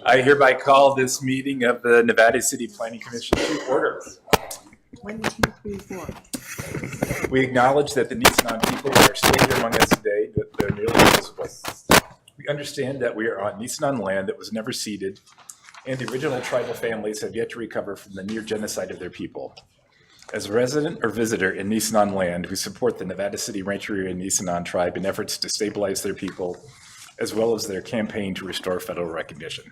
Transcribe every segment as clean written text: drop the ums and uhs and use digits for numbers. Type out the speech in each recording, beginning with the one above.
I hereby call this meeting of the Nevada City Planning Commission to order. 1, 2, 3, 4. We acknowledge that the Nisenan people are still here among us today, but they're nearly invisible. We understand that we are on Nisenan land that was never ceded, and the original tribal families have yet to recover from the near genocide of their people. As a resident or visitor in Nisenan land, we support the Nevada City Rancheria Nisenan tribe in efforts to stabilize their people, as well as their campaign to restore federal recognition.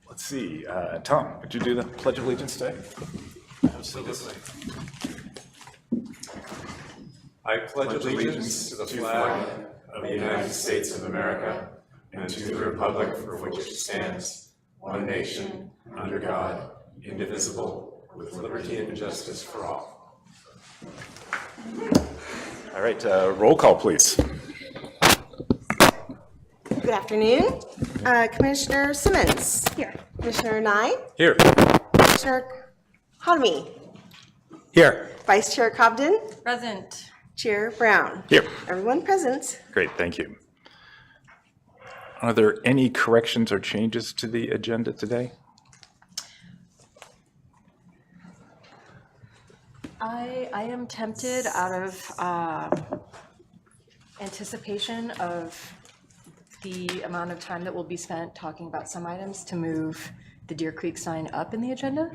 Let's see, Tom, would you do the Pledge of Allegiance today? Absolutely. I pledge allegiance to the flag of the United States of America and to the republic for which it stands, one nation, under God, indivisible, with liberty and justice for all. All right, roll call, please. Good afternoon. Commissioner Simmons. Here. Commissioner Nye. Here. Commissioner Hodemy. Here. Vice Chair Cobden. Present. Chair Brown. Here. Everyone present. Great, thank you. Are there any corrections or changes to the agenda today? I am tempted out of anticipation of the amount of time that will be spent talking about some items to move the Deer Creek sign up in the agenda.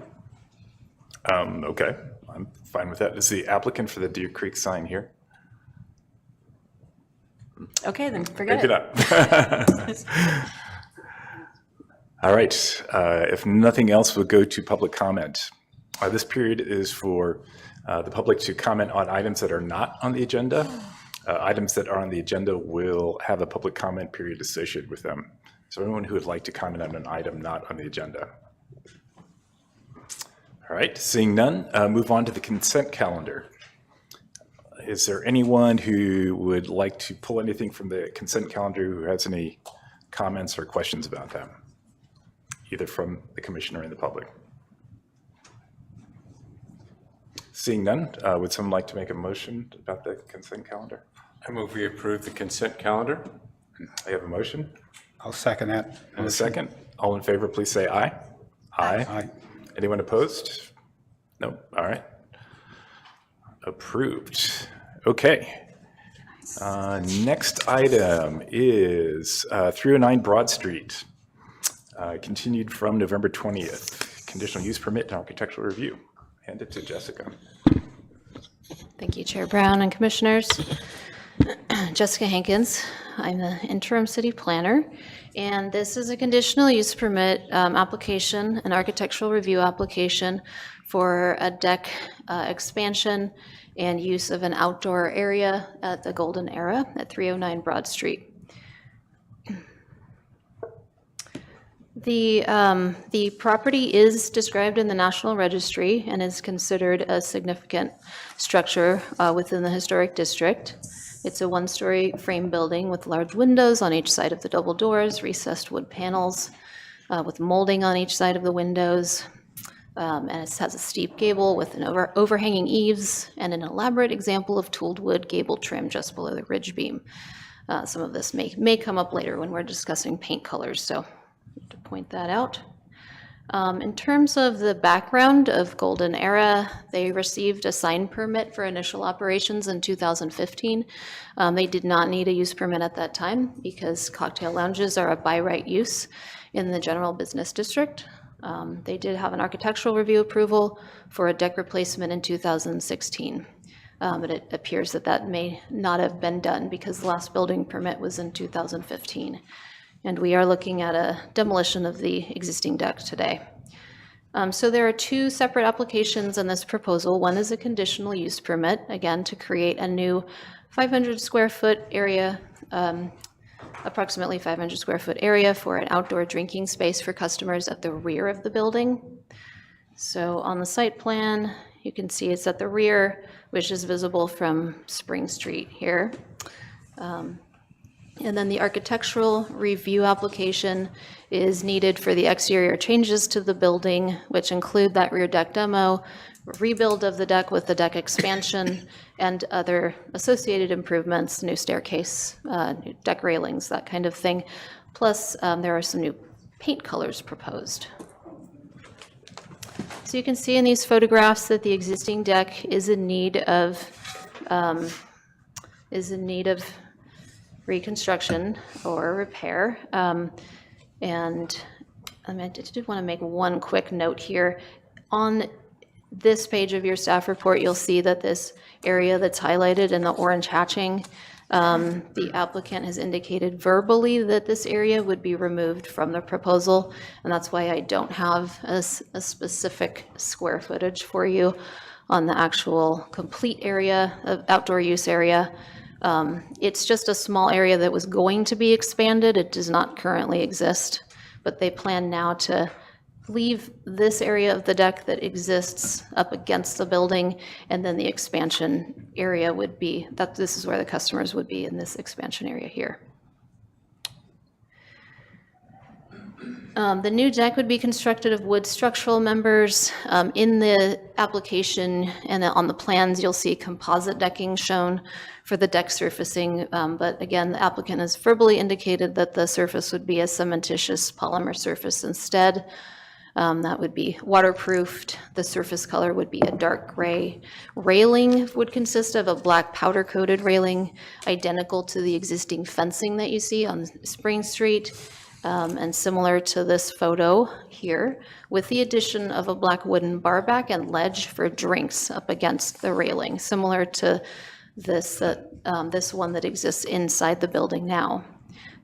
Okay, I'm fine with that. Is the applicant for the Deer Creek sign here? Okay, then forget Pick it up. All right, if nothing else, we'll go to public comment. This period is for the public to comment on items that are not on the agenda. Items that are on the agenda will have a public comment period associated with them. So anyone who would like to comment on an item not on the agenda. All right, seeing none, move on to the consent calendar. Is there anyone who would like to pull anything from the consent calendar who has any comments or questions about them, either from the commission or in the public? Seeing none, would someone like to make a motion about the consent calendar? I move we approve the consent calendar. I have a motion I'll second that. and a second. All in favor, please say aye. Aye. Aye. Anyone opposed? No. All right. Approved. Okay. Next item is 309 Broad Street, continued from November 20th. Conditional use permit and architectural review. Hand it to Jessica. Thank you, Chair Brown and Commissioners. Jessica Hankins. I'm the interim city planner, and this is a conditional use permit application, an architectural review application for a deck expansion and use of an outdoor area at the Golden Era at 309 Broad Street. The property is described in the National Registry and is considered a significant structure within the historic district. It's a one-story frame building with large windows on each side of the double doors, recessed wood panels with molding on each side of the windows. And it has a steep gable with an overhanging eaves and an elaborate example of tooled wood gable trim just below the ridge beam. Some of this may come up later when we're discussing paint colors, so to point that out. In terms of the background of Golden Era, they received a sign permit for initial operations in 2015. They did not need a use permit at that time because cocktail lounges are a by right use in the general business district. They did have an architectural review approval for a deck replacement in 2016. But it appears that that may not have been done because the last building permit was in 2015. And we are looking at a demolition of the existing deck today. So there are two separate applications in this proposal. One is a conditional use permit, again, to create a new 500 square foot area, approximately 500 square foot area for an outdoor drinking space for customers at the rear of the building. So on the site plan, you can see it's at the rear, which is visible from Spring Street here. And then the architectural review application is needed for the exterior changes to the building, which include that rear deck demo, rebuild of the deck with the deck expansion, and other associated improvements, new staircase, new deck railings, that kind of thing. Plus, there are some new paint colors proposed. So you can see in these photographs that the existing deck is in need of reconstruction or repair. And I did want to make one quick note here. On this page of your staff report, you'll see that this area that's highlighted in the orange hatching, the applicant has indicated verbally that this area would be removed from the proposal, and that's why I don't have a specific square footage for you on the actual complete area of outdoor use area. It's just a small area that was going to be expanded. It does not currently exist, but they plan now to leave this area of the deck that exists up against the building, and then the expansion area would be, this is where the customers would be, in this expansion area here. The new deck would be constructed of wood structural members. In the application and on the plans, you'll see composite decking shown for the deck surfacing, but again, the applicant has verbally indicated that the surface would be a cementitious polymer surface instead. That would be waterproofed. The surface color would be a dark gray. Railing would consist of a black powder-coated railing, identical to the existing fencing that you see on Spring Street, and similar to this photo here, with the addition of a black wooden bar back and ledge for drinks up against the railing, similar to this one that exists inside the building now.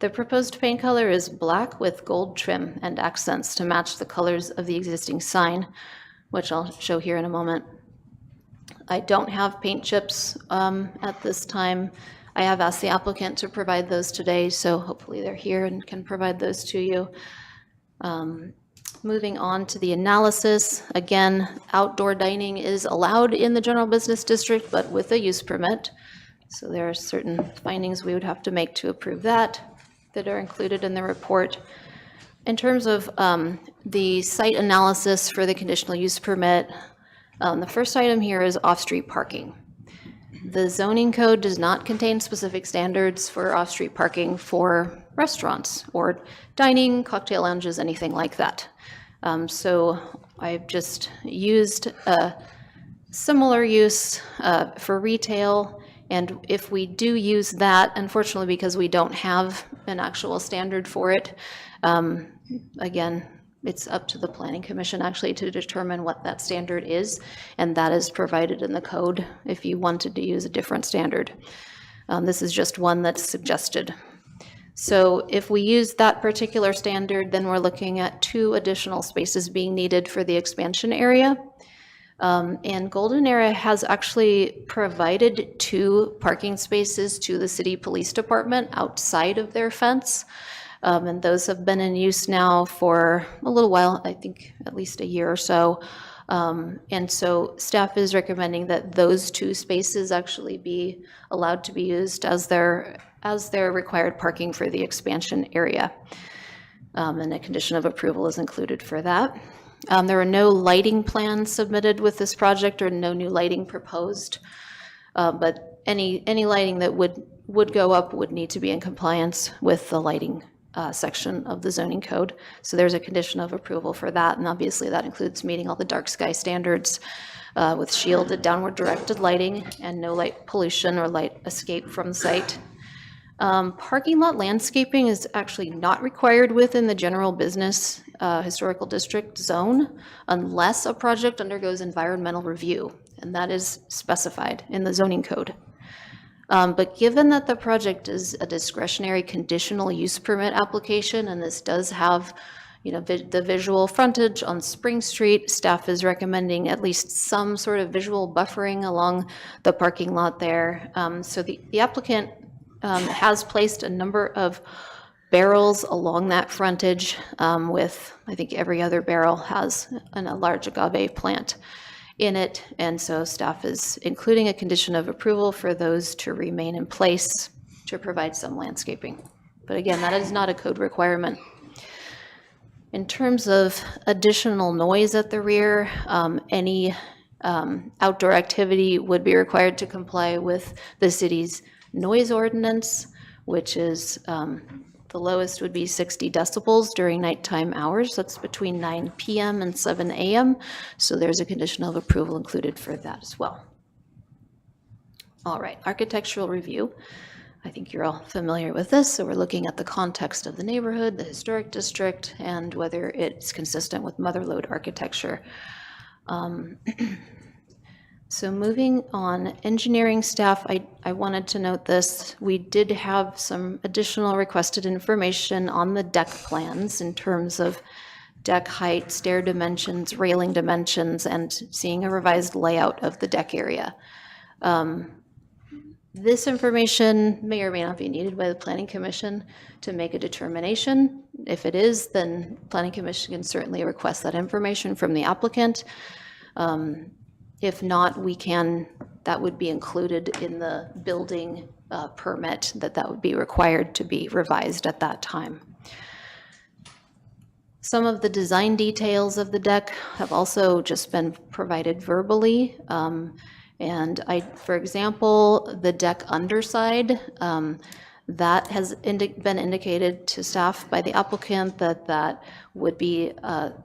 The proposed paint color is black with gold trim and accents to match the colors of the existing sign, which I'll show here in a moment. I don't have paint chips at this time. I have asked the applicant to provide those today, so hopefully they're here and can provide those to you. Moving on to the analysis, again, outdoor dining is allowed in the general business district, but with a use permit. So there are certain findings we would have to make to approve that are included in the report. In terms of the site analysis for the conditional use permit, the first item here is off-street parking. The zoning code does not contain specific standards for off-street parking for restaurants or dining, cocktail lounges, anything like that. So I've just used a similar use for retail. And if we do use that, unfortunately, because we don't have an actual standard for it, again, it's up to the Planning Commission actually to determine what that standard is, and that is provided in the code if you wanted to use a different standard. This is just one that's suggested. So if we use that particular standard, then we're looking at 2 additional spaces being needed for the expansion area. And Golden Era has actually provided 2 parking spaces to the city police department outside of their fence. And those have been in use now for a little while, I think at least a year or so. And so staff is recommending that those 2 spaces actually be allowed to be used as their required parking for the expansion area. And a condition of approval is included for that. There are no lighting plans submitted with this project or no new lighting proposed, but any lighting that would go up would need to be in compliance with the lighting section of the zoning code. So there's a condition of approval for that, and obviously that includes meeting all the dark sky standards with shielded downward directed lighting and no light pollution or light escape from the site. Parking lot landscaping is actually not required within the general business historical district zone unless a project undergoes environmental review, and that is specified in the zoning code. But given that the project is a discretionary conditional use permit application, and this does have, the visual frontage on Spring Street, staff is recommending at least some sort of visual buffering along the parking lot there. So the applicant has placed a number of barrels along that frontage with, I think every other barrel has a large agave plant in it. And so staff is including a condition of approval for those to remain in place to provide some landscaping. But again, that is not a code requirement. In terms of additional noise at the rear, any outdoor activity would be required to comply with the city's noise ordinance, which is The lowest would be 60 decibels during nighttime hours. That's between 9 p.m. and 7 a.m. So there's a condition of approval included for that as well. All right, architectural review. I think you're all familiar with this. So we're looking at the context of the neighborhood, the historic district, and whether it's consistent with mother lode architecture. So moving on, engineering staff, I wanted to note this. We did have some additional requested information on the deck plans in terms of deck height, stair dimensions, railing dimensions, and seeing a revised layout of the deck area. This information may or may not be needed by the Planning Commission to make a determination. If it is, then Planning Commission can certainly request that information from the applicant. If not, that would be included in the building permit, that would be required to be revised at that time. Some of the design details of the deck have also just been provided verbally. For example, the deck underside, that has been indicated to staff by the applicant that would be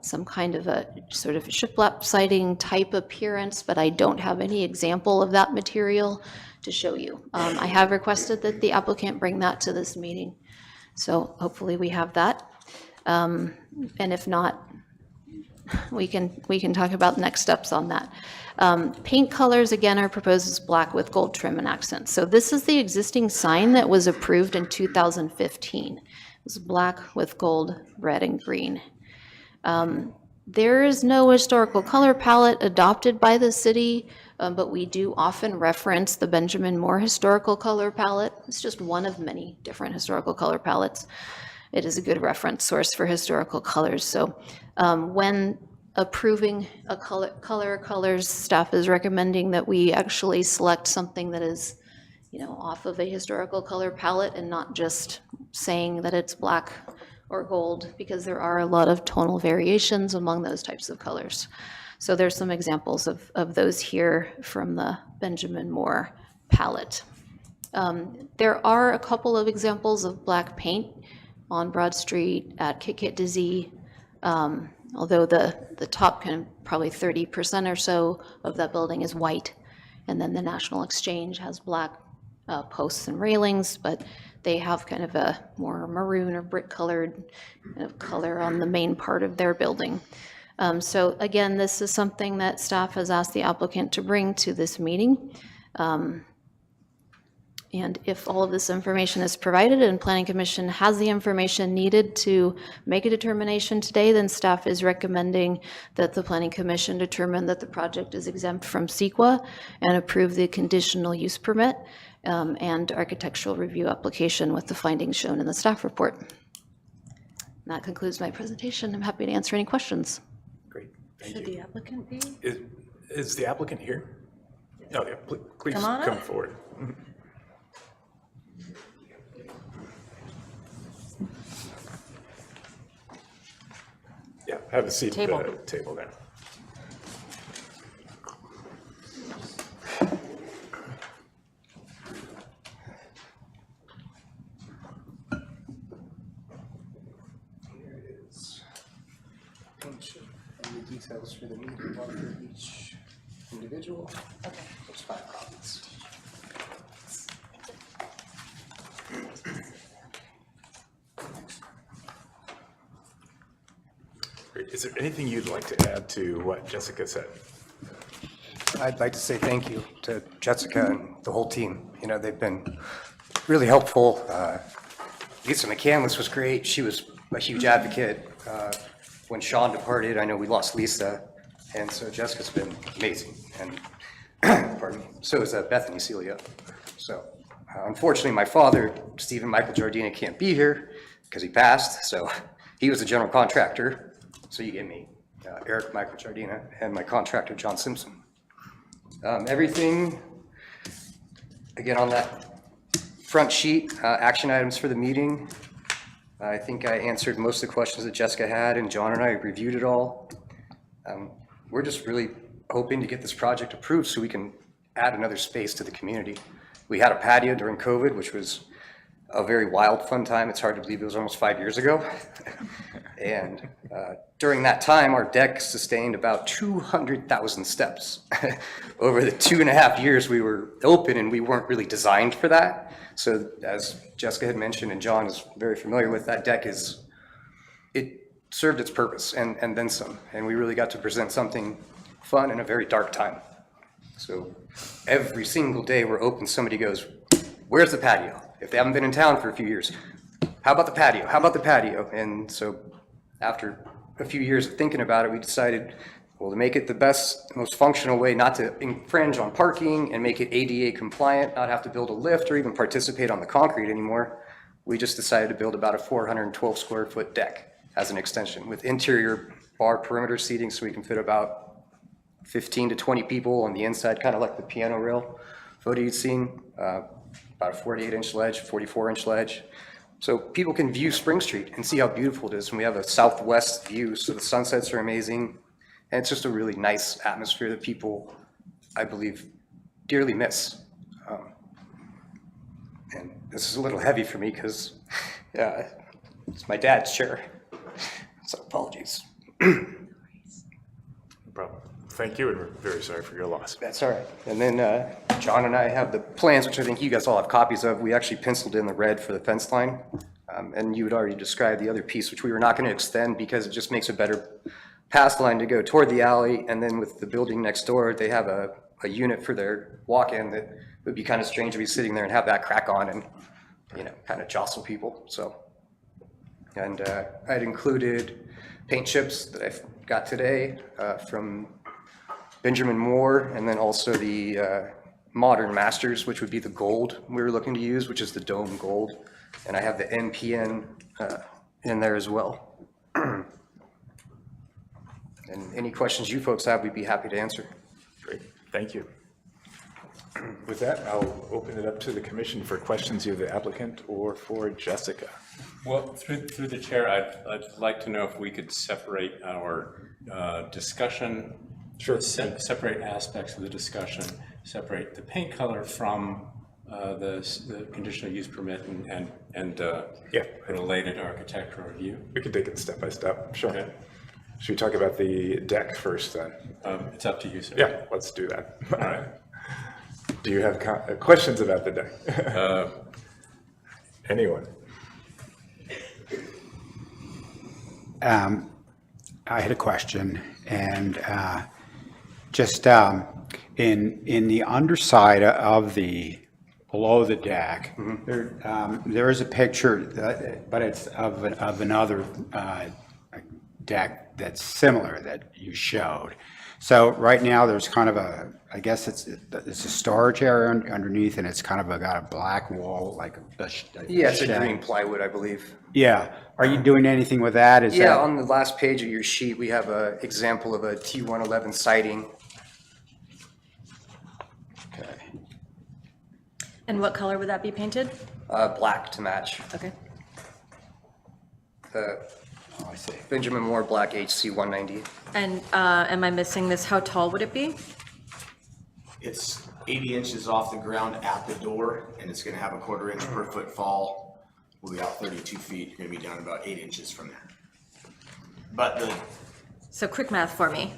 some kind of a sort of shiplap siding type appearance, but I don't have any example of that material to show you. I have requested that the applicant bring that to this meeting, so hopefully we have that. And if not, we can talk about next steps on that. Paint colors, again, are proposed as black with gold trim and accents. So this is the existing sign that was approved in 2015. It was black with gold, red, and green. There is no historical color palette adopted by the city, but we do often reference the Benjamin Moore historical color palette. It's just one of many different historical color palettes. It is a good reference source for historical colors. So when approving a colors, staff is recommending that we actually select something that is, off of a historical color palette and not just saying that it's black or gold, because there are a lot of tonal variations among those types of colors. So there's some examples of those here from the Benjamin Moore palette. There are a couple of examples of black paint on Broad Street at Kit-Kit-Dizzy, although the top probably 30% or so of that building is white. And then the National Exchange has black posts and railings, but they have kind of a more maroon or brick colored kind of color on the main part of their building. So again, this is something that staff has asked the applicant to bring to this meeting. And if all of this information is provided and Planning Commission has the information needed to make a determination today, then staff is recommending that the Planning Commission determine that the project is exempt from CEQA and approve the conditional use permit and architectural review application with the findings shown in the staff report. And that concludes my presentation. I'm happy to answer any questions. Great, thank Should you. the applicant be? Is the applicant here? Oh, yeah, please Come on up. come forward. Yeah, have a seat at Table. the table there. Here it is. Bunch of the details for the meeting, one for each individual. Okay. There's 5 copies. Great. Is there anything you'd like to add to what Jessica said? I'd like to say thank you to Jessica and the whole team. They've been really helpful. Lisa McCandless was great. She was a huge advocate. When Sean departed, I know we lost Lisa, and so Jessica's been amazing. And pardon me. So is Bethany Celia. So unfortunately, my father, Stephen Michael Giardina, can't be here because he passed. So he was a general contractor. So you get me, Eric Michael Giardina, and my contractor, John Simpson. Everything, again, on that front sheet, action items for the meeting. I think I answered most of the questions that Jessica had, and John and I reviewed it all. We're just really hoping to get this project approved so we can add another space to the community. We had a patio during COVID, which was a very wild, fun time. It's hard to believe it was almost 5 years ago. And during that time, our deck sustained about 200,000 steps. Over the 2.5 years we were open, and we weren't really designed for that. So as Jessica had mentioned, and John is very familiar with, that deck it served its purpose and then some. And we really got to present something fun in a very dark time. So every single day we're open, somebody goes, "Where's the patio?" If they haven't been in town for a few years, "How about the patio? How about the patio?" And so after a few years of thinking about it, we decided, well, to make it the best, most functional way, not to infringe on parking and make it ADA compliant, not have to build a lift or even participate on the concrete anymore, we just decided to build about a 412 square foot deck as an extension with interior bar perimeter seating, so we can fit about 15 to 20 people on the inside, kind of like the piano rail photo you'd seen, about a 48-inch ledge, 44-inch ledge. So people can view Spring Street and see how beautiful it is. And we have a southwest view, so the sunsets are amazing. And it's just a really nice atmosphere that people, I believe, dearly miss. And this is a little heavy for me because it's my dad's chair. So apologies. No problem. Thank you, and we're very sorry for your loss. That's all right. And then John and I have the plans, which I think you guys all have copies of. We actually penciled in the red for the fence line. And you had already described the other piece, which we were not going to extend because it just makes a better pass line to go toward the alley. And then with the building next door, they have a unit for their walk-in that would be kind of strange to be sitting there and have that crack on and, kind of jostle people. So, and I'd included paint chips that I got today from Benjamin Moore, and then also the Modern Masters, which would be the gold we were looking to use, which is the dome gold. And I have the NPN in there as well. And any questions you folks have, we'd be happy to answer. Great, thank you. With that, I'll open it up to the commission for questions, either the applicant or for Jessica. Well, through the chair, I'd like to know if we could separate our discussion. Sure. Separate aspects of the discussion, separate the paint color from the conditional use permit and related architectural review. We can take it step by step, sure. Okay. Should we talk about the deck first then? It's up to you, sir. Yeah, let's do that. All right. Do you have questions about the deck? Anyone? I had a question, and just in the underside of below the deck, there is a picture, but it's of another deck that's similar that you showed. So right now there's kind of I guess it's a storage area underneath, and it's kind of got a black wall, like a Yeah, it's a shed. green plywood, I believe. Yeah. Are you doing anything with that? Yeah, on the last page of your sheet, we have an example of a T111 siding. Okay. And what color would that be painted? Black to match. Okay. The Oh, I see. Benjamin Moore Black HC 190. And am I missing this? How tall would it be? It's 80 inches off the ground at the door, and it's gonna have a 1/4 inch per foot fall. We'll be out 32 feet, you're gonna be down about 8 inches from there. But the So quick math for me.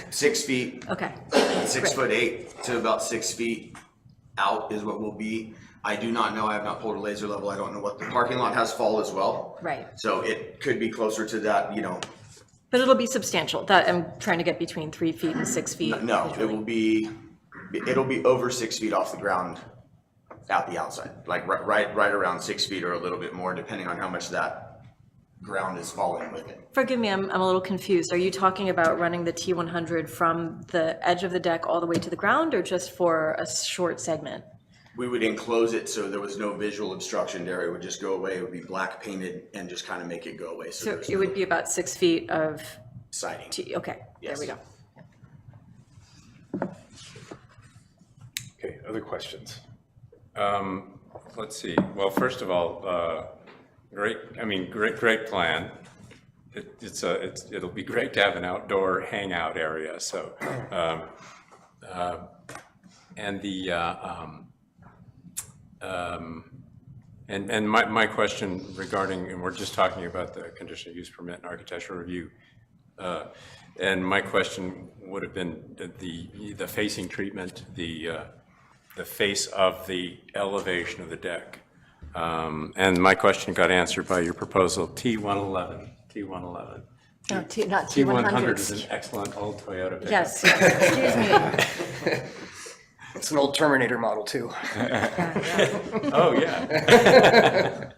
6 feet, Okay. 6'8" to about 6 feet out is what we'll be. I do not know, I have not pulled a laser level, I don't know what the parking lot has fall as well. Right. So it could be closer to that, But it'll be substantial. That I'm trying to get between 3 feet and 6 feet. no, it'll be over 6 feet off the ground at the outside, like right around 6 feet or a little bit more, depending on how much that ground is falling with it. Forgive me, I'm a little confused. Are you talking about running the T100 from the edge of the deck all the way to the ground, or just for a short segment? We would enclose it so there was no visual obstruction there. It would just go away. It would be black painted and just kind of make it go away. So So there's it would be about 6 feet of siding. okay, there we Yes. go. Okay, other questions? Let's see. Well, first of all, great plan. It'll be great to have an outdoor hangout area. So, and And my question regarding, and we're just talking about the conditional use permit and architectural review, and my question would have been the facing treatment, the face of the elevation of the deck. And my question got answered by your proposal, T111. No, not T100 is T100. an excellent old Toyota pickup. Yes, excuse me. It's an old Terminator model too. Oh, yeah.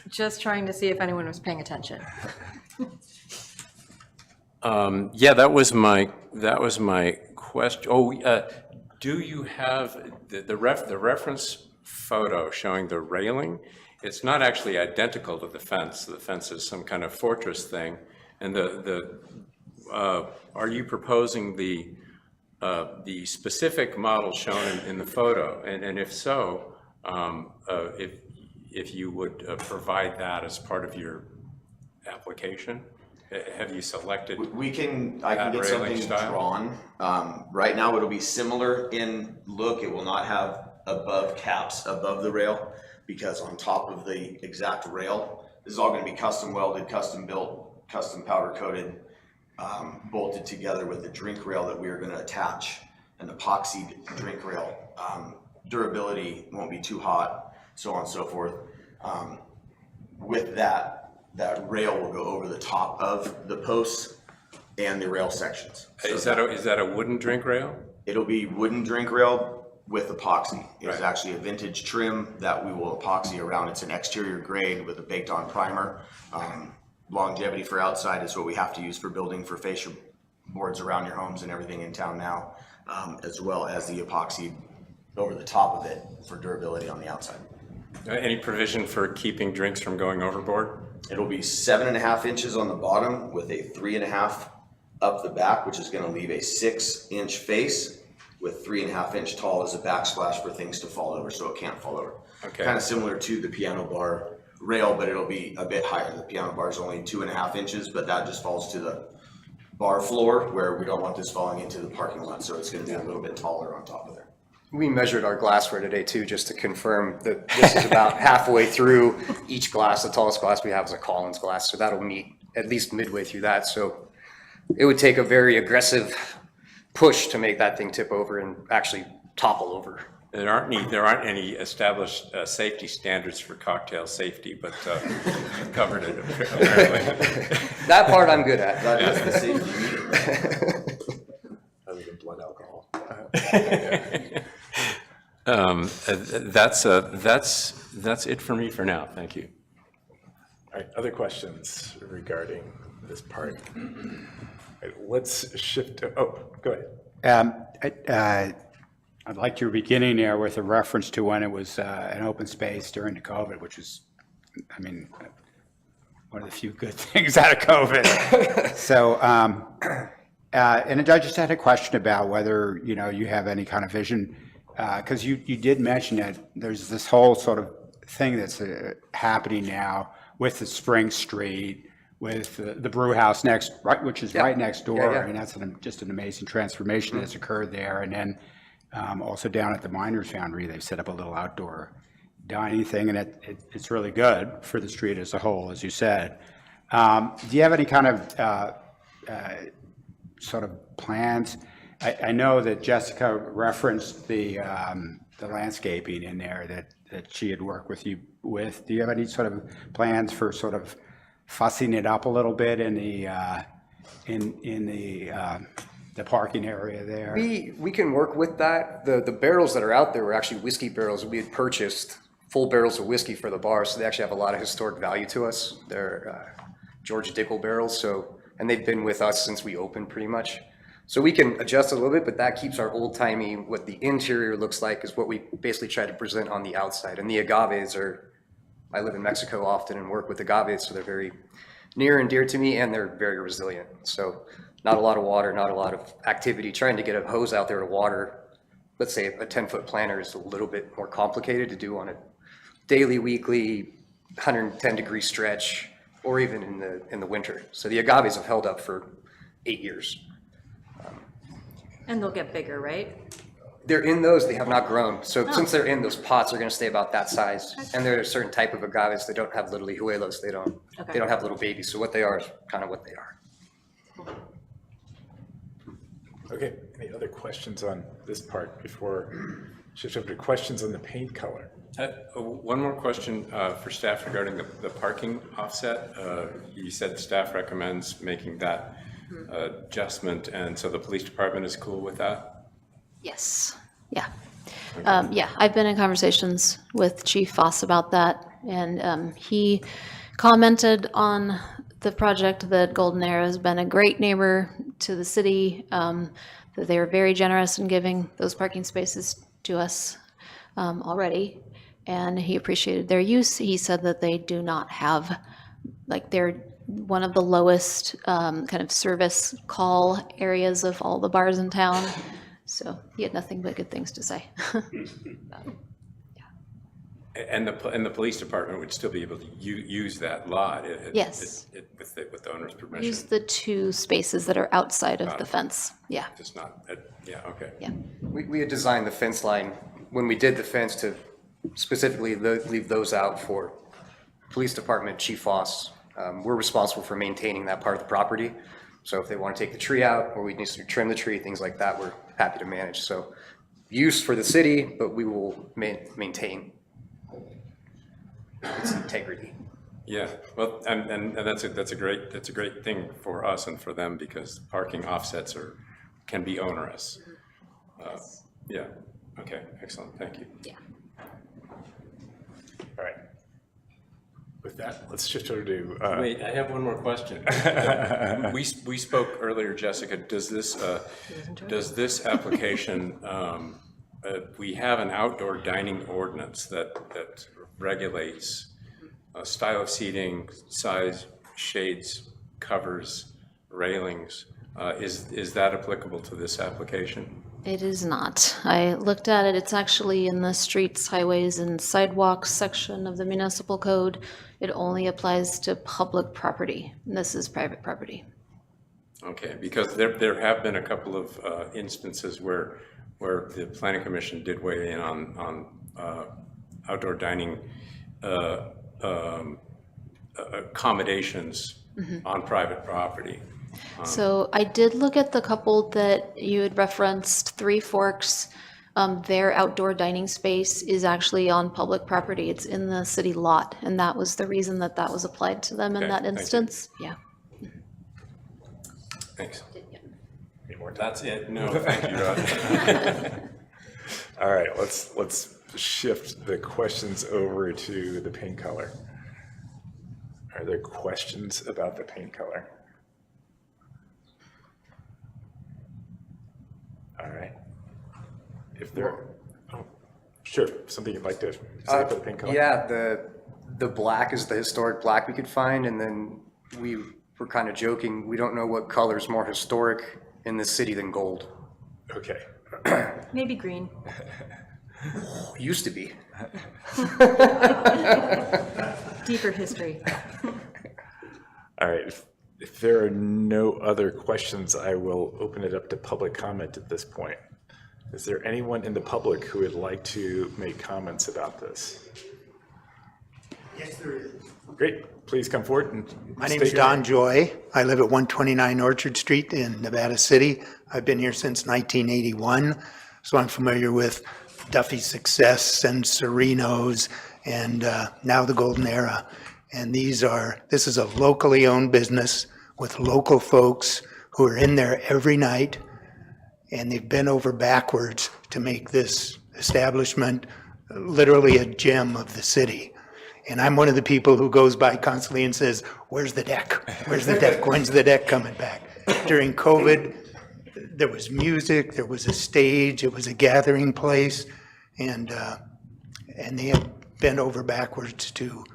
Just trying to see if anyone was paying attention. Yeah, that was my question. Oh, do you have the reference photo showing the railing? It's not actually identical to the fence. The fence is some kind of fortress thing. And are you proposing the specific model shown in the photo? And if so, if you would provide that as part of your application? Have you selected? I can that get railing something style? drawn. Right now, it'll be similar in look. It will not have above caps above the rail, because on top of the exact rail, this is all gonna be custom welded, custom built, custom powder coated, bolted together with the drink rail that we are gonna attach, an epoxy drink rail. Durability won't be too hot, so on and so forth. With that rail will go over the top of the posts and the rail sections. So Is that a wooden drink rail? it'll be wooden drink rail with epoxy. It's Right. actually a vintage trim that we will epoxy around. It's an exterior grade with a baked on primer. Longevity for outside is what we have to use for building for fascia boards around your homes and everything in town now, as well as the epoxy over the top of it for durability on the outside. Any provision for keeping drinks from going overboard? It'll be 7.5 inches on the bottom with a 3.5 up the back, which is gonna leave a 6-inch face with 3.5 inch tall as a backsplash for things to fall over, so it can't fall over. Okay. Kind of similar to the piano bar rail, but it'll be a bit higher. The piano bar is only 2.5 inches, but that just falls to the bar floor where we don't want this falling into the parking lot, so it's gonna be a little bit taller on top of there. We measured our glassware today too, just to confirm that this is about halfway through each glass. The tallest glass we have is a Collins glass, so that'll meet at least midway through that. So it would take a very aggressive push to make that thing tip over and actually topple over. There aren't any established safety standards for cocktail safety, but covered it apparently. That part I'm good at. That is the safety meter. Other than blood alcohol. That's it for me for now. Thank you. All right, other questions regarding this part? All right, let's shift to, go ahead. I liked your beginning there with a reference to when it was an open space during the COVID, which is, I mean, one of the few good things out of COVID. So, and I just had a question about whether, you know, you have any kind of vision, because you did mention that there's this whole sort of thing that's happening now with the Spring Street, with the brew house next, right, which is right next door. Yeah. I mean, that's just an amazing transformation that's occurred there. And then also down at the Miners Foundry, they've set up a little outdoor dining thing, and it's really good for the street as a whole, as you said. Do you have any kind of sort of plans? I know that Jessica referenced the landscaping in there that she had worked with you with. Do you have any sort of plans for sort of fussing it up a little bit in the parking area there? We can work with that. The barrels that are out there were actually whiskey barrels. We had purchased full barrels of whiskey for the bar, so they actually have a lot of historic value to us. They're George Dickel barrels, and they've been with us since we opened pretty much. So we can adjust a little bit, but that keeps our old-timey, what the interior looks like is what we basically try to present on the outside. And the agaves I live in Mexico often and work with agaves, so they're very near and dear to me, and they're very resilient. So not a lot of water, not a lot of activity. Trying to get a hose out there to water, let's say a 10-foot planter is a little bit more complicated to do on a daily, weekly, 110-degree stretch, or even in the winter. So the agaves have held up for 8 years. And they'll get bigger, right? They're in those, they have not grown. So since they're in, those pots are gonna stay about that size. And there are a certain type of agaves, they don't have little hijuelos, they don't have little babies. So what they are is kind of what they are. Okay, any other questions on this part before shift over to questions on the paint color? One more question for staff regarding the parking offset. You said staff recommends making that adjustment, and so the police department is cool with that? Yes, yeah. Yeah, I've been in conversations with Chief Foss about that, and he commented on the project that Golden Arrow has been a great neighbor to the city, that they are very generous in giving those parking spaces to us already, and he appreciated their use. He said that they do not have, like, they're one of the lowest kind of service call areas of all the bars in town. So he had nothing but good things to say. And the police department would still be able to use that lot? Yes. With the owner's permission? Use the 2 spaces that are outside of the fence. Yeah, Just not, yeah, okay. yeah. We had designed the fence line, when we did the fence, to specifically leave those out for police department, Chief Foss. We're responsible for maintaining that part of the property. So if they want to take the tree out, or we need to trim the tree, things like that, we're happy to manage. So use for the city, but we will maintain its integrity. Yeah, well, and that's a great thing for us and for them, because parking offsets can be onerous. Yeah, okay, excellent, thank you. Yeah. All right. With that, let's shift over to, Wait, I have one more question. We spoke earlier, Jessica, does this application, we have an outdoor dining ordinance that regulates style of seating, size, shades, covers, railings. Is that applicable to this application? It is not. I looked at it. It's actually in the streets, highways, and sidewalks section of the municipal code. It only applies to public property. And this is private property. Okay, because there have been a couple of instances where the planning commission did weigh in on outdoor dining accommodations on private property. So I did look at the couple that you had referenced, Three Forks. Their outdoor dining space is actually on public property. It's in the city lot, and that was the reason that was applied to them in Okay, that thank you. instance. Yeah. Thanks. any more time? That's it. No, thank you, Rod. All right, let's shift the questions over to the paint color. Are there questions about the paint color? All right. If there, oh, sure, something you'd like to say about the paint color? Yeah, the black is the historic black we could find, and then we were kind of joking, we don't know what color is more historic in this city than gold. Okay. Maybe green. Used to be. Deeper history. All right, if there are no other questions, I will open it up to public comment at this point. Is there anyone in the public who would like to make comments about this? Yes, there is. Great, please come forward and My name state is your Don name. Joy. I live at 129 Orchard Street in Nevada City. I've been here since 1981, so I'm familiar with Duffy's Success and Sereno's and now the Golden Era. And this is a locally owned business with local folks who are in there every night, and they've bent over backwards to make this establishment literally a gem of the city. And I'm one of the people who goes by constantly and says, where's the deck? Where's the deck? When's the deck coming back? During COVID, there was music, there was a stage, it was a gathering place, and they have bent over backwards to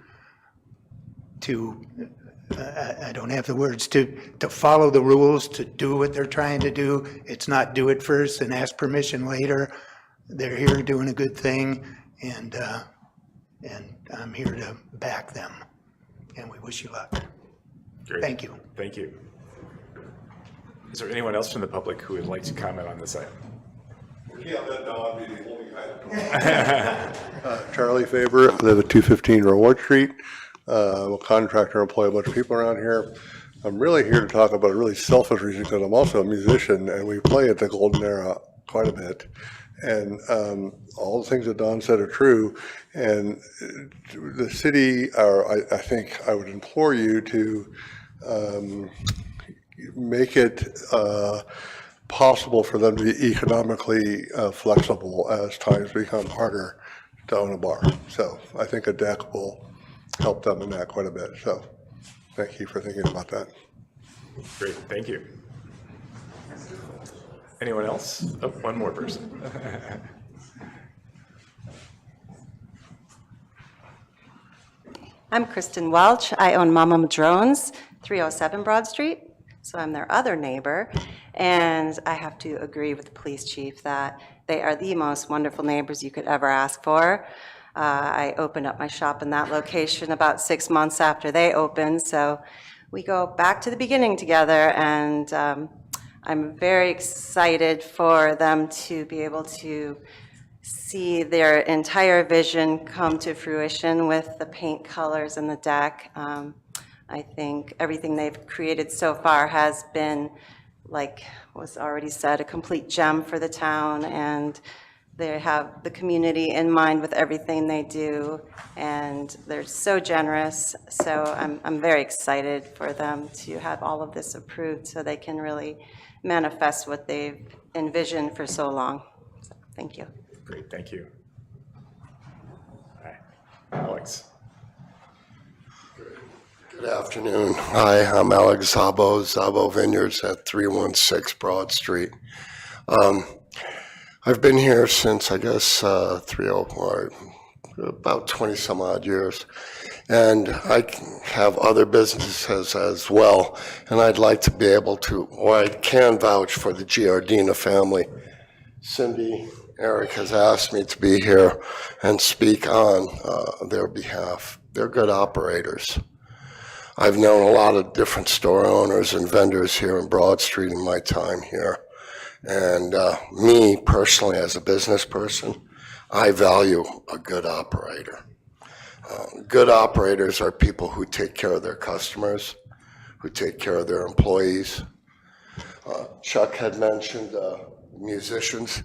I don't have the words, to follow the rules, to do what they're trying to do. It's not do it first and ask permission later. They're here doing a good thing, and I'm here to back them, and we wish you luck. Great. Thank you. Thank you. Is there anyone else from the public who would like to comment on this item? can't let Don be the only guy. Charlie Faber, I live at 215 Reward Street. I'm a contractor, employ a bunch of people around here. I'm really here to talk about a really selfish reason because I'm also a musician and we play at the Golden Era quite a bit. And all the things that Don said are true. And the city, or I think I would implore you to make it possible for them to be economically flexible as times become harder to own a bar. So I think a deck will help them in that quite a bit. So thank you for thinking about that. Great, thank you. Anyone else? Oh, one more person. I'm Kristen Welch. I own Mama Madrone's, 307 Broad Street. So I'm their other neighbor. And I have to agree with the police chief that they are the most wonderful neighbors you could ever ask for. I opened up my shop in that location about 6 months after they opened. So we go back to the beginning together, and I'm very excited for them to be able to see their entire vision come to fruition with the paint colors and the deck. I think everything they've created so far has been, like was already said, a complete gem for the town, and they have the community in mind with everything they do, and they're so generous. So I'm very excited for them to have all of this approved so they can really manifest what they've envisioned for so long. So, thank you. Great, thank you. All right, Alex. Good afternoon. Hi, I'm Alex Zabo, Zabo Vineyards at 316 Broad Street. I've been here since, I guess, about 20 some odd years. And I have other businesses as well. And I'd like to be able to, or I can vouch for the Giardina family. Cindy, Eric has asked me to be here and speak on their behalf. They're good operators. I've known a lot of different store owners and vendors here in Broad Street in my time here. And me personally, as a business person, I value a good operator. Good operators are people who take care of their customers, who take care of their employees. Chuck had mentioned musicians.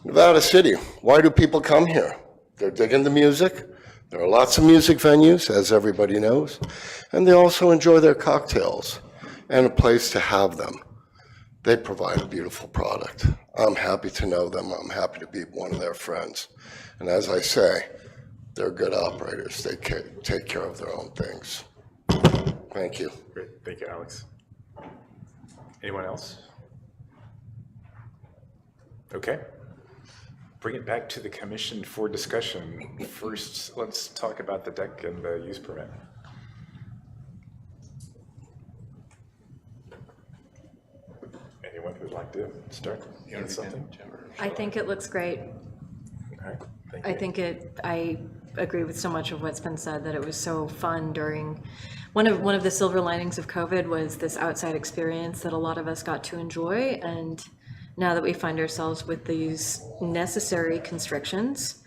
Nevada City, why do people come here? They're digging the music. There are lots of music venues, as everybody knows, and they also enjoy their cocktails and a place to have them. They provide a beautiful product. I'm happy to know them. I'm happy to be one of their friends. And as I say, they're good operators. They take care of their own things. Thank you. Great, thank you, Alex. Anyone else? Okay. Bring it back to the commission for discussion. First, let's talk about the deck and the use permit. Anyone who'd like to start on something? I think it looks great. All right, thank you. I agree with so much of what's been said, that it was so fun during, one of the silver linings of COVID was this outside experience that a lot of us got to enjoy. And now that we find ourselves with these necessary constrictions,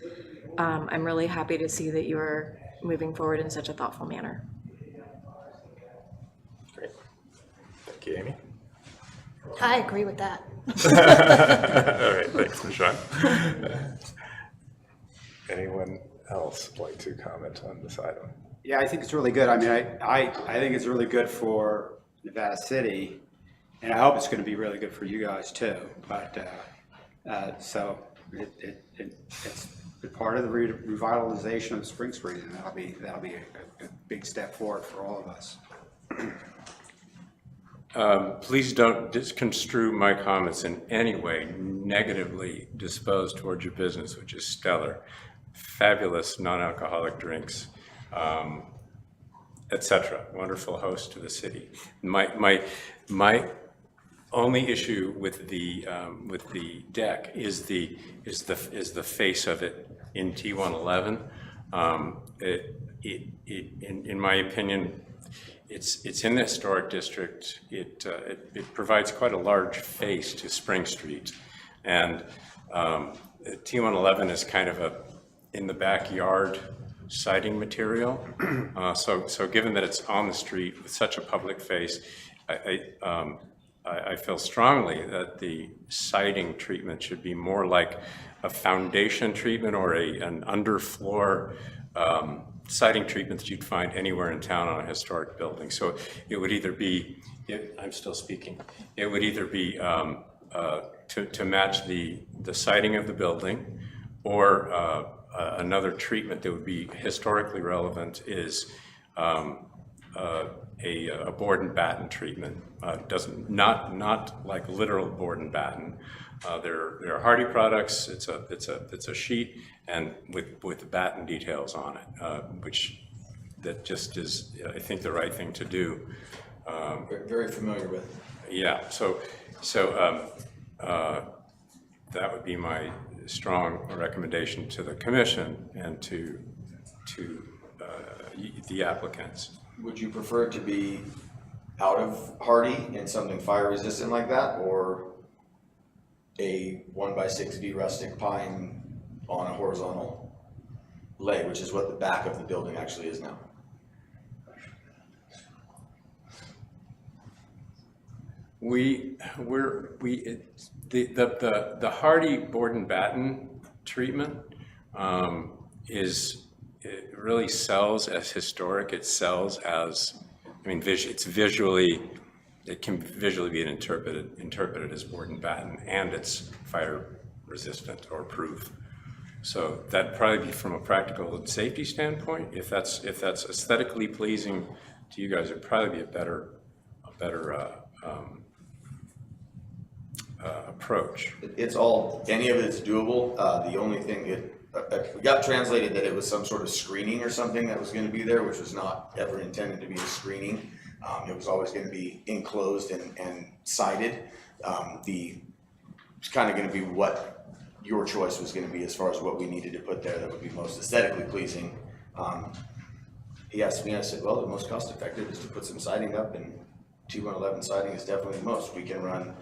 I'm really happy to see that you're moving forward in such a thoughtful manner. Great. Thank you, Amy. I agree with that. All right, thanks, Michelle. Anyone else like to comment on this item? Yeah, I think it's really good. I mean, I think it's really good for Nevada City, and I hope it's going to be really good for you guys too. But so it's part of the revitalization of Spring Street, and that'll be a big step forward for all of us. Please don't misconstrue my comments in any way negatively disposed towards your business, which is stellar. Fabulous non-alcoholic drinks, etc. Wonderful host to the city. My only issue with the deck is the face of it in T111. In my opinion, it's in the historic district. It provides quite a large face to Spring Street, and T111 is kind of a in the backyard siding material. So given that it's on the street with such a public face, I feel strongly that the siding treatment should be more like a foundation treatment or an underfloor siding treatment that you'd find anywhere in town on a historic building. So it would either be, I'm still speaking, it would either be to match the siding of the building, or another treatment that would be historically relevant is a board and batten treatment. Not like literal board and batten. They're Hardie products. It's a sheet and with batten details on it, which that just is, I think, the right thing to do. Very familiar with. Yeah. So that would be my strong recommendation to the commission and to the applicants. Would you prefer it to be out of Hardie and something fire resistant like that, or a 1x6V rustic pine on a horizontal lay, which is what the back of the building actually is now? The Hardie board and batten treatment it really sells as historic. It sells as, I mean, it's visually, it can visually be interpreted as board and batten, and it's fire resistant or proof. So that'd probably be, from a practical and safety standpoint, if that's aesthetically pleasing to you guys, it'd probably be a better approach. It's all, any of it's doable. The only thing we got translated that it was some sort of screening or something that was going to be there, which was not ever intended to be a screening. It was always going to be enclosed and sided. It's kind of going to be what your choice was going to be as far as what we needed to put there that would be most aesthetically pleasing. He asked me, I said, well, the most cost effective is to put some siding up, and T111 siding is definitely the most. We can run,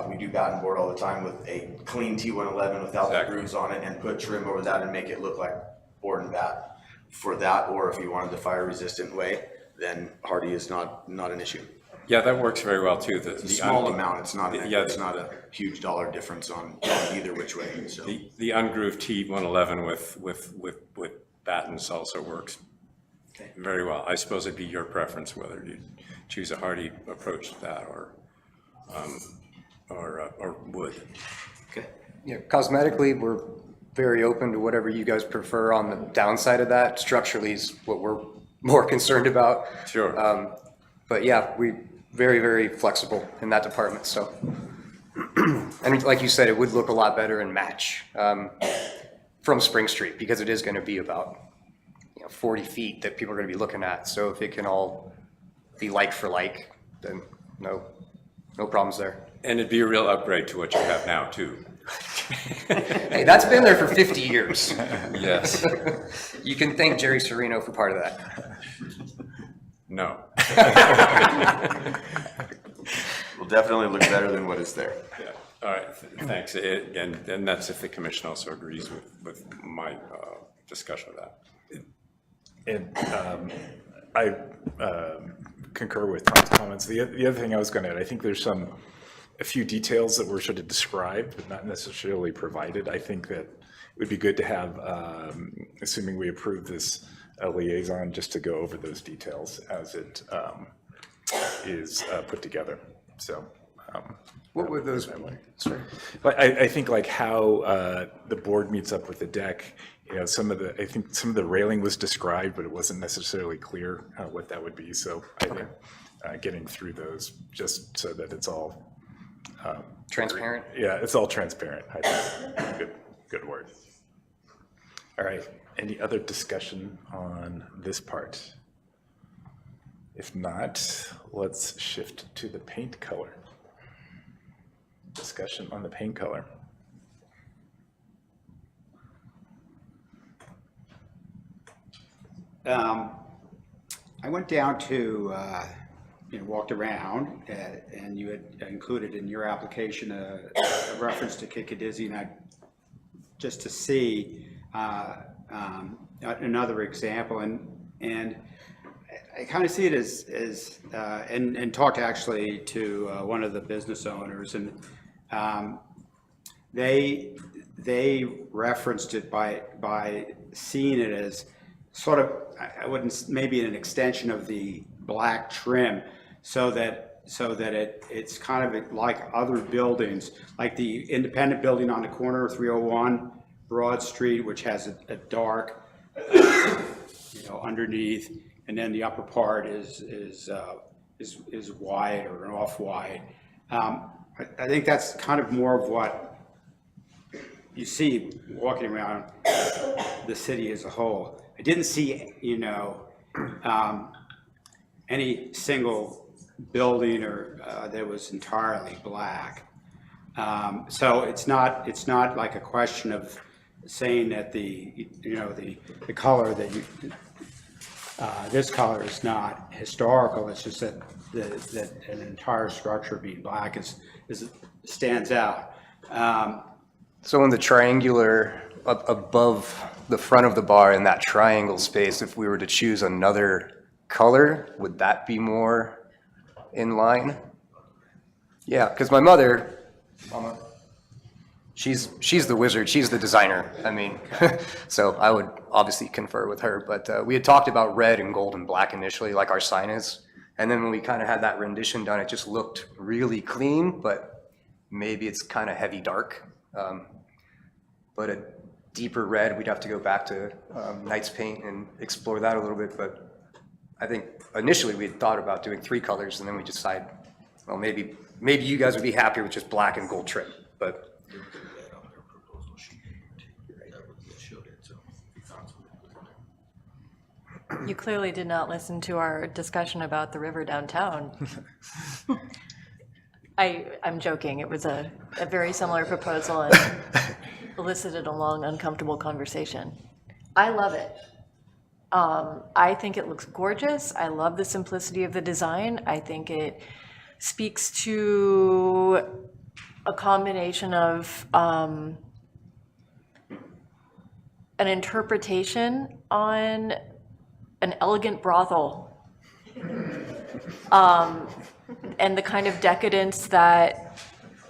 we do batten board all the time with a clean T111 without the grooves on it, and put trim over that and make it look like board and bat for that. Or if you wanted the fire resistant way, then Hardie is not an issue. Yeah, that works very well too. It's a small amount. It's not it's not a huge dollar difference on either which way. So the ungrooved T111 with battens also works very well. I suppose it'd be your preference whether you choose a Hardie approach to that or wood. okay. Yeah, cosmetically, we're very open to whatever you guys prefer. On the downside of that, structurally is what we're more concerned about. Sure. But yeah, we very, very flexible in that department, so. And like you said, it would look a lot better and match from Spring Street, because it is gonna be about 40 feet that people are gonna be looking at. So if it can all be like for like, then no problems there. And it'd be a real upgrade to what you have now too. Hey, that's been there for 50 years. Yes. You can thank Jerry Serino for part of that. No. Will definitely look better than what is there. Yeah. All right. Thanks. And that's if the commission also agrees with my discussion of that. And I concur with Tom's comments. The other thing I was going to add, I think there's a few details that were sort of described, but not necessarily provided. I think that it would be good to have, assuming we approve this, a liaison just to go over those details as it is put together. So. What would those, sorry? But I think like how the board meets up with the deck, I think some of the railing was described, but it wasn't necessarily clear what that would be. So I think getting through those just so that it's all Transparent? Yeah, it's all transparent. I think good word. All right. Any other discussion on this part? If not, let's shift to the paint color. Discussion on the paint color. I went down to, walked around, and you had included in your application a reference to Kickadizzy, and I just to see another example, and I kind of see it as and talked actually to one of the business owners, and they referenced it by seeing it as sort of, I wouldn't, maybe an extension of the black trim, so that it's kind of like other buildings, like the independent building on the corner of 301 Broad Street, which has a dark, underneath, and then the upper part is white or an off-white. I think that's kind of more of what you see walking around the city as a whole. I didn't see, any single building or that was entirely black. So it's not like a question of saying that the color that this color is not historical. It's just that an entire structure being black stands out. So in the triangular, above the front of the bar in that triangle space, if we were to choose another color, would that be more in line? Yeah, because my mother, Mama, she's the wizard, she's the designer. I mean, so I would obviously confer with her, but we had talked about red and gold and black initially, like our sign is. And then when we kind of had that rendition done, it just looked really clean, but maybe it's kind of heavy dark. But a deeper red, we'd have to go back to Knight's Paint and explore that a little bit. But I think initially we had thought about doing 3 colors, and then we decided, well, maybe you guys would be happier with just black and gold trim. But You clearly did not listen to our discussion about the river downtown. I'm joking. It was a very similar proposal and elicited a long, uncomfortable conversation. I love it. I think it looks gorgeous. I love the simplicity of the design. I think it speaks to a combination of an interpretation on an elegant brothel, and the kind of decadence that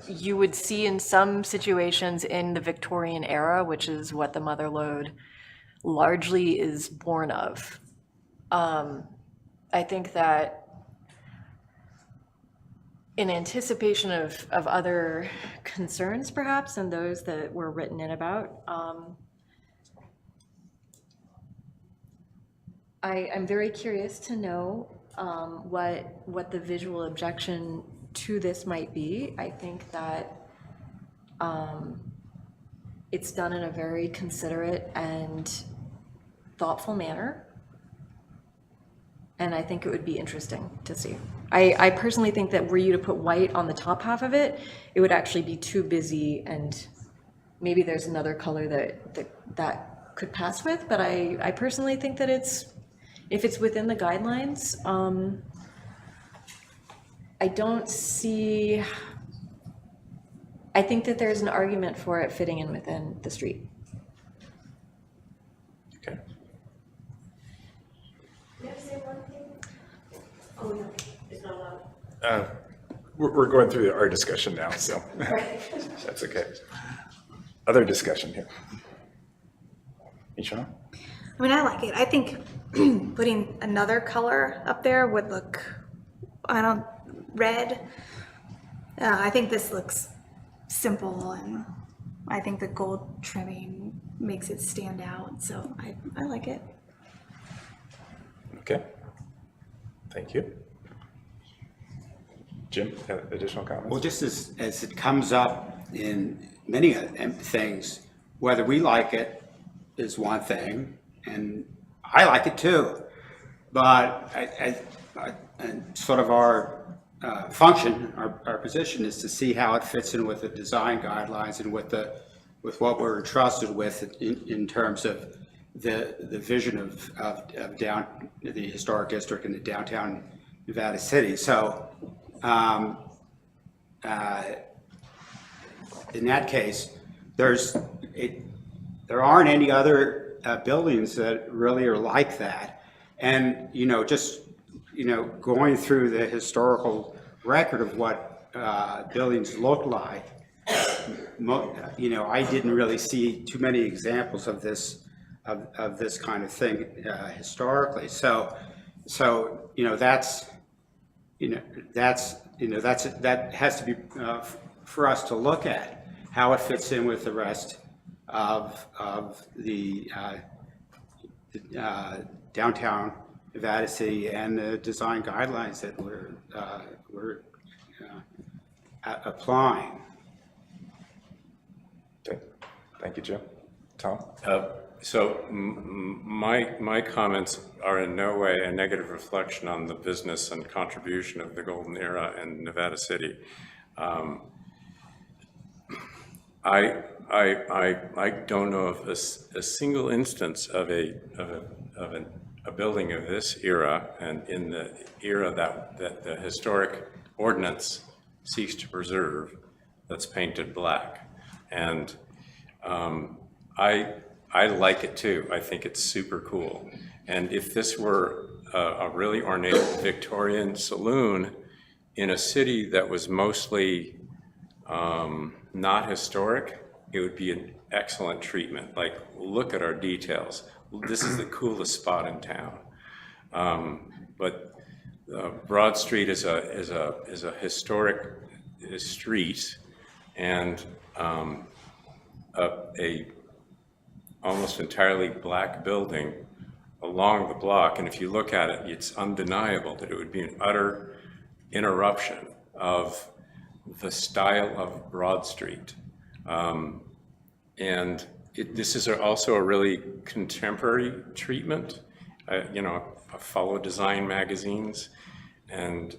you would see in some situations in the Victorian era, which is what the Mother Lode largely is born of. I think that in anticipation of other concerns perhaps, and those that were written in about, I'm very curious to know what the visual objection to this might be. I think that it's done in a very considerate and thoughtful manner, and I think it would be interesting to see. I personally think that were you to put white on the top half of it, it would actually be too busy, and maybe there's another color that could pass with, but I personally think that if it's within the guidelines, I don't see, I think that there's an argument for it fitting in within the street. Okay. We're going through our discussion now, so that's okay. Other discussion here. Isha? I mean, I like it. I think putting another color up there would look, red. I think this looks simple, and I think the gold trimming makes it stand out. So I like it. Okay. Thank you. Jim, additional comments? well, just as it comes up in many things, whether we like it is one thing, and I like it too. But and sort of our function, our position is to see how it fits in with the design guidelines and with what we're entrusted with in terms of the vision of the historic district and the downtown Nevada City. So in that case, there aren't any other buildings that really are like that. And, just, going through the historical record of what buildings look like, I didn't really see too many examples of this, of this kind of thing historically. So, that has to be for us to look at how it fits in with the rest of the downtown Nevada City and the design guidelines that we're applying. Okay, thank you, Jim. Tom? So my comments are in no way a negative reflection on the business and contribution of the Golden Era in Nevada City. I don't know of a single instance of a building of this era and in the era that the historic ordinance seeks to preserve that's painted black. And I like it too. I think it's super cool. And if this were a really ornate Victorian saloon in a city that was mostly not historic, it would be an excellent treatment. Like, look at our details. This is the coolest spot in town. But Broad Street is a historic street, and a almost entirely black building along the block. And if you look at it, it's undeniable that it would be an utter interruption of the style of Broad Street. And this is also a really contemporary treatment. I follow design magazines, and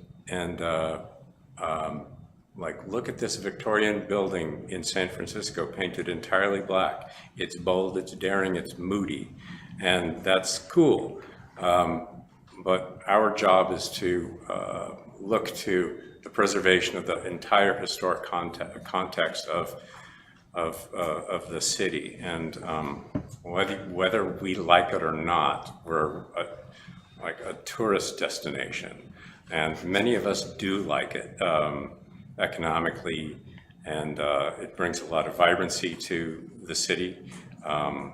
like, look at this Victorian building in San Francisco painted entirely black. It's bold, it's daring, it's moody, and that's cool. But our job is to look to the preservation of the entire historic context of the city. And whether we like it or not, we're like a tourist destination. And many of us do like it. Economically, and it brings a lot of vibrancy to the city, and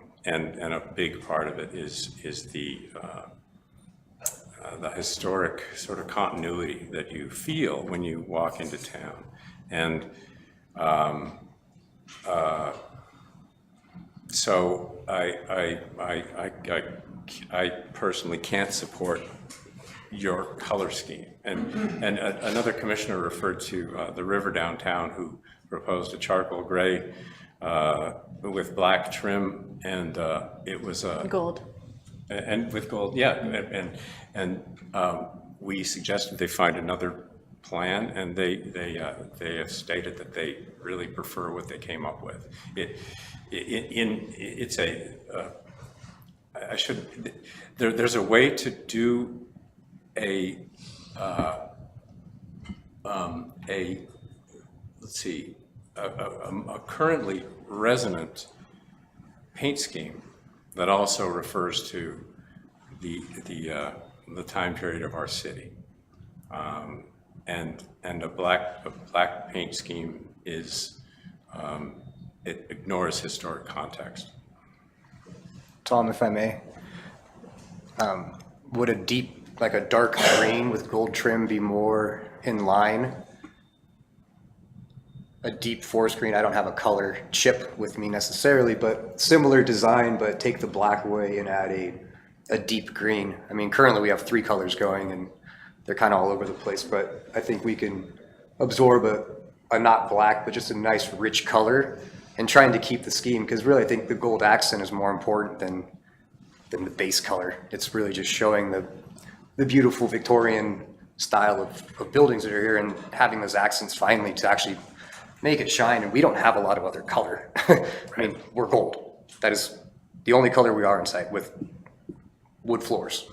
a big part of it is the historic sort of continuity that you feel when you walk into town. And so I personally can't support your color scheme. And another commissioner referred to the river downtown, who proposed a charcoal gray with black trim, and it was Gold. and with gold, yeah. And we suggested they find another plan, and they have stated that they really prefer what they came up with. There's a way to do a currently resonant paint scheme that also refers to the time period of our city, and a black paint scheme is it ignores historic context. Tom, if I may, would a dark green with gold trim be more in line? A deep forest green, I don't have a color chip with me necessarily, but similar design, but take the black away and add a deep green. I mean, currently we have 3 colors going and they're kind of all over the place, but I think we can absorb a not black, but just a nice rich color, and trying to keep the scheme, because really I think the gold accent is more important than the base color. It's really just showing the beautiful Victorian style of buildings that are here, and having those accents finally to actually make it shine. And we don't have a lot of other color. I mean, we're gold. That is the only color we are inside, with wood floors.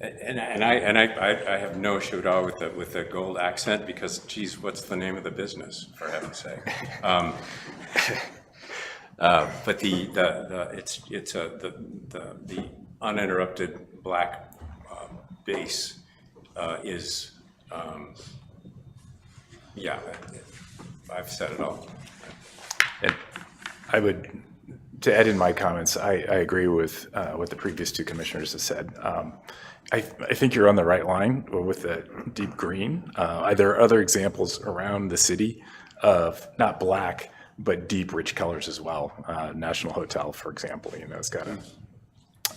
And I have no issue at all with the gold accent, because, geez, what's the name of the business, for heaven's sake? But the uninterrupted black base is, yeah, I've said it all. And I would, to add in my comments, I agree with what the previous two commissioners have said. I think you're on the right line with the deep green. There are other examples around the city of not black, but deep, rich colors as well. National Hotel, for example, it's got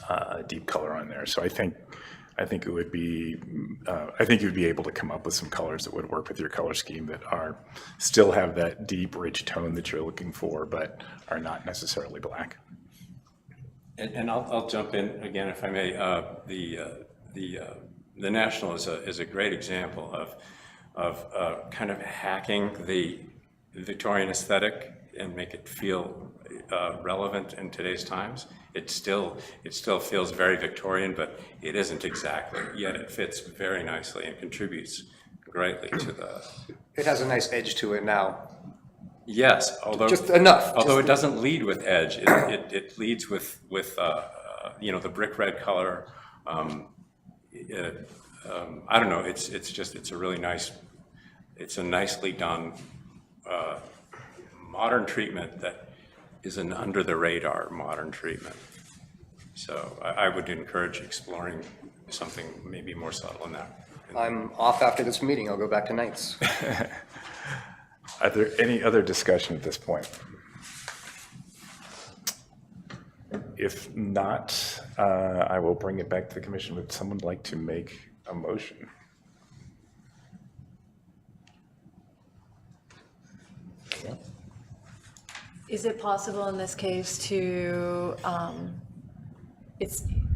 a deep color on there. So I think it would be, I think you'd be able to come up with some colors that would work with your color scheme that still have that deep, rich tone that you're looking for, but are not necessarily black. And I'll jump in again, if I may. The National is a great example of kind of hacking the Victorian aesthetic and make it feel relevant in today's times. It still feels very Victorian, but it isn't exactly, yet it fits very nicely and contributes greatly to the... It has a nice edge to it now. Yes, although... Just enough. Although it doesn't lead with edge, it leads with the brick red color. I don't know, it's a really nice, it's a nicely done modern treatment that is an under the radar modern treatment. So I would encourage exploring something maybe more subtle than that. I'm off after this meeting. I'll go back to nights. Are there any other discussion at this point? If not, I will bring it back to the commission. Would someone like to make a motion? Is it possible in this case to,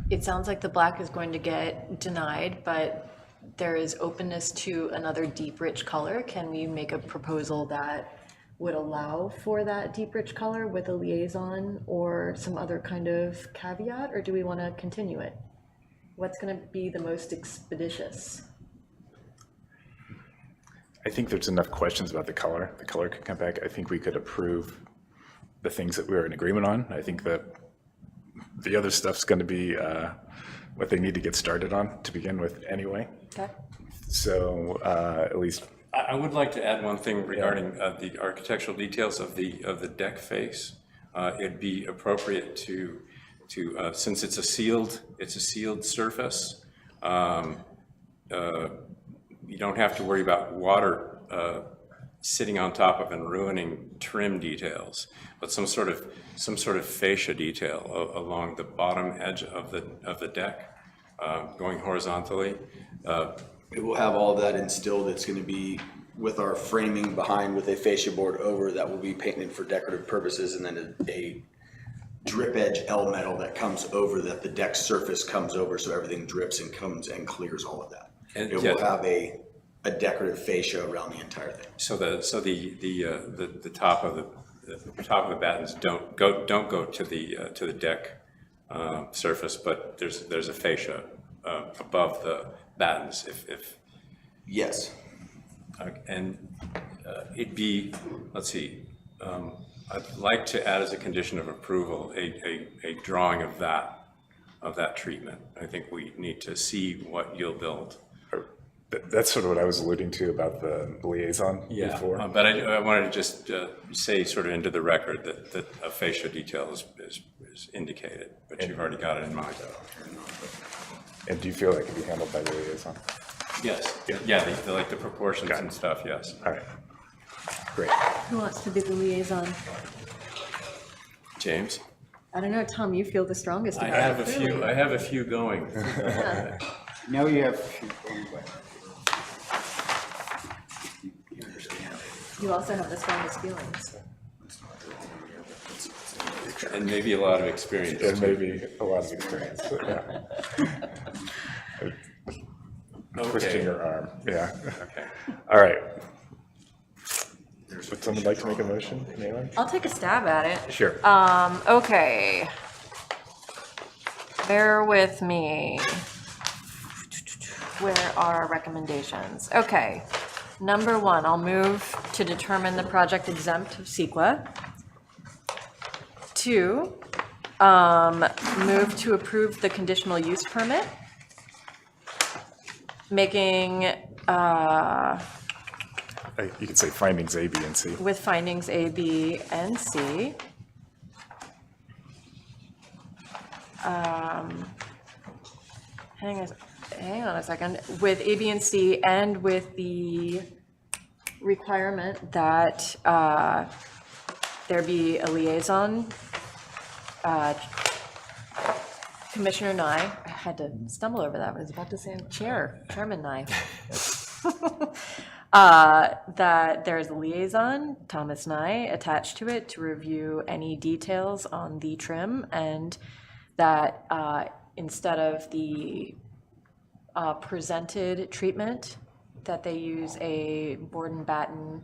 it sounds like the black is going to get denied, but there is openness to another deep, rich color. Can we make a proposal that would allow for that deep, rich color with a liaison or some other kind of caveat, or do we want to continue it? What's going to be the most expeditious? I think there's enough questions about the color. The color could come back. I think we could approve the things that we're in agreement on. I think that the other stuff's going to be what they need to get started on to begin with anyway. Okay. So at least I would like to add one thing regarding the architectural details of the deck face. It'd be appropriate to since it's a sealed surface. You don't have to worry about water sitting on top of and ruining trim details, but some sort of fascia detail along the bottom edge of the deck, going horizontally. It will have all that instilled. It's going to be with our framing behind with a fascia board over that will be painted for decorative purposes, and then a drip edge L metal that comes over, that the deck surface comes over, so everything drips and comes and clears all of that. And it will have a decorative fascia around the entire thing. So the top of the battens don't go to the deck surface, but there's a fascia above the battens. If yes, and it'd be, let's see. I'd like to add as a condition of approval a drawing of that treatment. I think we need to see what you'll build. that's sort of what I was alluding to about the liaison before. But I wanted to just say sort of into the record that a fascia detail is indicated, but you've already got it in mind. And do you feel that can be handled by the liaison? Yes. Yeah, the proportions and stuff, yes. All right. Great. Who wants to be the liaison? James? I don't know, Tom, you feel the strongest I about have it, a clearly. few. I have a few going. Now you have, You also have the strongest feelings. And maybe a lot of experience. And maybe a lot of experience. Yeah. Twisting your arm. Yeah. Okay. All right. Would someone like to make a motion? Anyone? I'll take a stab at it. Sure. Okay. Bear with me. Where are our recommendations? Okay. Number one, I'll move to determine the project exempt of CEQA. 2, move to approve the conditional use permit, making, You could say findings A, B, and C. with findings A, B, and C. Hang on a second, with A, B, and C, and with the requirement that there be a liaison. Commissioner Nye, I had to stumble over that, I was about to say Chairman Nye. That there's a liaison, Thomas Nye, attached to it to review any details on the trim, and that instead of the presented treatment, that they use a board and batten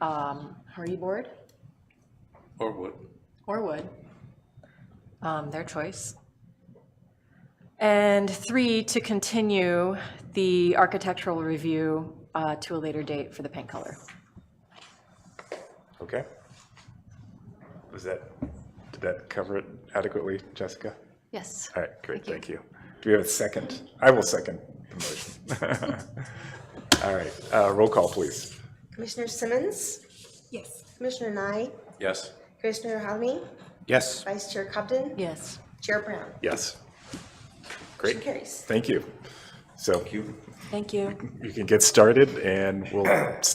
hurry board Or wood. or wood, their choice. And 3, to continue the architectural review to a later date for the paint color. Okay. Did that cover it adequately, Jessica? Yes. All right, great, thank you. Do we have a second? I will second the motion. All right, roll call, please. Commissioner Simmons, Yes. Commissioner Nye, Yes. Commissioner Halmy, Yes. Vice Chair Cobden, Yes. Chair Brown. Yes. Motion Great, carries. thank you. So Thank you. you can get started, and we'll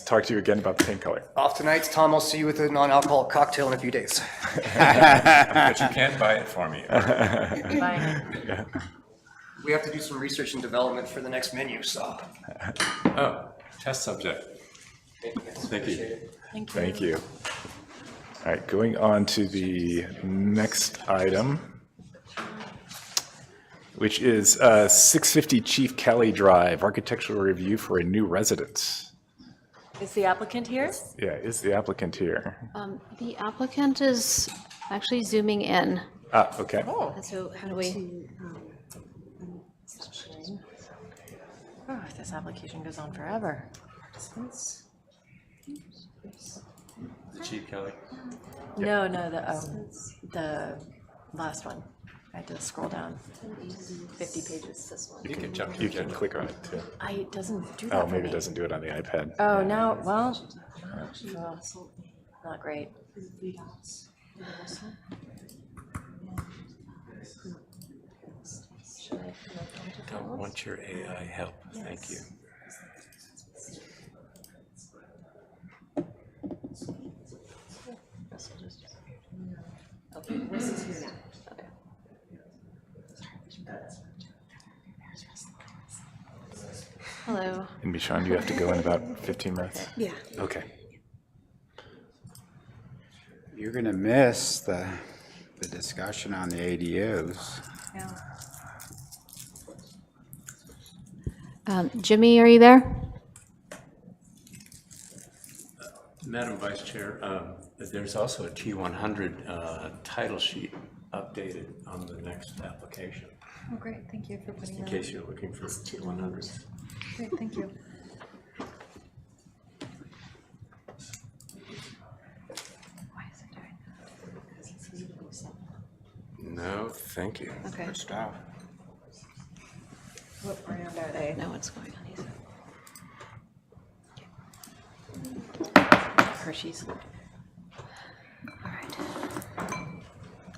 talk to you again about the paint color. Off tonight's Tom, I'll see you with a non-alcoholic cocktail in a few days. But you can't buy it for me. Bye. We have to do some research and development for the next menu, so. Oh, test subject. Thank you. Thank you. All right, going on to the next item, which is 650 Chief Kelly Drive, architectural review for a new residence. Is the applicant here? Yeah, is the applicant here? The applicant is actually zooming in. Ah, okay. So how do we? Oh, this application goes on forever. Chief Kelly. No, the last one. I had to scroll down 50 pages. This one. You can jump to You the can agenda. click on it too. It doesn't do that Oh, for maybe me. it doesn't do it on the iPad. Oh, now, well, not great. Don't want your AI help. Thank you. Hello. And Michonne, you have to go in about 15 minutes? Yeah. Okay. You're going to miss the discussion on the ADUs. Jimmy, are you there? Madam Vice Chair, there's also a T100 title sheet updated on the next application, Oh, great, thank you for putting in that. case you're looking for T100s. Great, thank you. No, thank you. Okay. Good stuff. What brand are they? Know what's going on. Hershey's. All right.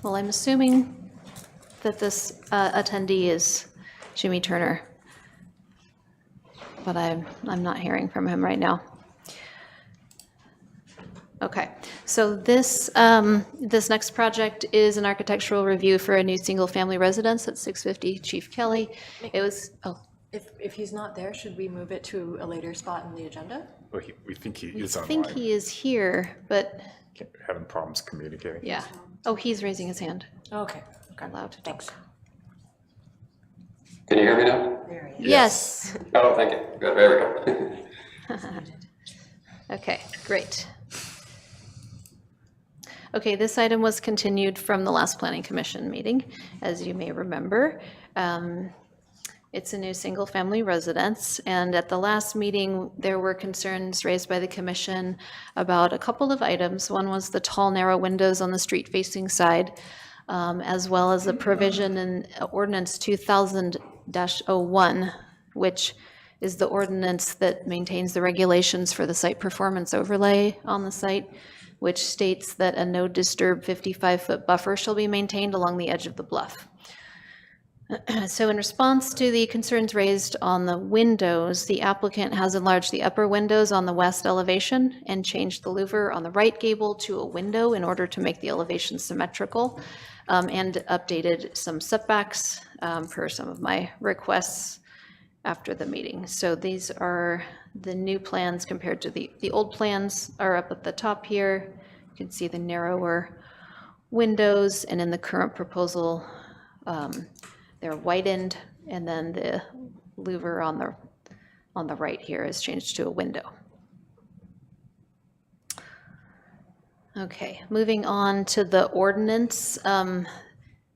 Well, I'm assuming that this attendee is Jimmy Turner, but I'm not hearing from him right now. Okay, so this next project is an architectural review for a new single-family residence at 650 Chief Kelly. It was, If he's not there, should we move it to a later spot in the agenda? Well, we think he I is think online. he is here, but Having problems communicating. yeah. Oh, he's raising his hand. Okay, Allowed to talk. thanks. Can you hear me now? Yes. Oh, thank you. Good, there we go. Okay, great. Okay, this item was continued from the last Planning Commission meeting, as you may remember. It's a new single-family residence, and at the last meeting, there were concerns raised by the commission about a couple of items. One was the tall, narrow windows on the street-facing side, as well as the provision in Ordinance 2000-01, which is the ordinance that maintains the regulations for the site performance overlay on the site, which states that a no-disturb 55-foot buffer shall be maintained along the edge of the bluff. So in response to the concerns raised on the windows, the applicant has enlarged the upper windows on the west elevation and changed the louver on the right gable to a window in order to make the elevation symmetrical, and updated some setbacks per some of my requests after the meeting. So these are the new plans compared to the old plans are up at the top here. You can see the narrower windows, and in the current proposal, they're widened, and then the louver on the right here is changed to a window. Okay, moving on to the ordinance.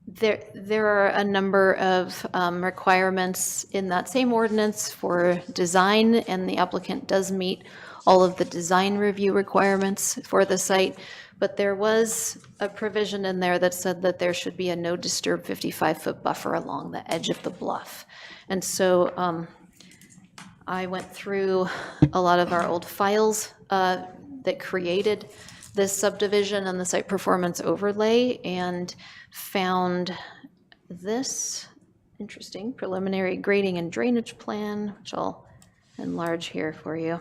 There are a number of requirements in that same ordinance for design, and the applicant does meet all of the design review requirements for the site. But there was a provision in there that said that there should be a no disturb 55-foot buffer along the edge of the bluff. And so I went through a lot of our old files that created this subdivision and the site performance overlay, and found this interesting preliminary grading and drainage plan, which I'll enlarge here for you.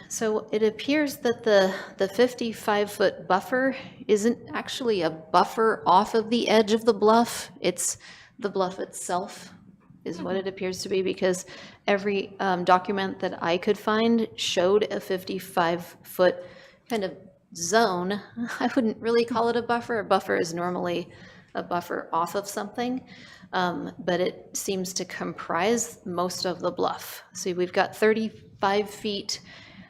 So it appears that the 55-foot buffer isn't actually a buffer off of the edge of the bluff. It's the bluff itself is what it appears to be, because every document that I could find showed a 55-foot kind of zone. I wouldn't really call it a buffer. A buffer is normally a buffer off of something, but it seems to comprise most of the bluff. See, we've got 35 feet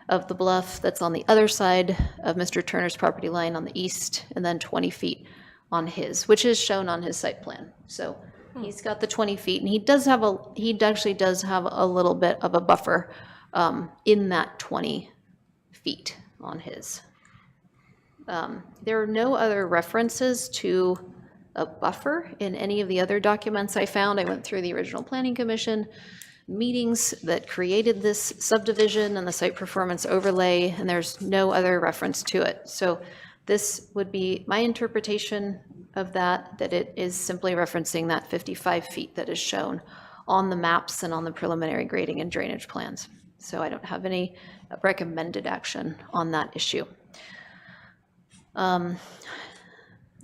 of the bluff that's on the other side of Mr. Turner's property line on the east, and then 20 feet on his, which is shown on his site plan. So he's got the 20 feet, and he actually does have a little bit of a buffer in that 20 feet on his. There are no other references to a buffer in any of the other documents I found. I went through the original Planning Commission meetings that created this subdivision and the site performance overlay, and there's no other reference to it. So this would be my interpretation of that it is simply referencing that 55 feet that is shown on the maps and on the preliminary grading and drainage plans. So I don't have any recommended action on that issue. I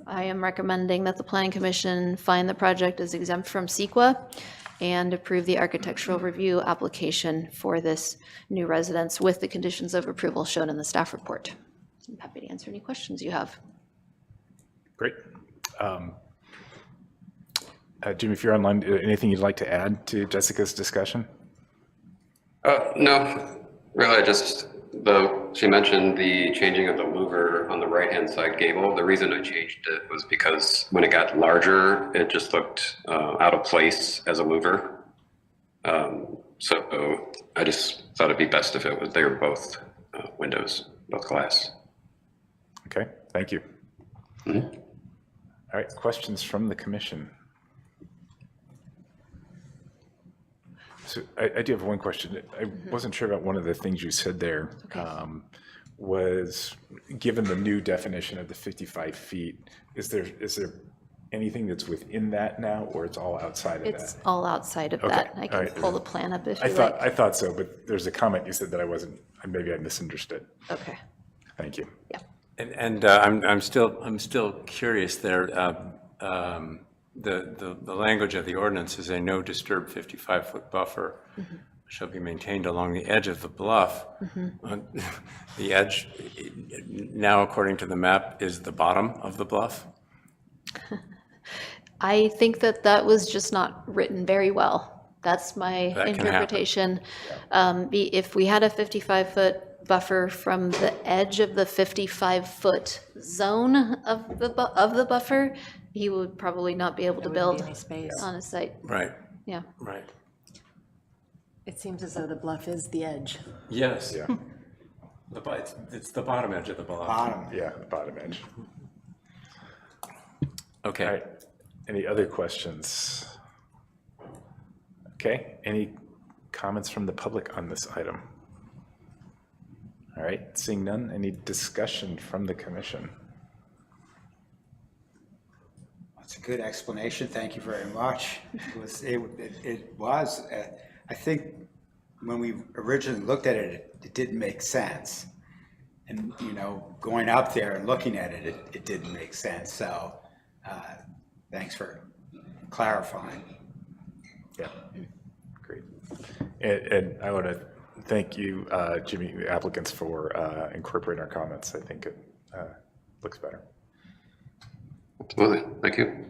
am recommending that the Planning Commission find the project as exempt from CEQA and approve the architectural review application for this new residence with the conditions of approval shown in the staff report. I'm happy to answer any questions you have. Great. Jim, if you're online, anything you'd like to add to Jessica's discussion? No, really, she mentioned the changing of the louver on the right-hand side gable. The reason I changed it was because when it got larger, it just looked out of place as a louver. So I just thought it'd be best if they were both windows, both glass. Okay, thank you. Mm-hmm. All right, questions from the commission? So I do have one question. I wasn't sure about one of the things you said there. Okay. Was given the new definition of the 55 feet, is there anything that's within that now, or it's all outside of that? It's all outside of that. I can pull the plan up if you like. I thought so, but there's a comment you said that maybe I misunderstood. Okay. Thank you. Yeah. And I'm still curious there. The language of the ordinance is a no disturb 55-foot buffer shall be maintained along the edge of the bluff. The edge now, according to the map, is the bottom of the bluff. I think that was just not written very well. That's my interpretation. If we had a 55-foot buffer from the edge of the 55-foot zone of the buffer, he would probably not be able to There wouldn't build be any space. on a site. Right, Yeah. right. It seems as though the bluff is the edge. Yes. Yeah, It's the bottom edge of the bluff. yeah, bottom edge. All Okay. right, any other questions? Okay, any comments from the public on this item? All right, seeing none, any discussion from the commission? That's a good explanation. Thank you very much. It was, I think, when we originally looked at it, it didn't make sense. And, you know, going up there and looking at it, it didn't make sense. So thanks for clarifying. Yeah, great. And I want to thank you, Jimmy, the applicants, for incorporating our comments. I think it looks better. Absolutely. Thank you.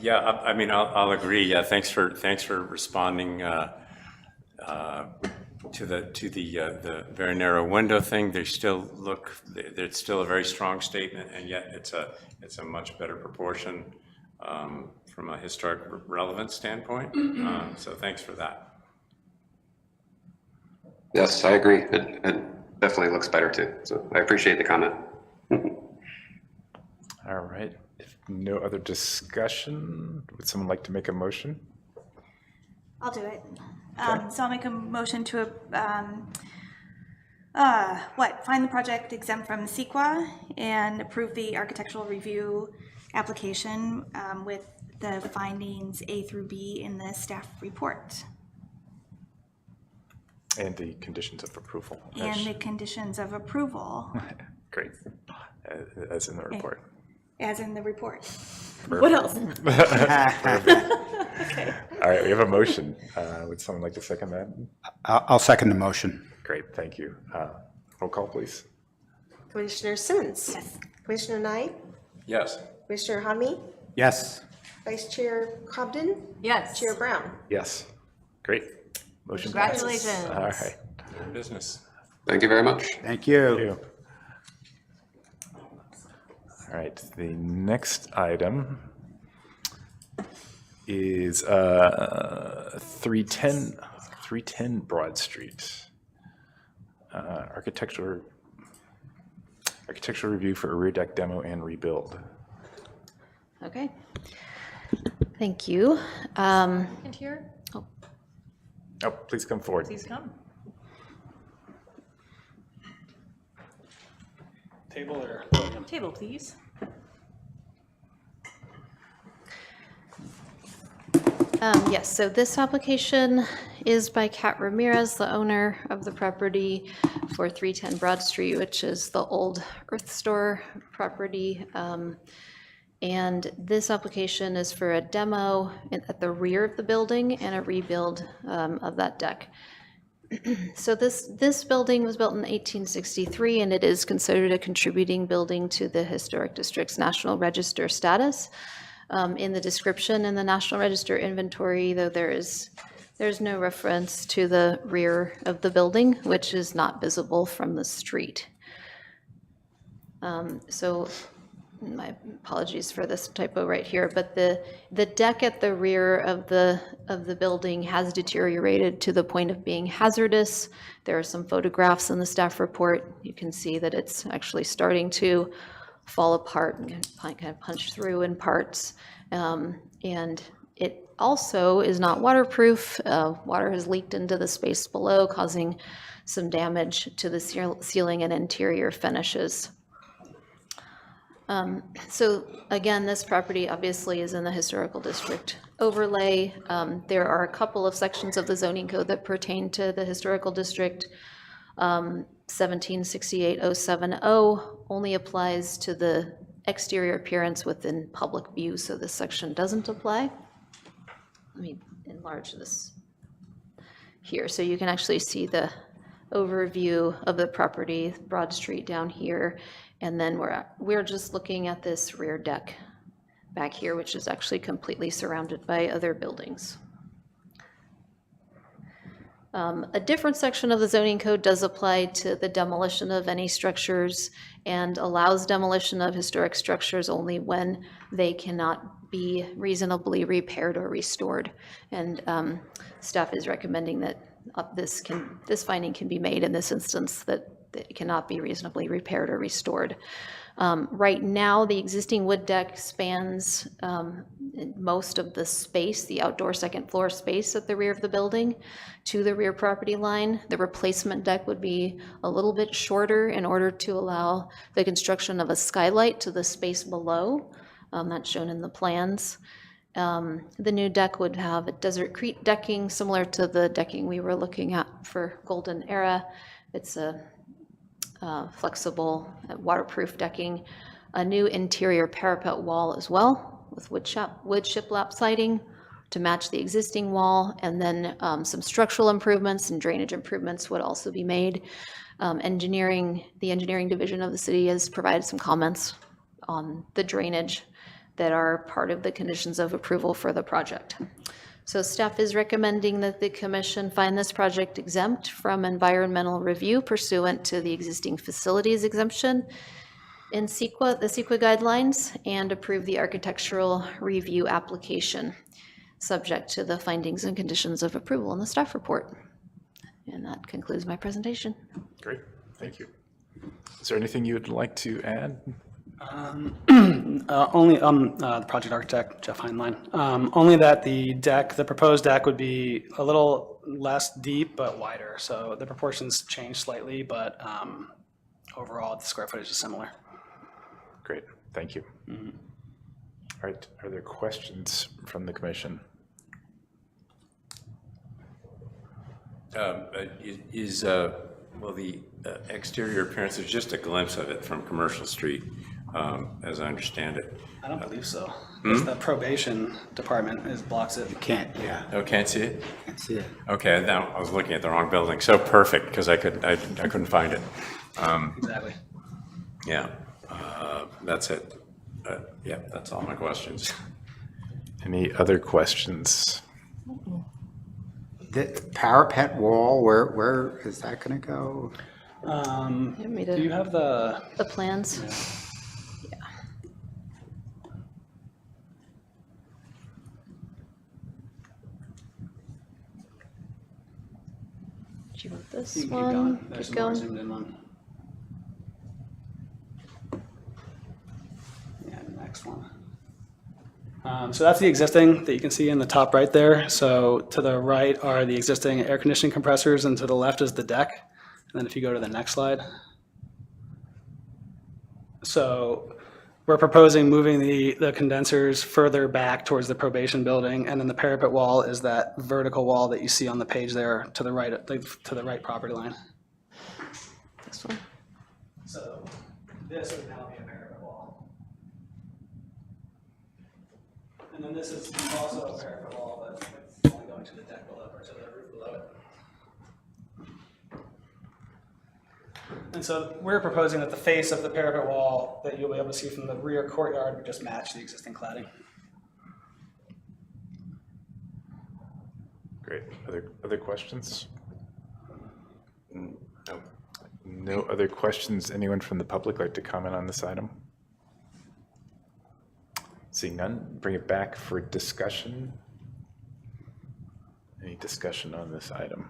Yeah, I mean, I'll agree. Yeah, thanks for responding to the very narrow window thing. They still look, it's still a very strong statement, and yet it's a much better proportion from a historic relevance standpoint. So thanks for that. Yes, I agree. It definitely looks better too. So I appreciate the comment. All right, if no other discussion, would someone like to make a motion? I'll do it. So I'll make a motion to, find the project exempt from CEQA and approve the architectural review application with the findings A through B in the staff report And the conditions of approval. and the conditions of approval Great, as in the report. as in the report. What else? All right, we have a motion. Would someone like to second that? I'll second the motion. Great, thank you. Roll call, please. Commissioner Simmons. Yes. Commissioner Nye. Yes. Commissioner Hadley. Yes. Vice Chair Cobden. Yes. Chair Brown. Yes, great. Motion passes. Congratulations. All right. Good business. Thank you very much. Thank you. Thank you. All right, the next item is 310 Broad Street. Architectural review for a rear deck demo and rebuild. Okay. Thank you. And here, Oh, please come forward. please come. Table, please. Yes, so this application is by Kat Ramirez, the owner of the property for 310 Broad Street, which is the old Earth Store property. And this application is for a demo at the rear of the building and a rebuild of that deck. So this building was built in 1863, and it is considered a contributing building to the Historic District's National Register status. In the description in the National Register inventory, though, there's no reference to the rear of the building, which is not visible from the street. So my apologies for this typo right here, but the deck at the rear of the building has deteriorated to the point of being hazardous. There are some photographs in the staff report. You can see that it's actually starting to fall apart and kind of punch through in parts. And it also is not waterproof. Water has leaked into the space below, causing some damage to the ceiling and interior finishes. So again, this property obviously is in the historical district overlay. There are a couple of sections of the zoning code that pertain to the historical district. 1768-070 only applies to the exterior appearance within public view, so this section doesn't apply. Let me enlarge this here so you can actually see the overview of the property, Broad Street down here. And then we're just looking at this rear deck back here, which is actually completely surrounded by other buildings. A different section of the zoning code does apply to the demolition of any structures and allows demolition of historic structures only when they cannot be reasonably repaired or restored. And staff is recommending that this finding can be made in this instance, that it cannot be reasonably repaired or restored. Right now, the existing wood deck spans most of the space, the outdoor second floor space at the rear of the building to the rear property line. The replacement deck would be a little bit shorter in order to allow the construction of a skylight to the space below. That's shown in the plans. The new deck would have a Desert Creek decking similar to the decking we were looking at for Golden Era. It's a flexible, waterproof decking, a new interior parapet wall as well with wood shiplap siding to match the existing wall, and then some structural improvements and drainage improvements would also be made. The engineering division of the city has provided some comments on the drainage that are part of the conditions of approval for the project. So staff is recommending that the commission find this project exempt from environmental review pursuant to the existing facilities exemption in the CEQA guidelines, and approve the architectural review application subject to the findings and conditions of approval in the staff report. And that concludes my presentation. Great, thank you. Is there anything you would like to add? Only, the project architect, Jeff Heinlein, only that the proposed deck would be a little less deep but wider. So the proportions change slightly, but overall the square footage is similar. Great, thank you. All right, are there questions from the commission? Well, the exterior appearance is just a glimpse of it from Commercial Street, as I understand it. I don't believe so. It's the probation department blocks it. Can't, yeah. Oh, can't see it? Can't see it. Okay, now I was looking at the wrong building. So perfect, because I couldn't find it. Exactly. Yeah, that's it. Yeah, that's all my questions. Any other questions? The parapet wall, where is that gonna go? Do you have the plans? Yeah. Do you want this You can keep one? going. There's Keep some more going. zoomed in one. Yeah, the next one. So that's the existing that you can see in the top right there. So to the right are the existing air conditioning compressors, and to the left is the deck. And then if you go to the next slide. So we're proposing moving the condensers further back towards the probation building, and then the parapet wall is that vertical wall that you see on the page there to the right property line. This one. So this would now be a parapet wall. And then this is also a parapet wall, but it's only going to the deck below, or to the roof below it. And so we're proposing that the face of the parapet wall that you'll be able to see from the rear courtyard would just match the existing cladding. Great, other questions? No. No other questions? Anyone from the public like to comment on this item? Seeing none, bring it back for discussion. Any discussion on this item?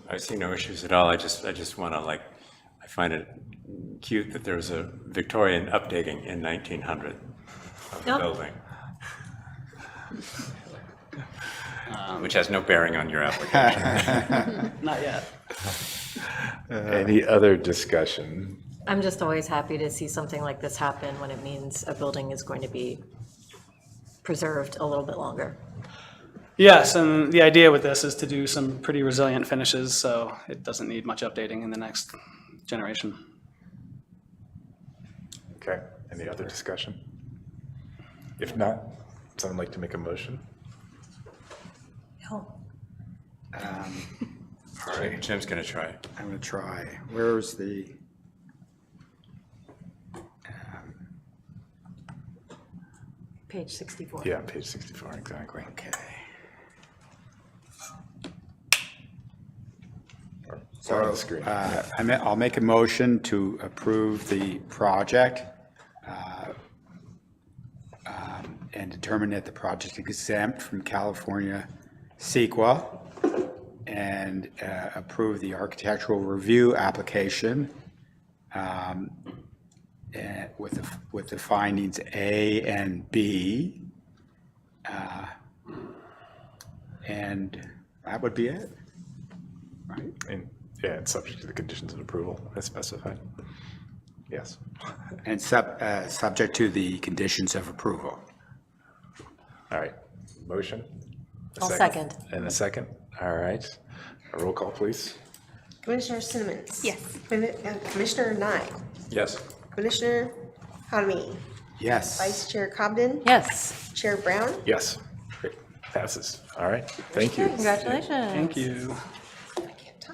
I see no issues at all. I just want to I find it cute that there was a Victorian updating in 1900 of the Yep. building. Which has no bearing on your application. Not yet. Any other discussion? I'm just always happy to see something like this happen when it means a building is going to be preserved a little bit longer. Yes, and the idea with this is to do some pretty resilient finishes, so it doesn't need much updating in the next generation. Okay, any other discussion? If not, someone like to make a motion? No. All right, Jim's going to try it. I'm gonna try. Where's the? Page 64. Yeah, page 64, exactly. Okay. Or on the screen. I'll make a motion to approve the project and determine that the project is exempt from California CEQA, and approve the architectural review application with the findings A and B. And that would be it, right? And, yeah, it's subject to the conditions of approval as specified. Yes. And subject to the conditions of approval. All right. Motion? A I'll second. And a second? All right. A roll call, please. Commissioner Simmons. Yes. Commissioner Nye. Yes. Commissioner Hanmi. Yes. Vice Chair Cobden. Yes. Chair Brown. Yes. Great. Passes. All right. Thank you. Congratulations. Thank you.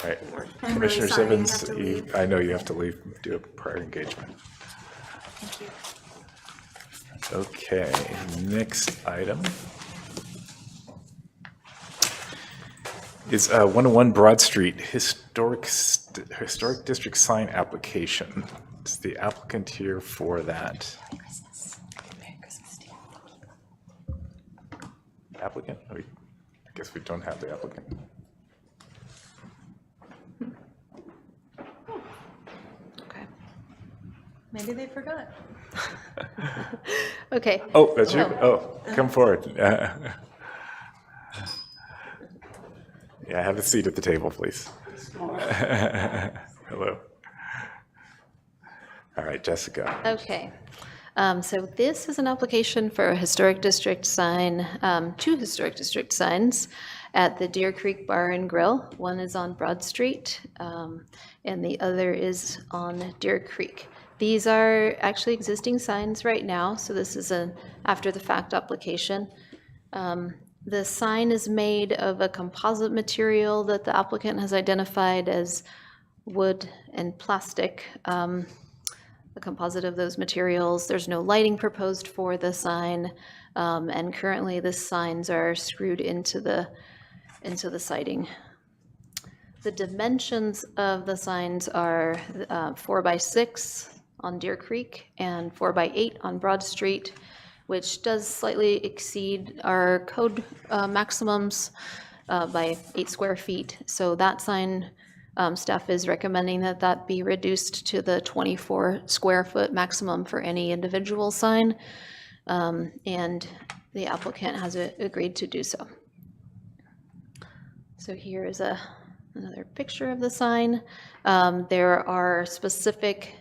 All right. I'm Commissioner really sorry I Simmons, have to leave. I know you have to leave, do a prior engagement. Thank you. Okay, next item is 101 Broad Street, Historic District sign application. It's the applicant here for that. Applicant? I guess we don't have the applicant. Okay. Maybe they forgot. Okay. Oh, that's you? Oh, come forward. Yeah, have a seat at the table, please. Hello. All right, Jessica. Okay. So this is an application for a historic district sign, 2 historic district signs at the Deer Creek Bar and Grill. One is on Broad Street, and the other is on Deer Creek. These are actually existing signs right now, so this is an after-the-fact application. The sign is made of a composite material that the applicant has identified as wood and plastic. A composite of those materials. There's no lighting proposed for the sign, and currently the signs are screwed into the siding. The dimensions of the signs are 4x6 on Deer Creek and 4x8 on Broad Street, which does slightly exceed our code maximums by 8 square feet. So that sign, staff is recommending that that be reduced to the 24 square foot maximum for any individual sign, and the applicant has agreed to do so. So here is another picture of the sign. There are specific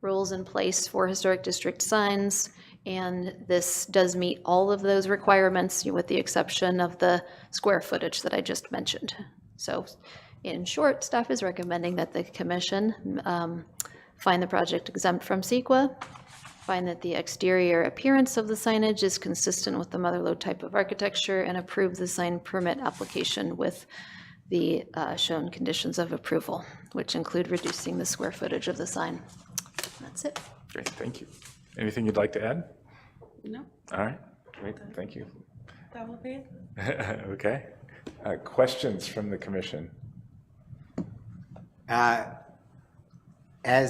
rules in place for historic district signs, and this does meet all of those requirements with the exception of the square footage that I just mentioned. So in short, staff is recommending that the commission find the project exempt from CEQA, find that the exterior appearance of the signage is consistent with the mother lode type of architecture, and approve the sign permit application with the shown conditions of approval, which include reducing the square footage of the sign. That's it. Great, thank you. Anything you'd like to add? No. All right, great, thank you. That will be it. Okay. Questions from the commission? As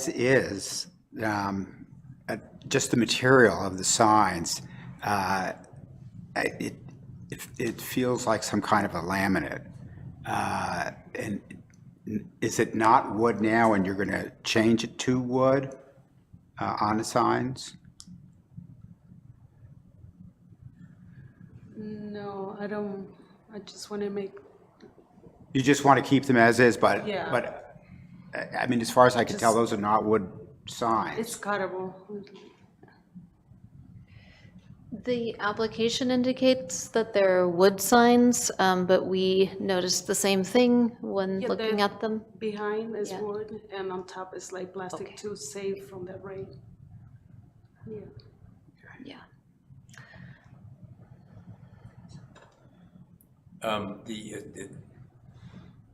is, just the material of the signs, it feels like some kind of a laminate. And is it not wood now, and you're going to change it to wood on the signs? No, I don't. I just want to make. You just want to keep them as is, but, Yeah. but, I mean, as far as I can tell, those are not wood signs. It's cuttable. The application indicates that they're wood signs, but we noticed the same thing when Yeah, looking the at them. Behind is Yeah. wood, and on top is like plastic Okay. to save from the rain. Yeah. Yeah.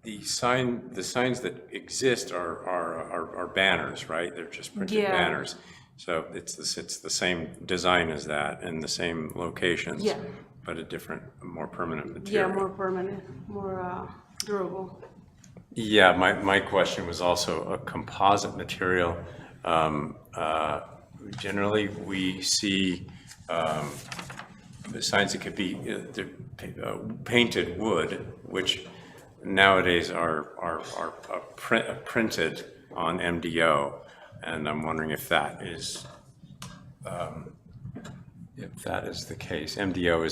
The signs that exist are banners, right? They're just printed Yeah. banners. So it's the same design as that and the same locations. Yeah. But a different, more permanent Yeah, material. more permanent, more durable. Yeah, my question was also a composite material. Generally, we see the signs that could be painted wood, which nowadays are printed on MDO, and I'm wondering if that is the case. MDO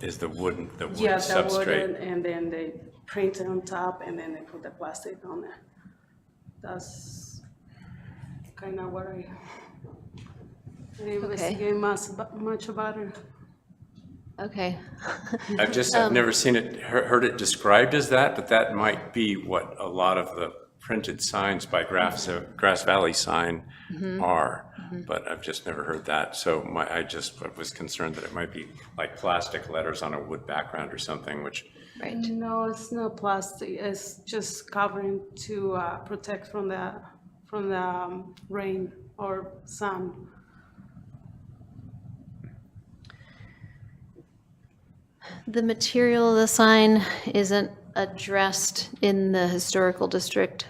is the wooden Yeah, the substrate. wooden, and then they print it on top, and then they put the plastic on there. That's kind of what I investigate much about it. Okay. I've never seen it, heard it described as that, but that might be what a lot of the printed signs by Grass Valley Sign are. But I've just never heard that. So I was concerned that it might be like plastic letters on a wood background or something, which. Right. No, it's not plastic. It's just covering to protect from the rain or sun. The material of the sign isn't addressed in the historical district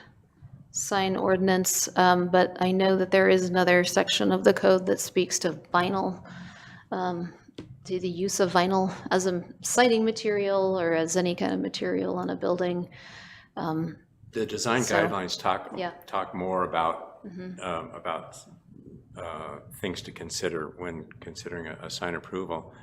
sign ordinance, but I know that there is another section of the code that speaks to vinyl, to the use of vinyl as a siding material or as any kind of material on a building. The design guidelines talk more about things to consider when considering a sign approval.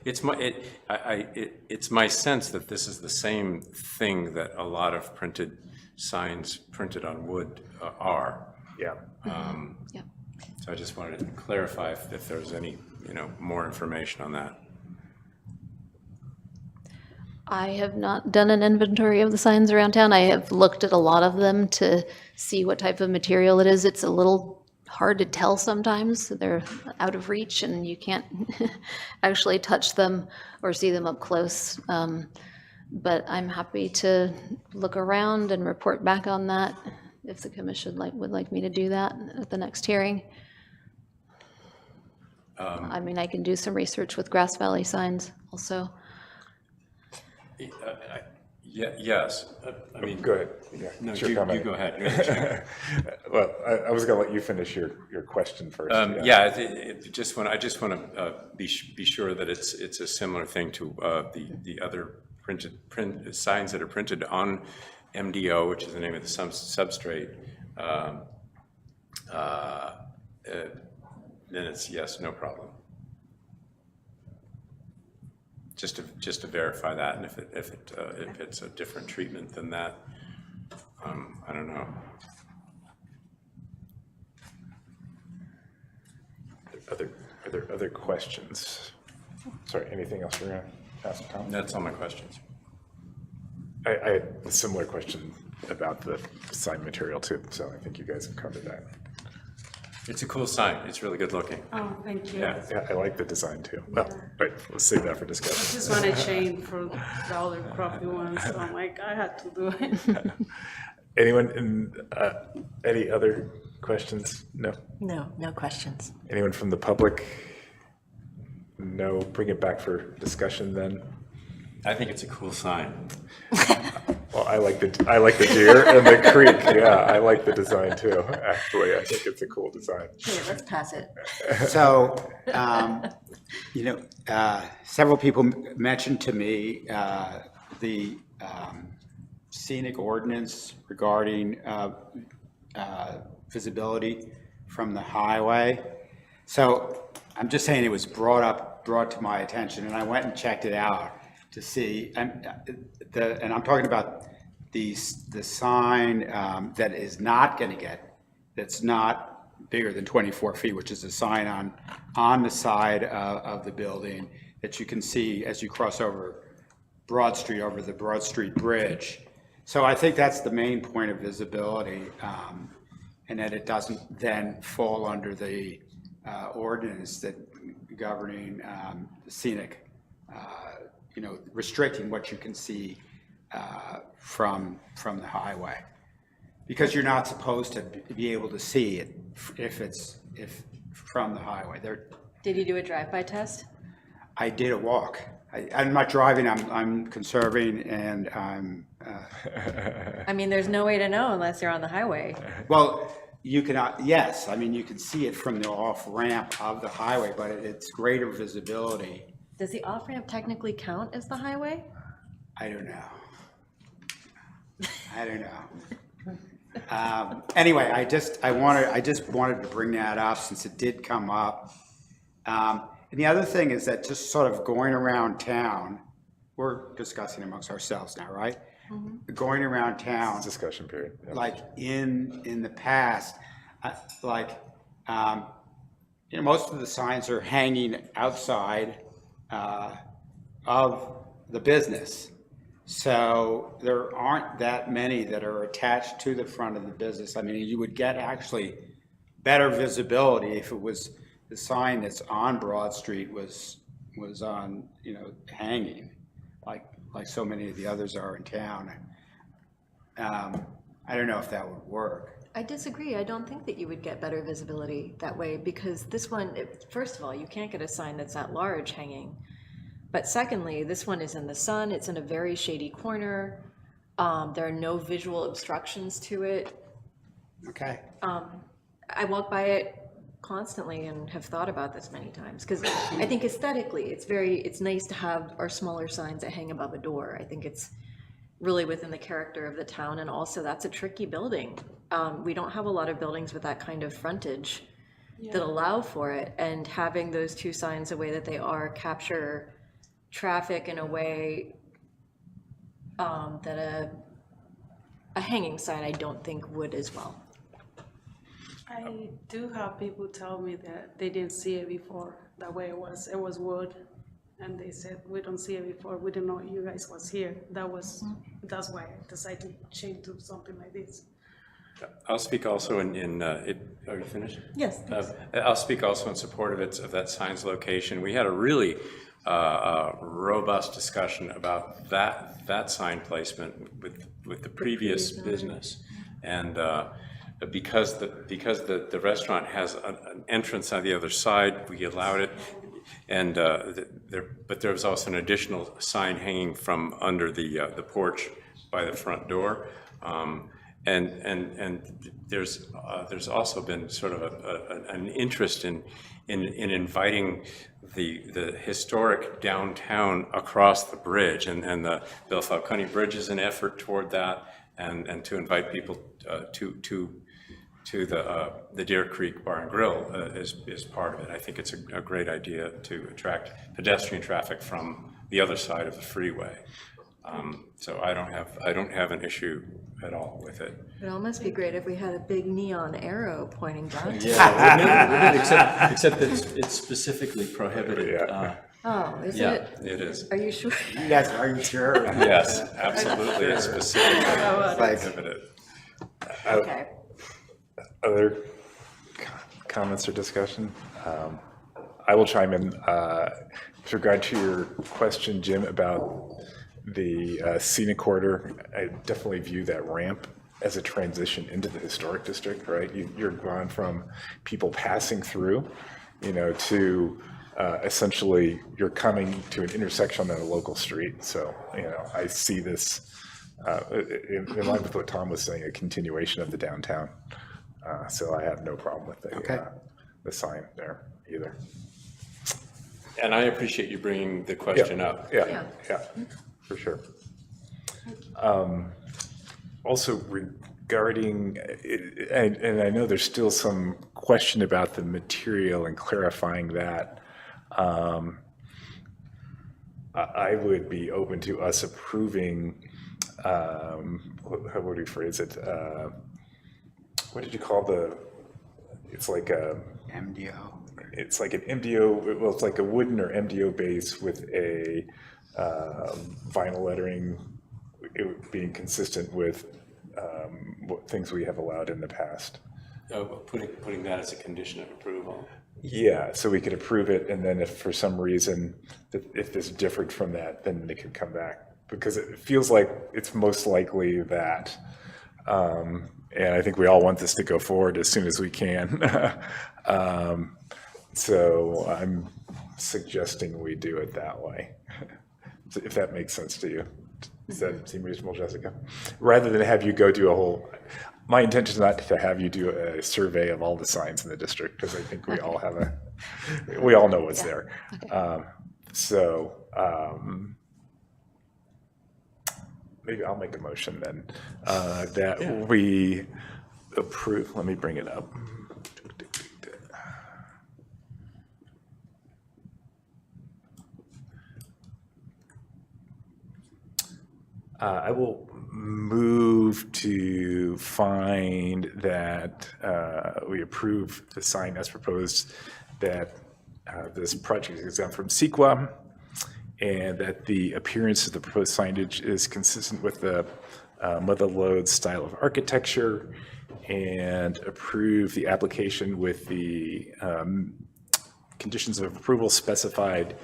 It's my sense that this is the same thing that a lot of printed signs printed on wood are. Yeah. So I just wanted to clarify if there's any more information on that. I have not done an inventory of the signs around town. I have looked at a lot of them to see what type of material it is. It's a little hard to tell sometimes. They're out of reach and you can't actually touch them or see them up close. But I'm happy to look around and report back on that if the commission would like me to do that at the next hearing. I mean, I can do some research with Grass Valley Signs also. Yes. I mean, Go ahead. Yeah, no, it's your you comment. go ahead. Well, I was going to let you finish your question first. I just want to be sure that it's a similar thing to the other print signs that are printed on MDO, which is the name of the substrate. Then it's yes, no problem. Just to verify that, and if it's a different treatment than that, I don't know. Are there other questions? Sorry, anything else you're going to ask, Tom? That's all my questions. I had a similar question about the sign material too, so I think you guys have covered that. It's a cool sign. It's really good looking. Oh, thank you. Yeah, I like the design too. Well, right, let's save that for I discussion. just want to change for the other crappy ones, so I'm like, I had to do it. Anyone in, any other questions? No? No questions. Anyone from the public? No, bring it back for discussion then. I think it's a cool sign. Well, I like the deer and the creek. Yeah, I like the design too. Actually, I think it's a cool design. Here, let's pass it. So, several people mentioned to me the scenic ordinance regarding visibility from the highway. So I'm just saying it was brought to my attention, and I went and checked it out to see, and I'm talking about the sign that is not going to get, that's not bigger than 24 feet, which is a sign on the side of the building that you can see as you cross over Broad Street, over the Broad Street Bridge. So I think that's the main point of visibility, and that it doesn't then fall under the ordinance that governing scenic, restricting what you can see from the highway, because you're not supposed to be able to see it if from the highway. Did you do a drive-by test? I did a walk. I'm not driving, I'm conserving, and I'm, I mean, there's no way to know unless you're on the highway. well, you can, yes, I mean, you can see it from the off-ramp of the highway, but it's greater visibility. Does the off-ramp technically count as the highway? I don't know. Anyway, I just wanted to bring that up since it did come up. And the other thing is that just sort of going around town, we're discussing amongst ourselves now, right? Going around town. Discussion period. Yeah. Like in the past, most of the signs are hanging outside of the business. So there aren't that many that are attached to the front of the business. I mean, you would get actually better visibility if it was the sign that's on Broad Street was on, hanging, like so many of the others are in town. I don't know if that would work. I disagree. I don't think that you would get better visibility that way because this one, first of all, you can't get a sign that's that large hanging. But secondly, this one is in the sun. It's in a very shady corner. There are no visual obstructions to it. Okay. I walk by it constantly and have thought about this many times because I think aesthetically it's nice to have our smaller signs that hang above a door. I think it's really within the character of the town, and also that's a tricky building. We don't have a lot of buildings with that kind of frontage that allow for it, and having those two signs the way that they are capture traffic in a way that a hanging sign I don't think would as well. I do have people tell me that they didn't see it before, that way it was wood. And they said, we don't see it before, we didn't know you guys was here. That's why I decided to change to something like this. I'll speak also are you finished? Yes. I'll speak also in support of that sign's location. We had a really robust discussion about that sign placement with the previous business. And because the restaurant has an entrance on the other side, we allowed it. And but there was also an additional sign hanging from under the porch by the front door, and there's also been sort of an interest in inviting the historic downtown across the bridge, and the Bill Falcone Bridge is an effort toward that, and to invite people to the Deer Creek Bar and Grill is part of it. I think it's a great idea to attract pedestrian traffic from the other side of the freeway. So I don't have an issue at all with it. It almost be great if we had a big neon arrow pointing down. Yeah, except that it's specifically prohibited. Oh, is Yeah, it? it is. Are you sure? Yes, are you sure? Yes, absolutely. It's specifically prohibited. Okay. Other comments or discussion? I will chime in with regard to your question, Jim, about the scenic corridor. I definitely view that ramp as a transition into the historic district, right? You're gone from people passing through, to essentially you're coming to an intersection on a local street. So, I see this in line with what Tom was saying, a continuation of the downtown. So I have no problem with the sign there either. And I appreciate you bringing the question up. Yeah, for sure. Also regarding, and I know there's still some question about the material and clarifying that. I would be open to us approving, how would we phrase it? What did you call it's like a MDO. It's like an MDO, well, it's like a wooden or MDO base with a vinyl lettering, being consistent with what things we have allowed in the past. Putting that as a condition of approval. Yeah, so we could approve it, and then if for some reason, if this differed from that, then they could come back. Because it feels like it's most likely that, and I think we all want this to go forward as soon as we can. So I'm suggesting we do it that way. if that makes sense to you. Does that seem reasonable, Jessica? Rather than have you go do a whole, my intention is not to have you do a survey of all the signs in the district, because I think we all have we all know what's there. Maybe I'll make a motion then, that we approve, let me bring it up. I will move to find that we approve the sign as proposed, that this project is exempt from CEQA, and that the appearance of the proposed signage is consistent with the mother lode style of architecture, and approve the application with the conditions of approval specified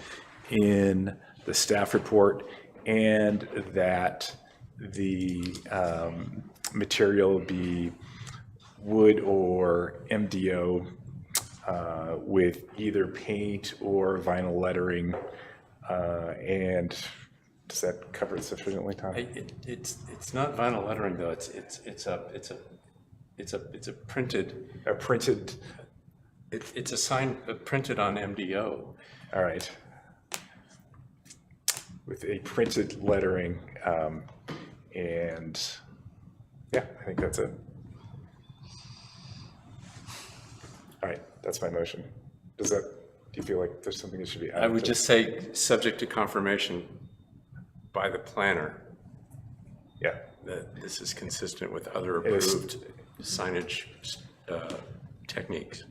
in the staff report, and that the material be wood or MDO with either paint or vinyl lettering. And does that cover it sufficiently, Tom? It's not vinyl lettering though. It's a printed. It's a sign printed on MDO. All right. With a printed lettering, and yeah, I think that's it. All right, that's my motion. Do you feel like there's something that should be added? I would just say, subject to confirmation by the planner. Yeah. That this is consistent with other approved signage techniques.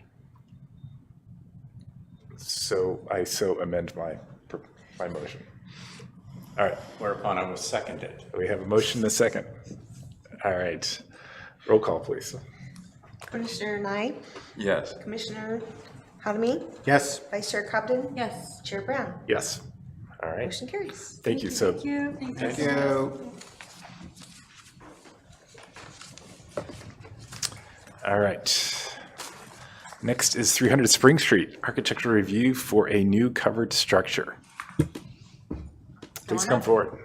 So I amend my motion. All right. Whereupon I will second it. We have a motion and a second. All right. Roll call, please. Commissioner Nye, Yes. Commissioner Hadamy, Yes. Vice Chair Cobden, Yes. Chair Brown. Yes. All right. Motion carries. Thank you. So Thank you. Thank you. all right. Next is 300 Spring Street, architectural review for a new covered structure. Please come forward.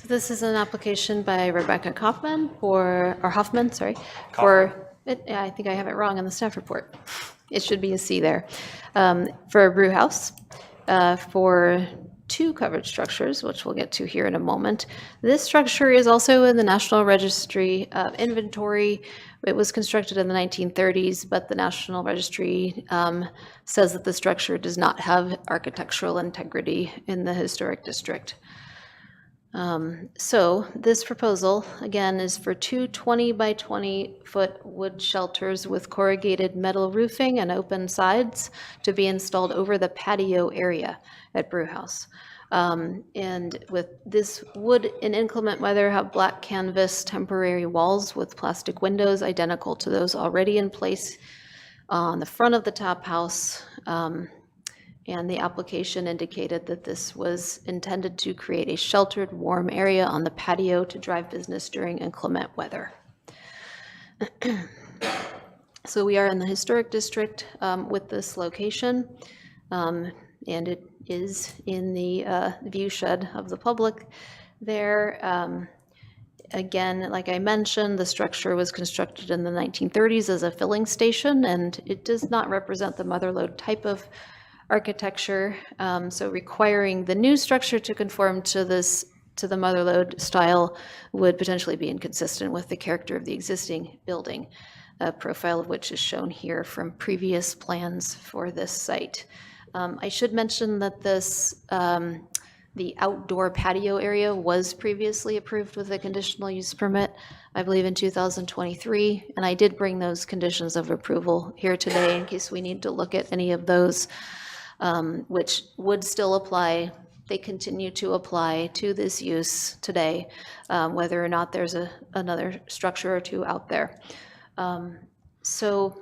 This is an application by Rebecca Hoffman, for I think I have it wrong on the staff report. It should be a C there. For a brew house, for 2 covered structures, which we'll get to here in a moment. This structure is also in the National Registry inventory. It was constructed in the 1930s, but the National Registry says that the structure does not have architectural integrity in the historic district. So this proposal, again, is for 2 20 by 20 foot wood shelters with corrugated metal roofing and open sides to be installed over the patio area at Brewhouse. And with this wood in inclement weather have black canvas temporary walls with plastic windows identical to those already in place on the front of the top house. And the application indicated that this was intended to create a sheltered, warm area on the patio to drive business during inclement weather. So we are in the historic district with this location, and it is in the view shed of the public there. Again, like I mentioned, the structure was constructed in the 1930s as a filling station, and it does not represent the mother lode type of architecture, so requiring the new structure to conform to the mother lode style would potentially be inconsistent with the character of the existing building, a profile of which is shown here from previous plans for this site. I should mention that the outdoor patio area was previously approved with a conditional use permit, I believe in 2023, and I did bring those conditions of approval here today in case we need to look at any of those, which would still apply. They continue to apply to this use today, whether or not there's another structure or 2 out there. So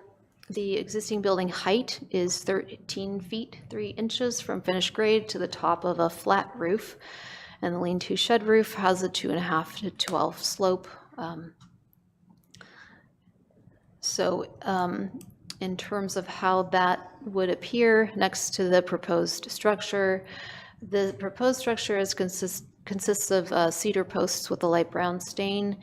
the existing building height is 13 feet 3 inches from finished grade to the top of a flat roof, and the lean-to shed roof has a 2.5 to 12 slope. So in terms of how that would appear next to the proposed structure, the proposed structure consists of cedar posts with a light brown stain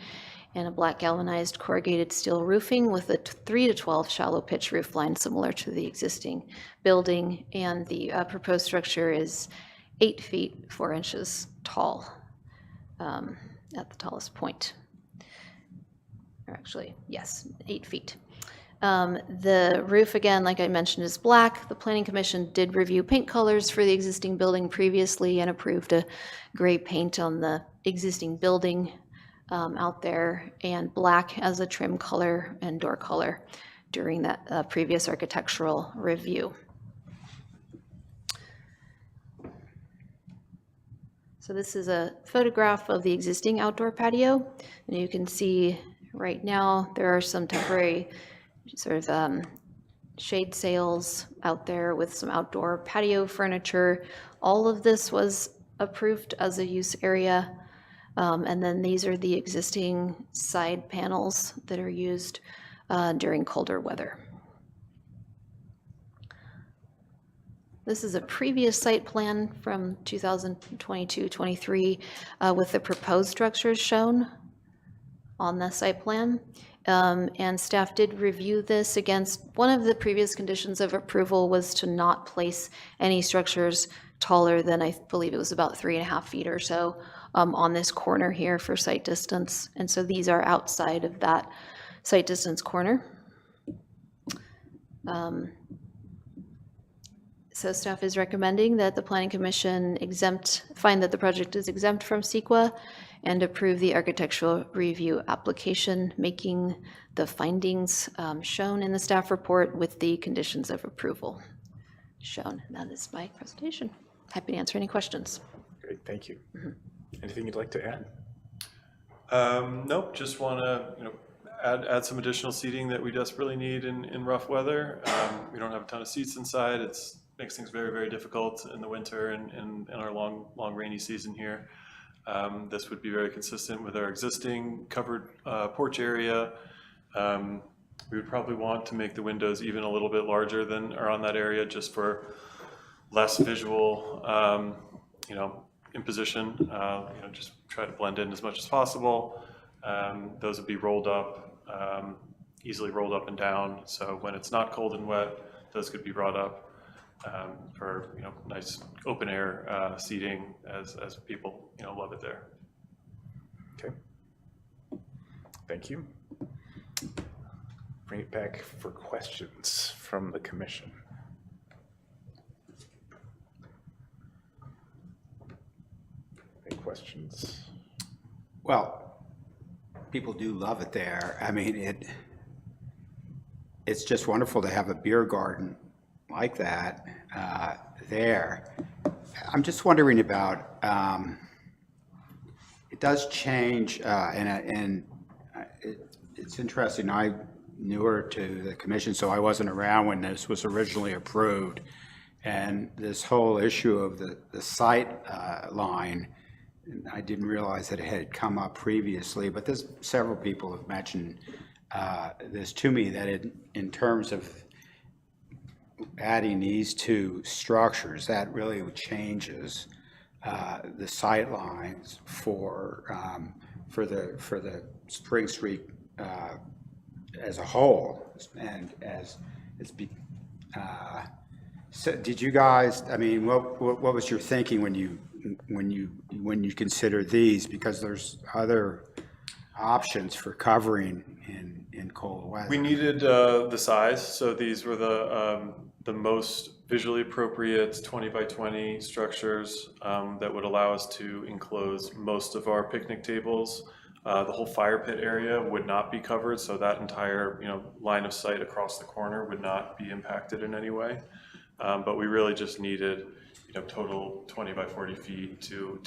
and a black galvanized corrugated steel roofing with a 3 to 12 shallow pitch roof line similar to the existing building. And the proposed structure is 8 feet 4 inches tall at the tallest point. Or actually, yes, 8 feet. The roof, again, like I mentioned, is black. The Planning Commission did review paint colors for the existing building previously and approved a gray paint on the existing building out there and black as a trim color and door color during that previous architectural review. So this is a photograph of the existing outdoor patio, and you can see right now there are some temporary sort of shade sails out there with some outdoor patio furniture. All of this was approved as a use area. And then these are the existing side panels that are used during colder weather. This is a previous site plan from 2022-23 with the proposed structures shown on the site plan. And staff did review this against one of the previous conditions of approval was to not place any structures taller than, I believe it was about 3.5 feet or so on this corner here for site distance. And so these are outside of that site distance corner. So staff is recommending that the Planning Commission find that the project is exempt from CEQA and approve the architectural review application, making the findings shown in the staff report with the conditions of approval shown. And that is my presentation. Happy to answer any questions. Great, thank you. Anything you'd like to add? Nope, just want to add some additional seating that we desperately need in rough weather. We don't have a ton of seats inside. It's makes things very, very difficult in the winter and in our long rainy season here. This would be very consistent with our existing covered porch area. We would probably want to make the windows even a little bit larger than are on that area just for less visual, imposition. Just try to blend in as much as possible. Those would be rolled up, easily rolled up and down. So when it's not cold and wet, those could be brought up for nice open air seating as people love it there. Okay. Thank you. Bring it back for questions from the commission. Any questions? Well, people do love it there. I mean, it's just wonderful to have a beer garden like that there. I'm just wondering about, it does change, and it's interesting. I'm newer to the commission, so I wasn't around when this was originally approved. And this whole issue of the sight line, I didn't realize that it had come up previously, but there's several people have mentioned this to me, that in terms of adding these two structures, that really changes the sight lines for the Spring Street as a whole. And as it's so did you guys, I mean, what was your thinking when you consider these? Because there's other options for covering in cold weather. We needed the size, so these were the most visually appropriate 20 by 20 structures that would allow us to enclose most of our picnic tables. The whole fire pit area would not be covered, so that entire line of sight across the corner would not be impacted in any way. But we really just needed total 20 by 40 feet to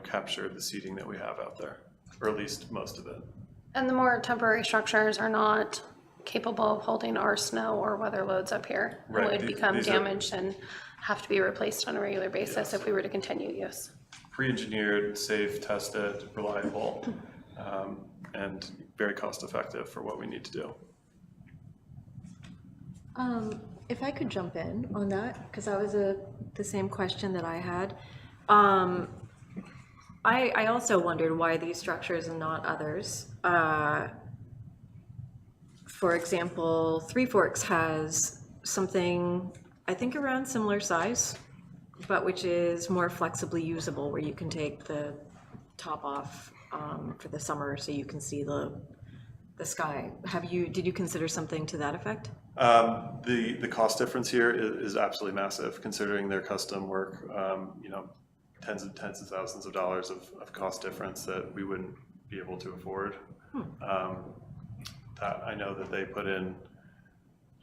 capture the seating that we have out there, or at least most of it. And the more temporary structures are not capable of holding our snow or weather loads up here. Right. It would become damaged and have to be replaced on a regular basis if we were to continue use. Pre-engineered, safe, tested, reliable, and very cost effective for what we need to do. If I could jump in on that, because that was the same question that I had. I also wondered why these structures and not others. For example, Three Forks has something, I think around similar size, but which is more flexibly usable, where you can take the top off for the summer so you can see the sky. Did you consider something to that effect? The cost difference here is absolutely massive, considering their custom work. Tens of thousands of dollars of cost difference that we wouldn't be able to afford. That I know that they put in,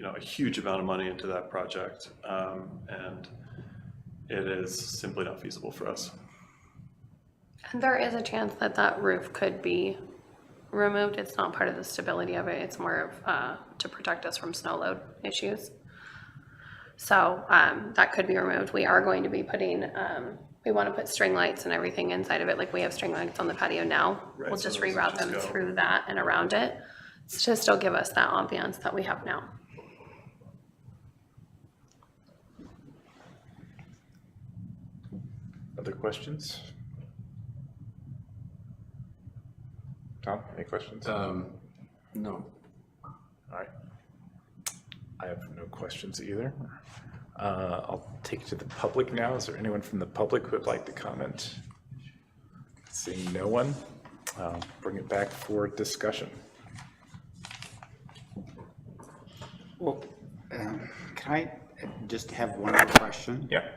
a huge amount of money into that project, and it is simply not feasible for us. And there is a chance that that roof could be removed. It's not part of the stability of it. It's more of to protect us from snow load issues. So that could be removed. We are going to be putting, we want to put string lights and everything inside of it, like we have string lights on the patio now. Right, We'll so just those reroute just them go. through that and around it to still give us that ambiance that we have now. Other questions? Tom, any questions? No. All right. I have no questions either. I'll take it to the public now. Is there anyone from the public who would like to comment? Seeing no one, bring it back for discussion. Well, can I just have one other question? Yeah.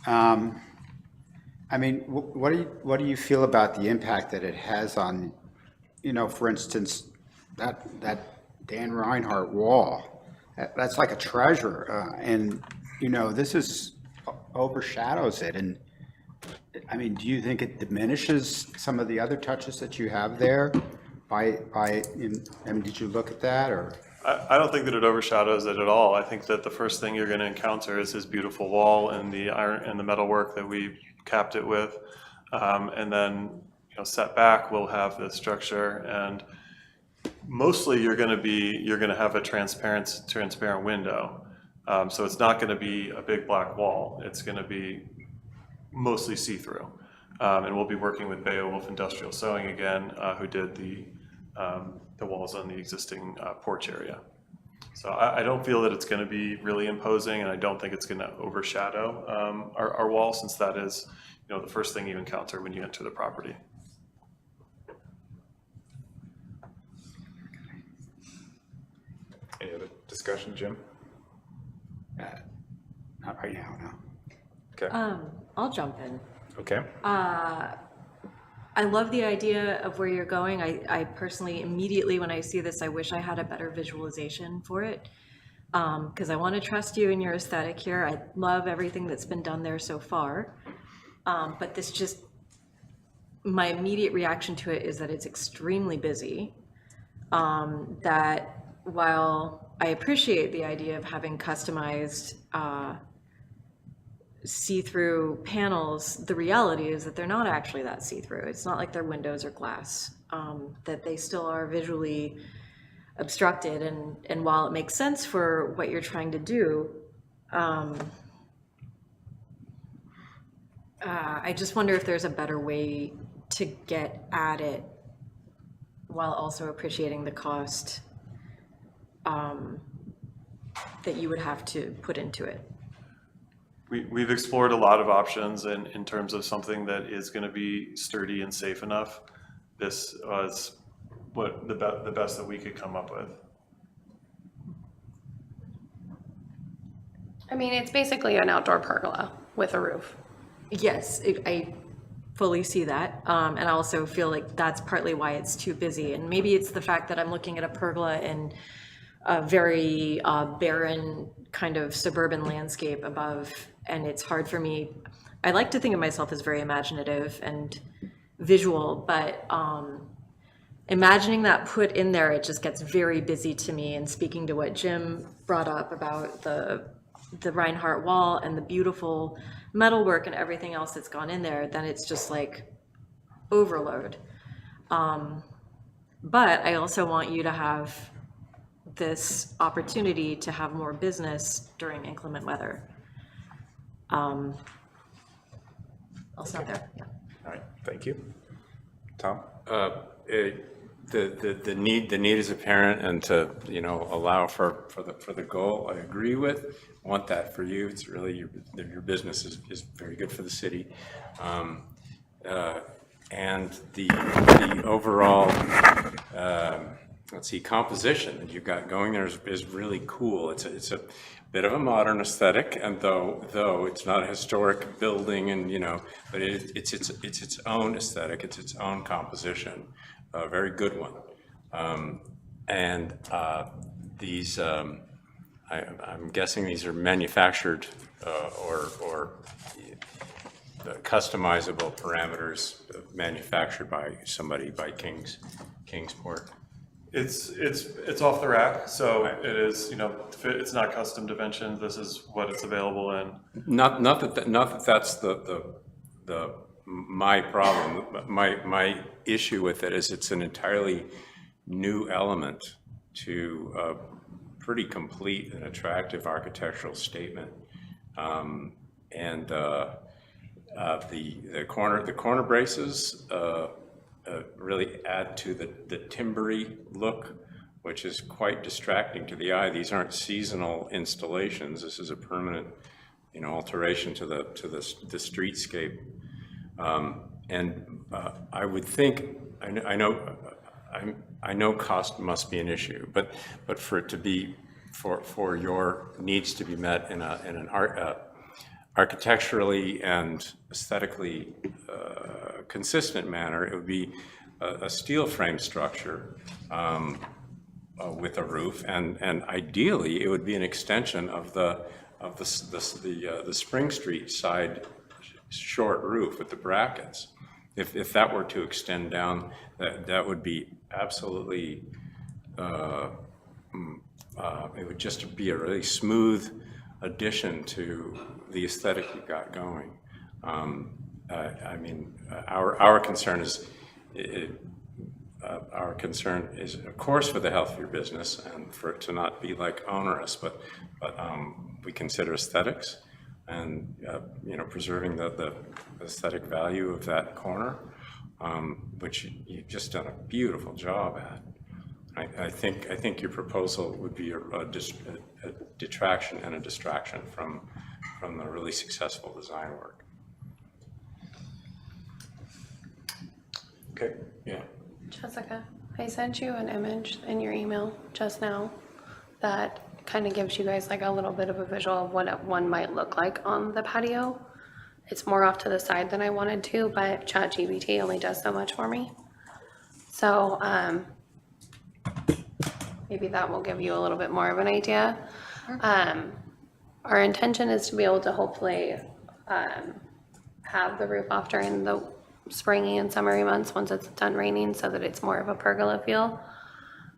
I mean, what do you feel about the impact that it has on, for instance, that Dan Reinhardt wall? That's like a treasure, and this overshadows it. And I mean, do you think it diminishes some of the other touches that you have there? Did you look at that, or? I don't think that it overshadows it at all. I think that the first thing you're going to encounter is his beautiful wall and the iron and the metal work that we capped it with, and then set back we'll have the structure, and mostly you're going to have a transparent window. So it's not going to be a big black wall. It's going to be mostly see-through, and we'll be working with Beowulf Industrial Sewing again, who did the walls on the existing porch area. So I don't feel that it's going to be really imposing, and I don't think it's going to overshadow our wall, since that is the first thing you encounter when you enter the property. Any other discussion, Jim? Not right now, no. Okay. I'll jump in. Okay. I love the idea of where you're going. I personally, immediately when I see this, I wish I had a better visualization for it, because I want to trust you in your aesthetic here. I love everything that's been done there so far, but this just, my immediate reaction to it is that it's extremely busy, that while I appreciate the idea of having customized see-through panels, the reality is that they're not actually that see-through. It's not like their windows are glass, that they still are visually obstructed. And while it makes sense for what you're trying to do, I just wonder if there's a better way to get at it while also appreciating the cost that you would have to put into it. We've explored a lot of options, and in terms of something that is going to be sturdy and safe enough, this was what the best that we could come up with. I mean, it's basically an outdoor pergola with a roof. Yes, I fully see that. And I also feel like that's partly why it's too busy. And maybe it's the fact that I'm looking at a pergola in a very barren kind of suburban landscape above, and it's hard for me. I like to think of myself as very imaginative and visual, but imagining that put in there, it just gets very busy to me. And speaking to what Jim brought up about the Reinhardt wall and the beautiful metalwork and everything else that's gone in there, then it's just like overload. But I also want you to have this opportunity to have more business during inclement weather. I'll stop there. Yeah. All right, thank you. Tom? The need is apparent, and to, you know, allow for the goal, I agree with. Want that for you. It's really your business is very good for the city. And the overall, let's see, composition that you've got going there is really cool. It's a bit of a modern aesthetic, and though it's not a historic building, and you know, but it's its own aesthetic. It's its own composition, a very good one. These, I'm guessing these are manufactured or customizable parameters manufactured by somebody, by Kingsport. It's off the rack, so it is, you know, it's not custom dimensions. This is what it's available in. Not that that's my problem. My issue with it is it's an entirely new element to a pretty complete and attractive architectural statement. The corner braces really add to the timbery look, which is quite distracting to the eye. These aren't seasonal installations. This is a permanent, you know, alteration to the streetscape. I would think, I know cost must be an issue, but for it to be, for your needs to be met in an architecturally and aesthetically consistent manner, it would be a steel frame structure with a roof, and ideally it would be an extension of the Spring Street side short roof with the brackets. If that were to extend down, that would be absolutely, it would just be a really smooth addition to the aesthetic you've got going. I mean, our concern is, of course, for the health of your business and for it to not be like onerous, but we consider aesthetics and you know, preserving the aesthetic value of that corner, which you've just done a beautiful job at. I think your proposal would be a detraction and a distraction from the really successful design work. Okay, yeah. Jessica, I sent you an image in your email just now that kind of gives you guys like a little bit of a visual of what one might look like on the patio. It's more off to the side than I wanted to, but ChatGPT only does so much for me. So maybe that will give you a little bit more of an idea. Our intention is to be able to hopefully have the roof off during the springy and summery months once it's done raining, so that it's more of a pergola feel.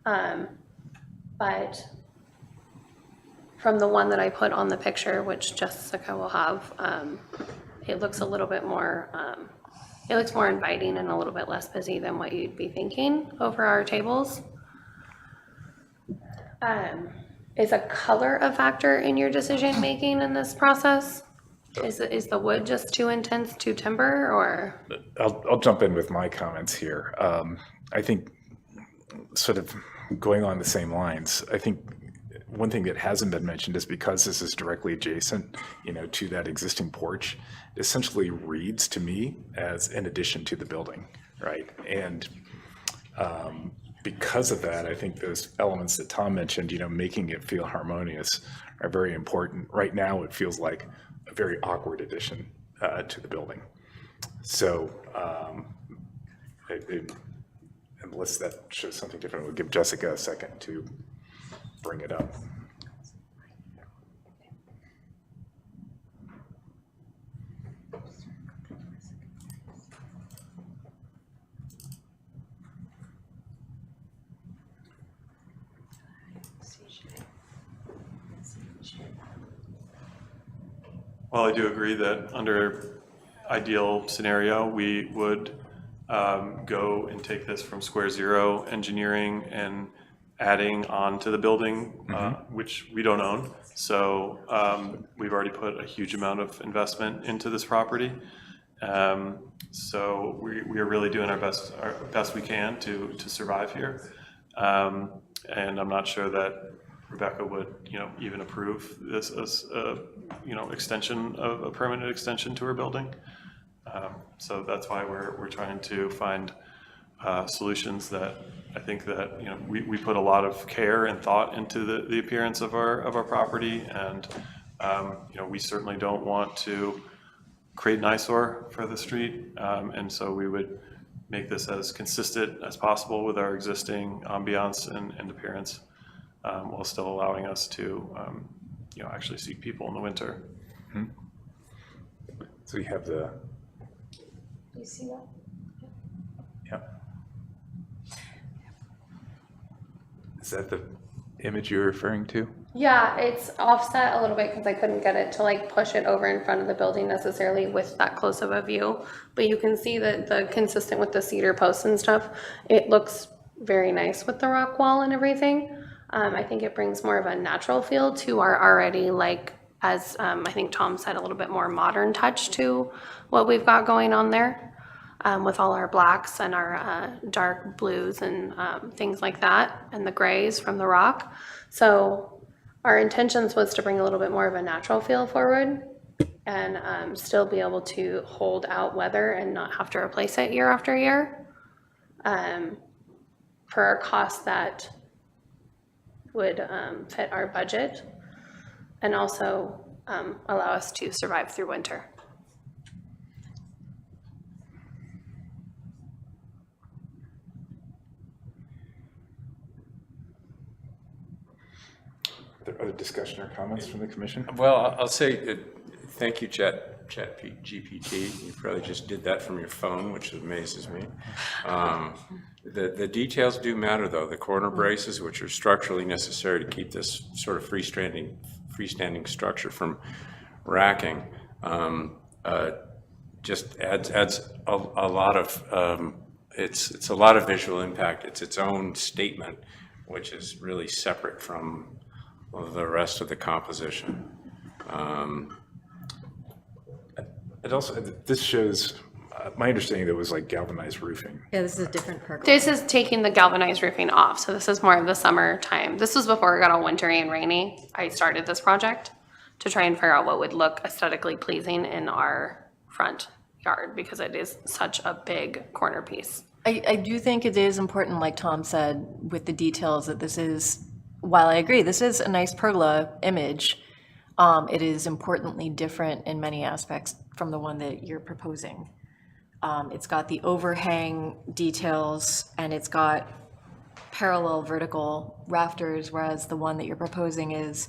But from the one that I put on the picture, which Jessica will have, it looks a little bit more, it looks more inviting and a little bit less busy than what you'd be thinking over our tables. Is a color a factor in your decision making in this process? Is the wood just too intense, too timber, or? I'll jump in with my comments here. I think sort of going on the same lines, I think one thing that hasn't been mentioned is because this is directly adjacent, you know, to that existing porch, essentially reads to me as an addition to the building, right? And because of that, I think those elements that Tom mentioned, you know, making it feel harmonious are very important. Right now, it feels like a very awkward addition to the building. So unless that shows something different, we'll give Jessica a second to bring it up. Well, I do agree that under ideal scenario, we would go and take this from Square Zero Engineering and adding on to the building, which we don't own. So we've already put a huge amount of investment into this property. So we are really doing our best we can to survive here. And I'm not sure that Rebecca would, even approve this as a, a permanent extension to her building. So that's why we're trying to find solutions that I think that, we put a lot of care and thought into the appearance of our property. And, we certainly don't want to create an eyesore for the street. And so we would make this as consistent as possible with our existing ambiance and appearance, while still allowing us to, actually see people in the winter. So you have the, You see that? yeah. Is that the image you're referring to? Yeah, it's offset a little bit because I couldn't get it to like push it over in front of the building necessarily with that close of a view. But you can see that the consistent with the cedar posts and stuff, it looks very nice with the rock wall and everything. I think it brings more of a natural feel to our already as I think Tom said, a little bit more modern touch to what we've got going on there. With all our blacks and our dark blues and things like that, and the grays from the rock. So our intentions was to bring a little bit more of a natural feel forward and still be able to hold out weather and not have to replace it year after year for a cost that would fit our budget and also allow us to survive through winter. Are there other discussion or comments from the commission? Well, I'll say thank you, ChatGPT. You probably just did that from your phone, which amazes me. The details do matter, though. The corner braces, which are structurally necessary to keep this sort of freestanding structure from racking, just adds a lot of it's a lot of visual impact. It's its own statement, which is really separate from the rest of the composition. It also, this shows, my understanding that it was like galvanized roofing. Yeah, this is a different pergola. This is taking the galvanized roofing off, so this is more of the summer time. This was before it got all wintry and rainy. I started this project to try and figure out what would look aesthetically pleasing in our front yard because it is such a big corner piece. I do think it is important, like Tom said, with the details that this is, while I agree, this is a nice pergola image, it is importantly different in many aspects from the one that you're proposing. It's got the overhang details and it's got parallel vertical rafters, whereas the one that you're proposing is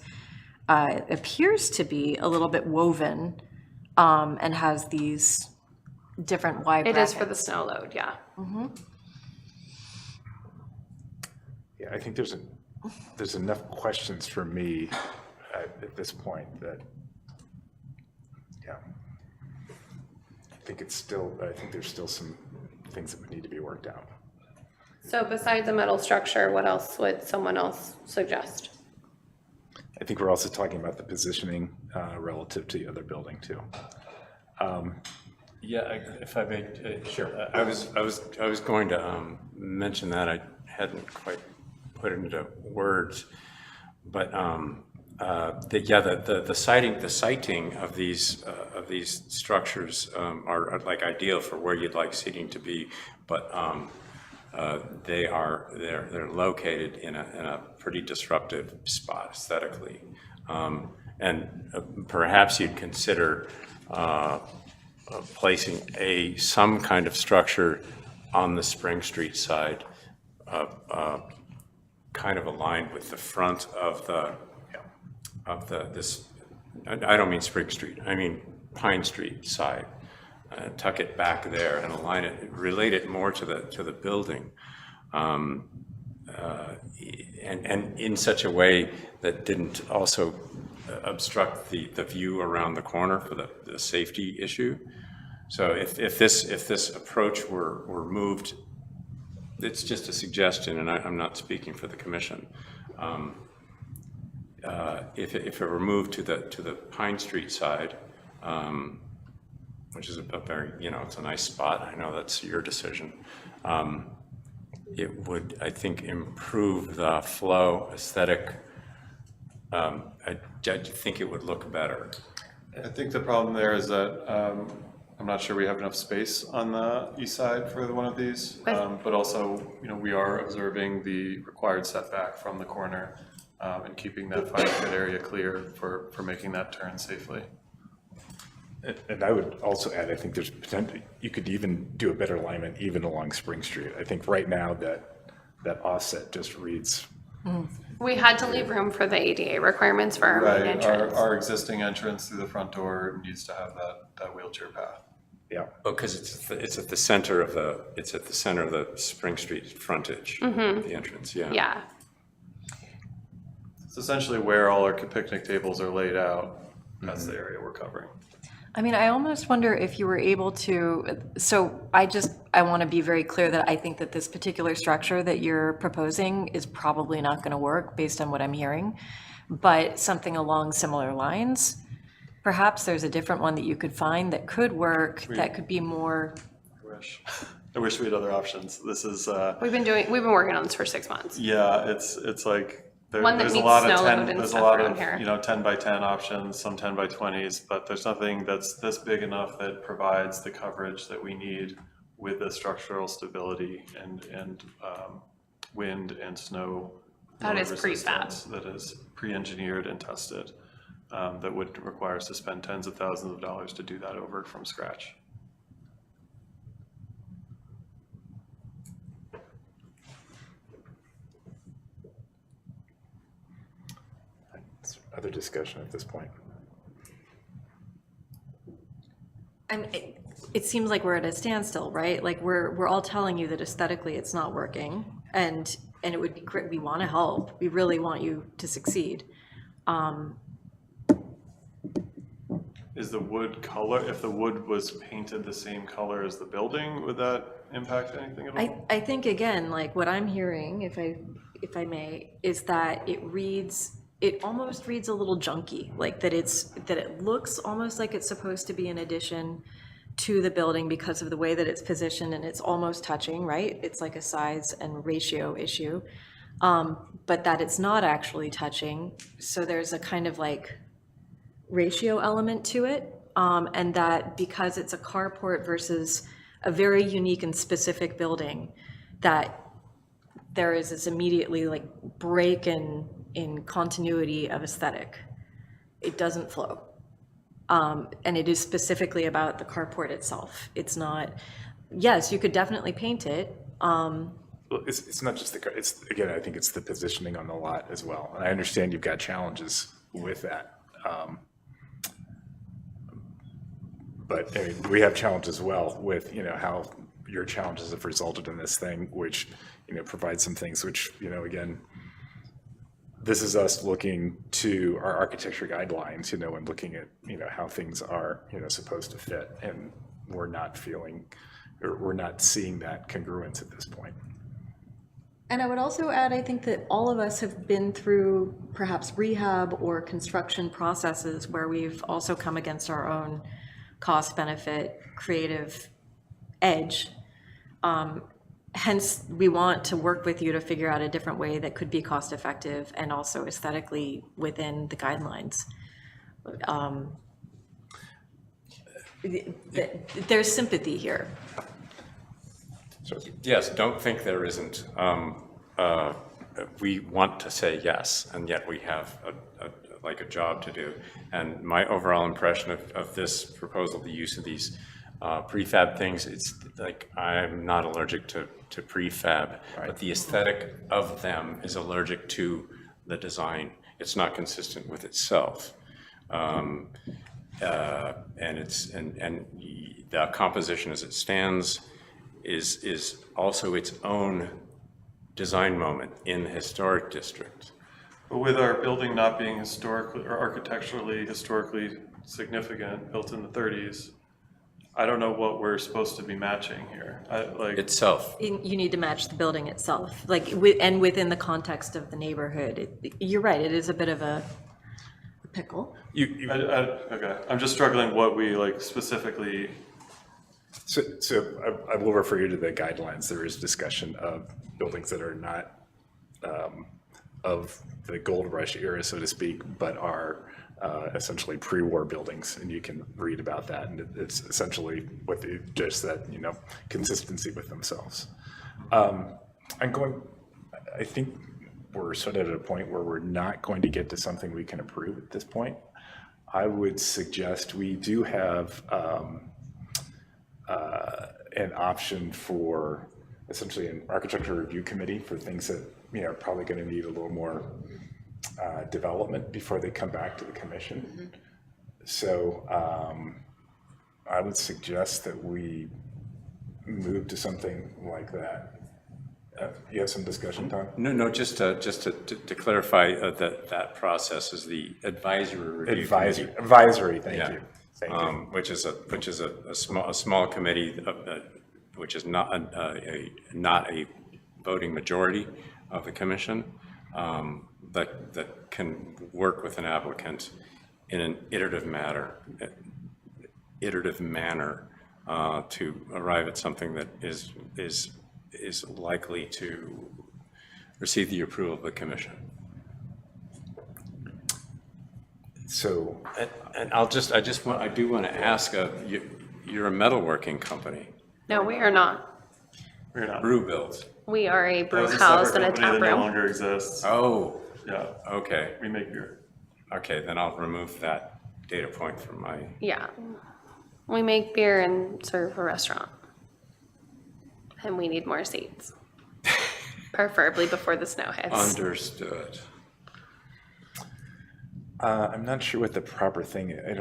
appears to be a little bit woven and has these different wide It brackets. is for the snow load, yeah. Yeah, I think there's enough questions for me at this point that, yeah. I think there's still some things that would need to be worked out. So besides the metal structure, what else would someone else suggest? I think we're also talking about the positioning relative to the other building too. Yeah, if I may, sure. I was going to mention that. I hadn't quite put it into words, but the siting of these structures are like ideal for where you'd like seating to be, but they're located in a pretty disruptive spot aesthetically, and perhaps you'd consider placing some kind of structure on the Spring Street side, kind of aligned with the front of this. I don't mean Spring Street. I mean Pine Street side. Tuck it back there and align it, relate it more to the building, and in such a way that didn't also obstruct the view around the corner for the safety issue. So if this approach were moved it's just a suggestion, and I'm not speaking for the commission. If it were moved to the Pine Street side, which is a very, it's a nice spot. I know that's your decision. It would, I think, improve the flow aesthetic. I think it would look better. I think the problem there is that I'm not sure we have enough space on the east side for one of these, but also, we are observing the required setback from the corner and keeping that fire pit area clear for making that turn safely. And I would also add, I think there's potential, you could even do a better alignment even along Spring Street. I think right now that offset just reads. We had to leave room for the ADA requirements for our main entrance. Our existing entrance through the front door needs to have that wheelchair path. Yeah. Because it's at the center of the Spring Street frontage, the entrance, yeah. Yeah. It's essentially where all our picnic tables are laid out. That's the area we're covering. I mean, I almost wonder if you were able to, so I want to be very clear that I think that this particular structure that you're proposing is probably not going to work based on what I'm hearing, but something along similar lines, perhaps there's a different one that you could find that could work, that could be more. I wish we had other options. This is. We've been working on this for 6 months. Yeah, it's like. One that there's meets a lot of snow 10, load and there's a stuff lot around of, here. 10 by 10 options, some 10 by 20s, but there's nothing that's this big enough that provides the coverage that we need with the structural stability and wind and snow. That is resistance that is pre-engineered and tested, that would require us to spend tens of thousands of dollars to do that over from scratch. Other discussion at this point. I mean, it seems like we're at a standstill, right? Like we're all telling you that aesthetically it's not working, and it would be great. We want to help. We really want you to succeed. Is the wood color, if the wood was painted the same color as the building, would that impact anything at all? I think again, like what I'm hearing, if I may, is that it almost reads a little junky, like that it looks almost like it's supposed to be an addition to the building because of the way that it's positioned, and it's almost touching, right? It's like a size and ratio issue, but that it's not actually touching. So there's a kind of like ratio element to it, and that because it's a carport versus a very unique and specific building, that there is this immediately like break in continuity of aesthetic. It doesn't flow. And it is specifically about the carport itself. It's not, yes, you could definitely paint it. Well, it's not just it's again, I think it's the positioning on the lot as well. And I understand you've got challenges with that. But I mean, we have challenges as well with, how your challenges have resulted in this thing, which, provides some things which, again, this is us looking to our architecture guidelines, and looking at, how things are, supposed to fit. And we're not seeing that congruence at this point. And I would also add, I think that all of us have been through perhaps rehab or construction processes where we've also come against our own cost benefit, creative edge. Hence, we want to work with you to figure out a different way that could be cost effective and also aesthetically within the guidelines. There's sympathy here. So, yes, don't think there isn't. We want to say yes, and yet we have a job to do. And my overall impression of this proposal, the use of these prefab things, it's like I'm not allergic to prefab, but the aesthetic of them is allergic to the design. It's not consistent with itself. And the composition as it stands is also its own design moment in the historic district. But with our building not being historically or architecturally historically significant, built in the 30s, I don't know what we're supposed to be matching here. Itself. You need to match the building itself, like, and within the context of the neighborhood. You're right, it is a bit of a pickle. Okay, I'm just struggling what we like specifically. So I will refer you to the guidelines. There is discussion of buildings that are not of the gold rush era, so to speak, but are essentially pre-war buildings, and you can read about that. And it's essentially what they just said, consistency with themselves. I think we're sort of at a point where we're not going to get to something we can approve at this point. I would suggest we do have an option for essentially an architecture review committee for things that are probably going to need a little more development before they come back to the commission. So I would suggest that we move to something like that. You have some discussion, Tom? No, just to clarify, that process is the advisory review committee. Advisory, thank you. Thank you. Which is a small committee, which is not a voting majority of the commission, that can work with an applicant in an iterative manner to arrive at something that is likely to receive the approval of the commission. So, and I do want to ask, you're a metalworking company. No, we are not. We're not. Brew Builds. We are a That brew was a house separate and a company tap that no room. longer exists. Oh, Yeah, okay. we make beer. Okay, then I'll remove that data point from my, Yeah. We make beer and serve a restaurant. And we need more seats. Preferably before the snow hits. understood. I'm not sure what the proper thing is. I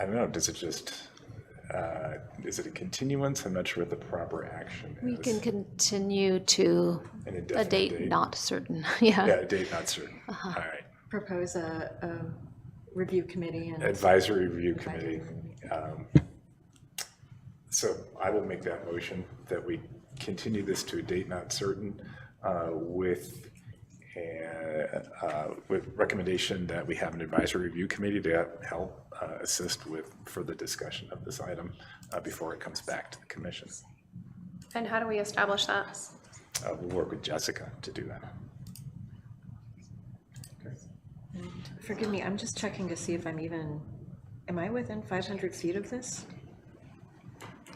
don't know, does it just, is it a continuance? I'm not sure what the proper action is. We can continue to An a indefinite date not certain, yeah. Yeah, a date not certain. All right. Propose a review committee and. Advisory review committee. So I will make that motion that we continue this to a date not certain with recommendation that we have an advisory review committee to help assist with further discussion of this item before it comes back to the commission. And how do we establish that? We'll work with Jessica to do that. Forgive me, I'm just checking to see if am I within 500 feet of this?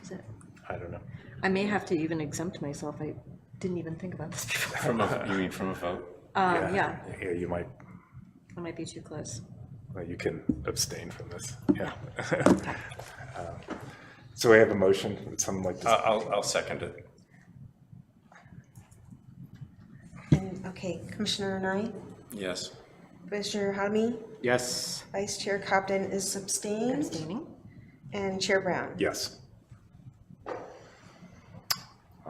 Is it? I don't know. I may have to even exempt myself. I didn't even think about this before. You mean from a vote? Yeah, Yeah, you might, I might be too close. well, you can abstain from this. Yeah. So I have a motion. Would someone like to? I'll second it. Okay, Commissioner Nye, Yes. Commissioner Hadamy, Yes. Vice Chair Cobden is abstained, Abstaining? and Chair Brown. Yes. All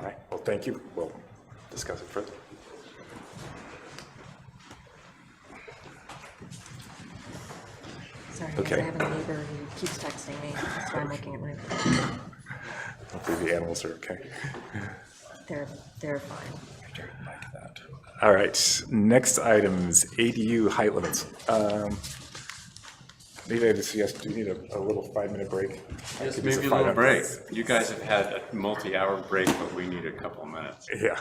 right, well, thank you. We'll discuss it further. Sorry, Okay. I have a neighbor who keeps texting me. That's why I'm looking at my phone. Hopefully the animals are okay. They're fine. All right, next item is ADU height limits. Maybe I just suggest, do you need a little 5-minute break? Yes, Give us maybe a 5 little break. minutes. You guys have had a multi-hour break, but we need a couple of minutes. Yeah.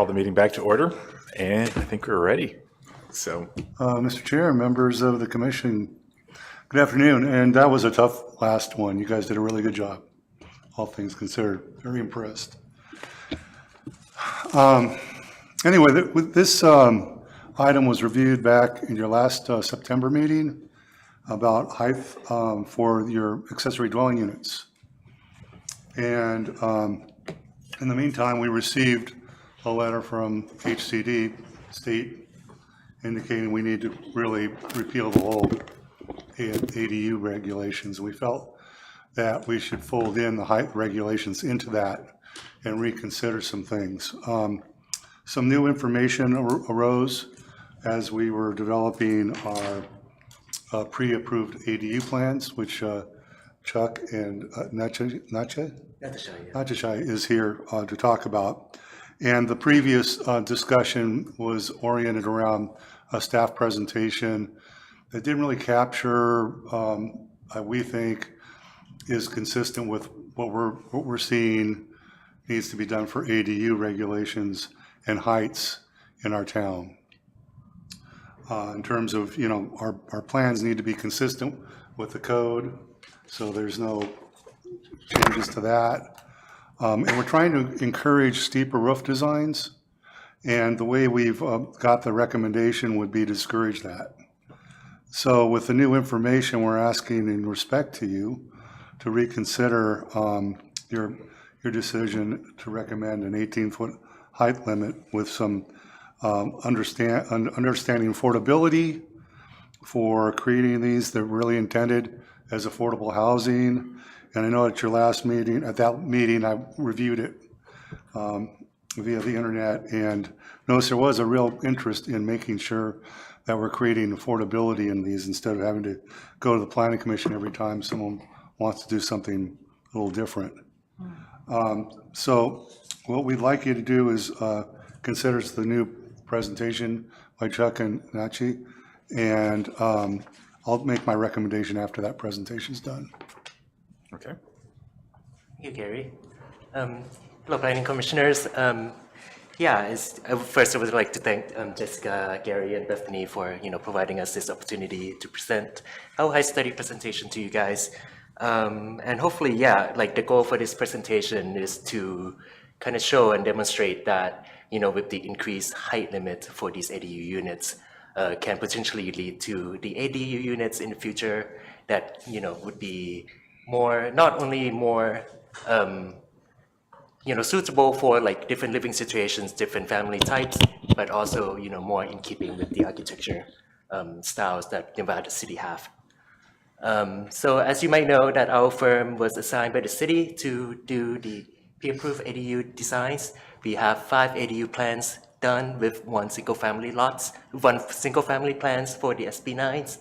Call the meeting back to order, and I think we're ready. So, Mr. Chair, members of the commission, good afternoon. And that was a tough last one. You guys did a really good job, all things considered. Very impressed. Anyway, this item was reviewed back in your last September meeting about height for your accessory dwelling units. And in the meantime, we received a letter from HCD state indicating we need to really repeal the whole ADU regulations. We felt that we should fold in the height regulations into that and reconsider some things. Some new information arose as we were developing our pre-approved ADU plans, which Chuck and Natashai is here to talk about. And the previous discussion was oriented around a staff presentation that didn't really capture, we think, is consistent with what we're seeing needs to be done for ADU regulations and heights in our town. In terms of, our plans need to be consistent with the code, so there's no changes to that. And we're trying to encourage steeper roof designs, and the way we've got the recommendation would be to discourage that. So with the new information, we're asking in respect to you to reconsider your decision to recommend an 18-foot height limit with some understanding affordability for creating these that are really intended as affordable housing. And I know at your last meeting, I reviewed it via the internet and noticed there was a real interest in making sure that we're creating affordability in these instead of having to go to the planning commission every time someone wants to do something a little different. So what we'd like you to do is consider the new presentation by Chuck and Nachi, and I'll make my recommendation after that presentation's done. okay. Thank you, Gary. Hello, planning commissioners. First I would like to thank Jessica, Gary, and Bethany for providing us this opportunity to present our high study presentation to you guys. And hopefully, the goal for this presentation is to kind of show and demonstrate that with the increased height limit for these ADU units, can potentially lead to the ADU units in the future that would be more, not only more suitable for different living situations, different family types, but also more in keeping with the architecture styles that Nevada City have. So as you might know, that our firm was assigned by the city to do the pre-approved ADU designs. We have 5 ADU plans done with one single family plans for the SB9s.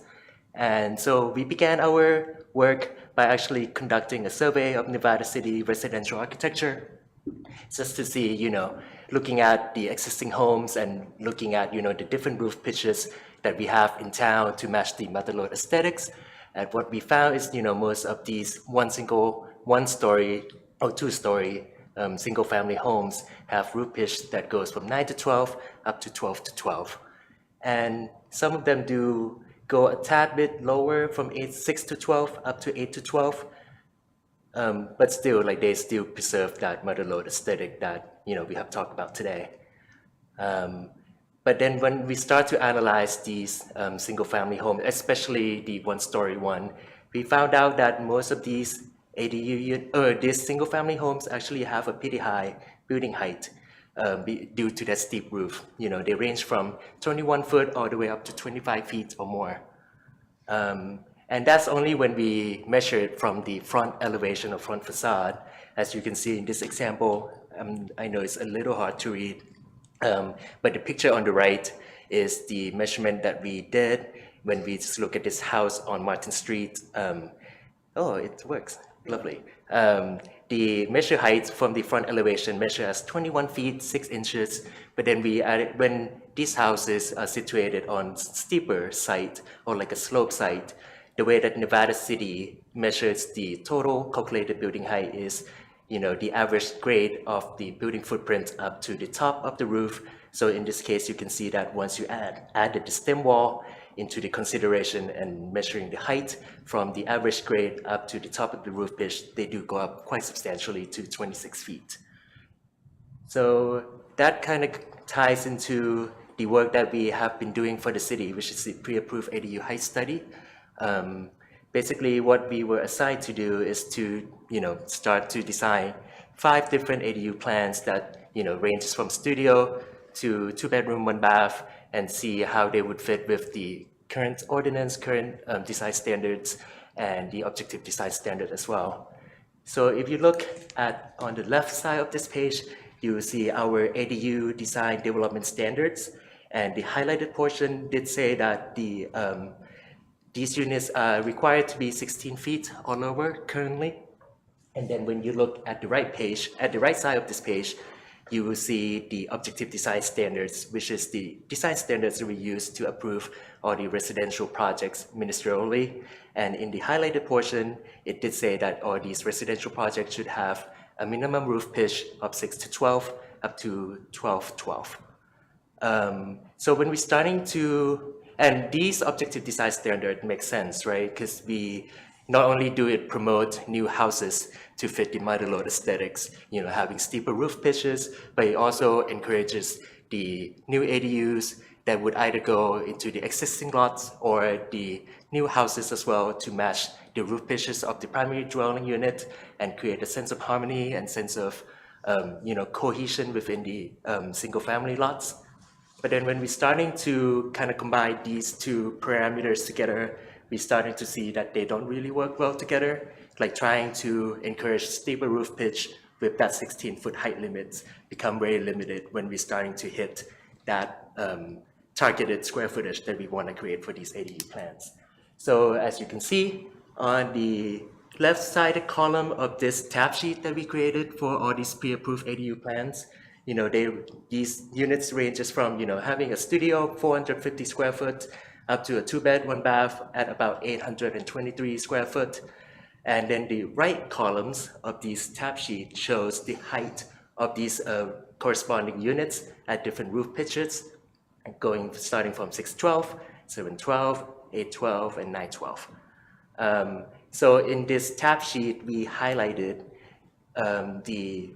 And so we began our work by actually conducting a survey of Nevada City residential architecture, just to see, looking at the existing homes and looking at, the different roof pitches that we have in town to match the motherlode aesthetics. And what we found is, most of these one-story or two-story single-family homes have roof pitch that goes from 9 to 12 up to 12 to 12. And some of them do go a tad bit lower from 6 to 12 up to 8 to 12. But still, they still preserve that motherlode aesthetic that, we have talked about today. But then when we start to analyze these single-family homes, especially the one-story one, we found out that most of these these single-family homes actually have a pretty high building height due to that steep roof. They range from 21 foot all the way up to 25 feet or more. And that's only when we measure it from the front elevation or front facade. As you can see in this example, I know it's a little hard to read, but the picture on the right is the measurement that we did when we just look at this house on Martin Street. Oh, it works. Lovely. The measure height from the front elevation measure as 21 feet, 6 inches. But then we added, when these houses are situated on steeper site or like a slope site, the way that Nevada City measures the total calculated building height is the average grade of the building footprint up to the top of the roof. So in this case, you can see that once you added the stem wall into the consideration and measuring the height from the average grade up to the top of the roof pitch, they do go up quite substantially to 26 feet. So that kind of ties into the work that we have been doing for the city, which is the pre-approved ADU height study. Basically, what we were assigned to do is to, start to design 5 different ADU plans that, ranges from studio to 2-bedroom, 1-bath, and see how they would fit with the current ordinance, current design standards, and the objective design standard as well. So if you look at on the left side of this page, you will see our ADU design development standards, and the highlighted portion did say that these units are required to be 16 feet or lower currently. And then when you look at the right page, at the right side of this page, you will see the objective design standards, which is the design standards that we use to approve all the residential projects ministerially. And in the highlighted portion, it did say that all these residential projects should have a minimum roof pitch of 6 to 12 up to 12. So when we're starting to, and these objective design standards make sense, right? Because we not only do it promote new houses to fit the multi-load aesthetics, having steeper roof pitches, but it also encourages the new ADUs that would either go into the existing lots or the new houses as well to match the roof pitches of the primary dwelling unit and create a sense of harmony and sense of cohesion within the single-family lots. But then when we're starting to kind of combine these 2 parameters together, we're starting to see that they don't really work well together, like trying to encourage steeper roof pitch with that 16-foot height limits become very limited when we're starting to hit that targeted square footage that we want to create for these ADU plans. So as you can see on the left-sided column of this tab sheet that we created for all these pre-approved ADU plans, these units ranges from having a studio 450 square foot up to a 2-bed, 1-bath at about 823 square foot. And then the right columns of this tab sheet shows the height of these corresponding units at different roof pitches, starting from 612, 712, 812, and 912. So in this tab sheet, we highlighted the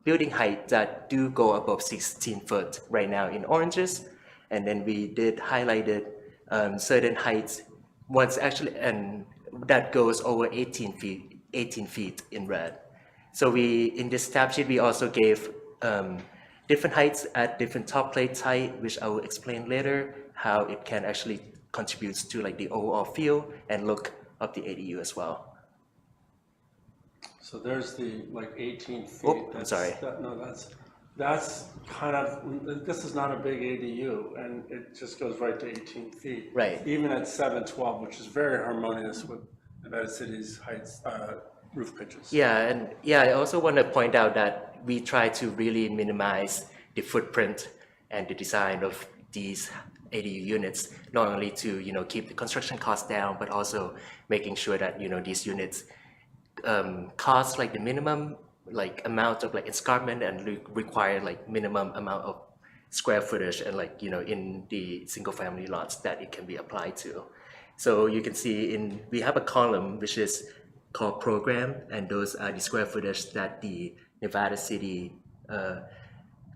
building height that do go above 16 foot right now in oranges, and then we did highlighted certain heights once actually, and that goes over 18 feet in red. So in this tab sheet, we also gave different heights at different top plate height, which I will explain later, how it can actually contribute to like the overall feel and look of the ADU as well. So there's the 18 feet. Oh, I'm sorry. That's kind of, this is not a big ADU, and it just goes right to 18 feet. Right. Even at 712, which is very harmonious with Nevada City's heights, roof pitches. Yeah, and I also want to point out that we try to really minimize the footprint and the design of these ADU units, not only to keep the construction costs down, but also making sure that these units cost like the minimum amount of escarpment and require minimum amount of square footage and in the single family lots that it can be applied to. So you can see we have a column which is called program, and those are the square footage that the Nevada City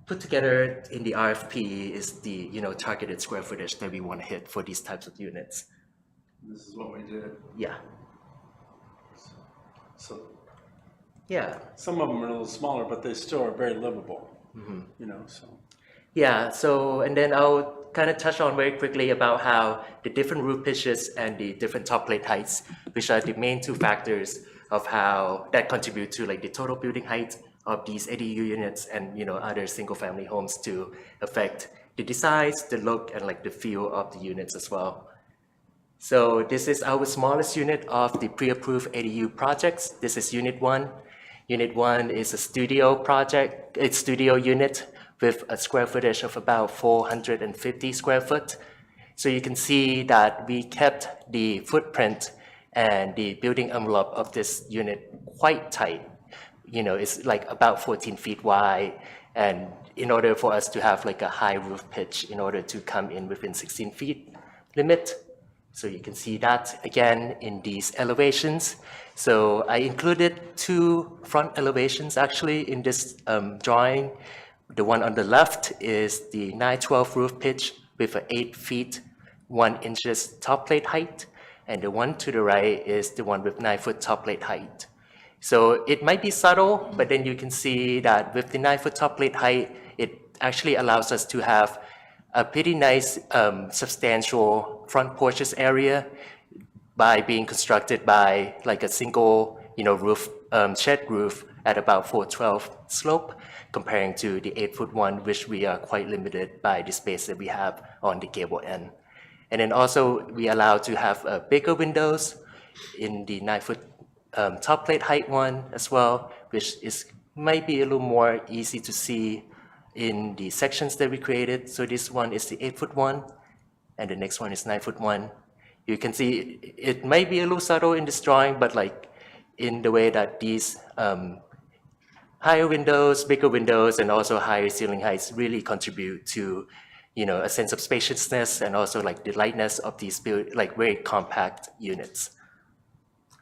put together in the RFP is the targeted square footage that we want to hit for these types of units. This is what we did. Yeah. So yeah, some of them are a little smaller, but they still are very livable. So. Yeah. So and then I'll kind of touch on very quickly about how the different roof pitches and the different top plate heights, which are the main 2 factors of how that contribute to the total building height of these ADU units and other single family homes to affect the designs, the look, and the feel of the units as well. So this is our smallest unit of the pre-approved ADU projects. This is Unit 1. Unit 1 is a studio project, it's studio unit with a square footage of about 450 square foot. So you can see that we kept the footprint and the building envelope of this unit quite tight. it's like about 14 feet wide. And in order for us to have like a high roof pitch in order to come in within 16 feet limit. So you can see that again in these elevations. So I included 2 front elevations actually in this drawing. The one on the left is the 912 roof pitch with an 8 feet 1 inches top plate height. And the one to the right is the one with 9 foot top plate height. So it might be subtle, but then you can see that with the 9 foot top plate height, it actually allows us to have a pretty nice substantial front porches area by being constructed by like a single roof, shed roof at about 412 slope, comparing to the 8 foot one, which we are quite limited by the space that we have on the gable end. And then also we allow to have bigger windows in the 9 foot top plate height one as well, which might be a little more easy to see in the sections that we created. So this one is the 8 foot one, and the next one is 9 foot one. You can see it might be a little subtle in this drawing, but like in the way that these higher windows, bigger windows, and also higher ceiling heights really contribute to a sense of spaciousness and also like the lightness of these like very compact units.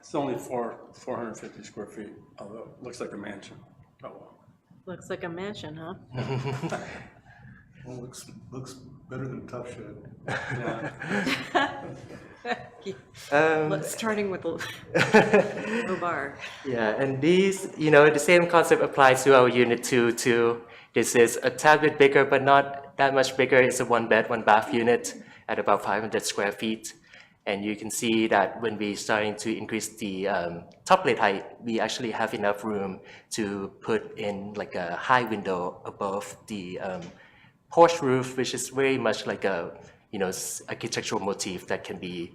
It's only 450 square feet, although it looks like a mansion. Oh, well. Looks like a mansion, huh? Well, looks better than Tough Shed. Starting with a low bar. Yeah, and these, the same concept applies to our unit 2 too. This is a tad bit bigger, but not that much bigger. It's a 1 bed, 1 bath unit at about 500 square feet. And you can see that when we're starting to increase the top plate height, we actually have enough room to put in like a high window above the porch roof, which is very much like a architectural motif that can be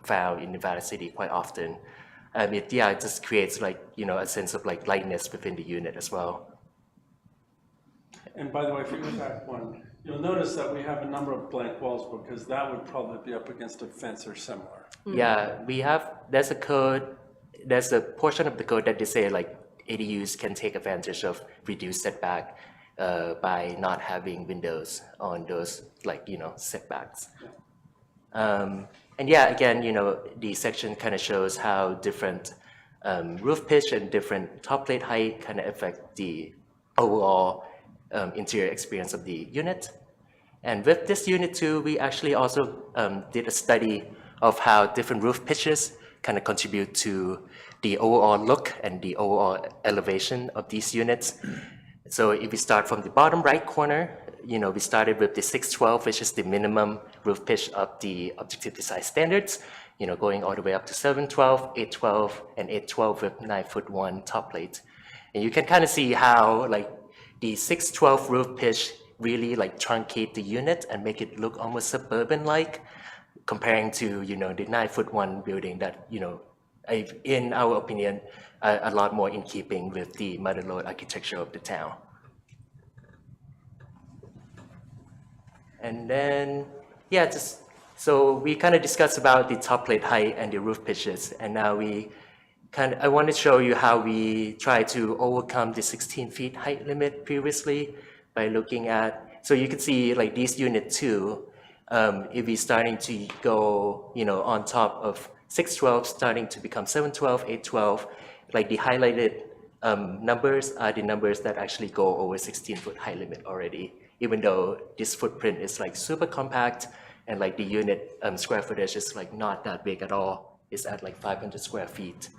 found in Nevada City quite often. It just creates like a sense of like lightness within the unit as well. And by the way, if you go back one, you'll notice that we have a number of blank walls because that would probably be up against a fence or similar. Yeah, there's a portion of the code that they say like ADUs can take advantage of reduced setback by not having windows on those setbacks. And yeah, again, the section kind of shows how different roof pitch and different top plate height kind of affect the overall interior experience of the unit. And with this unit too, we actually also did a study of how different roof pitches kind of contribute to the overall look and the overall elevation of these units. So if we start from the bottom right corner, we started with the 612, which is the minimum roof pitch of the objective design standards, going all the way up to 712, 812, and 812 with 9 foot 1 top plate. And you can kind of see how like the 612 roof pitch really like truncate the unit and make it look almost suburban-like, comparing to the 9 foot 1 building that in our opinion a lot more in keeping with the mother lode architecture of the town. And then so we kind of discussed about the top plate height and the roof pitches, and now I want to show you how we try to overcome the 16 feet height limit previously by looking at, so you can see like these unit 2, if we're starting to go, on top of 612, starting to become 712, 812, like the highlighted numbers are the numbers that actually go over 16 foot height limit already, even though this footprint is like super compact and like the unit square footage is like not that big at all. It's at like 500 square feet.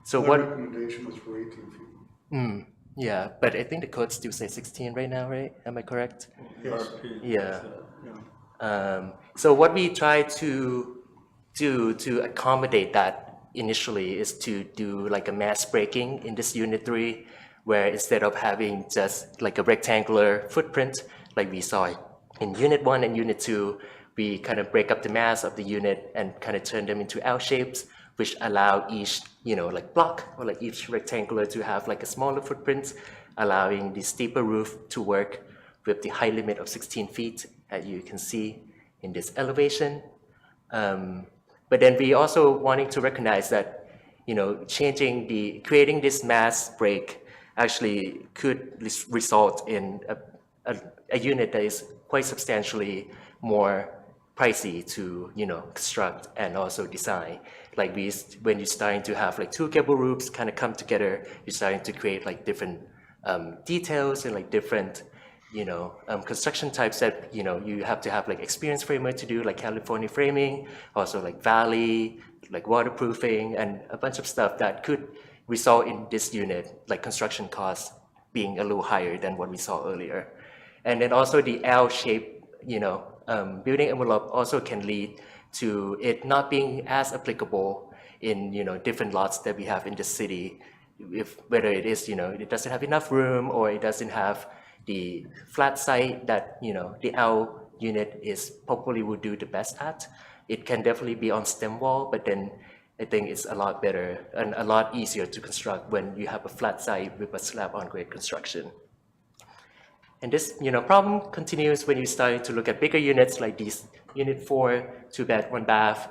So My what? recommendation was for 18 feet. Yeah, but I think the code still says 16 right now, right? Am I correct? Yes. Yeah. So what we try to do to accommodate that initially is to do like a mass breaking in this unit 3, where instead of having just like a rectangular footprint like we saw in unit 1 and unit 2, we kind of break up the mass of the unit and kind of turn them into L shapes, which allow each, like block or like each rectangular to have like a smaller footprint, allowing the steeper roof to work with the height limit of 16 feet, as you can see in this elevation. But then we also wanting to recognize that, creating this mass break actually could result in a unit that is quite substantially more pricey to, construct and also design. Like when you're starting to have like two gable roofs kind of come together, you're starting to create like different details and like different, construction types that, you have to have like experienced framer to do, like California framing, also like valley, like waterproofing, and a bunch of stuff that could result in this unit, like construction costs being a little higher than what we saw earlier. And then also the L-shaped, building envelope also can lead to it not being as applicable in, different lots that we have in the city. Whether it is, it doesn't have enough room, or it doesn't have the flat site that, the L unit is probably would do the best at. It can definitely be on stem wall, but then I think it's a lot better and a lot easier to construct when you have a flat site with a slab on grade construction. And this, problem continues when you start to look at bigger units like these unit 4, 2-bed, 1-bath.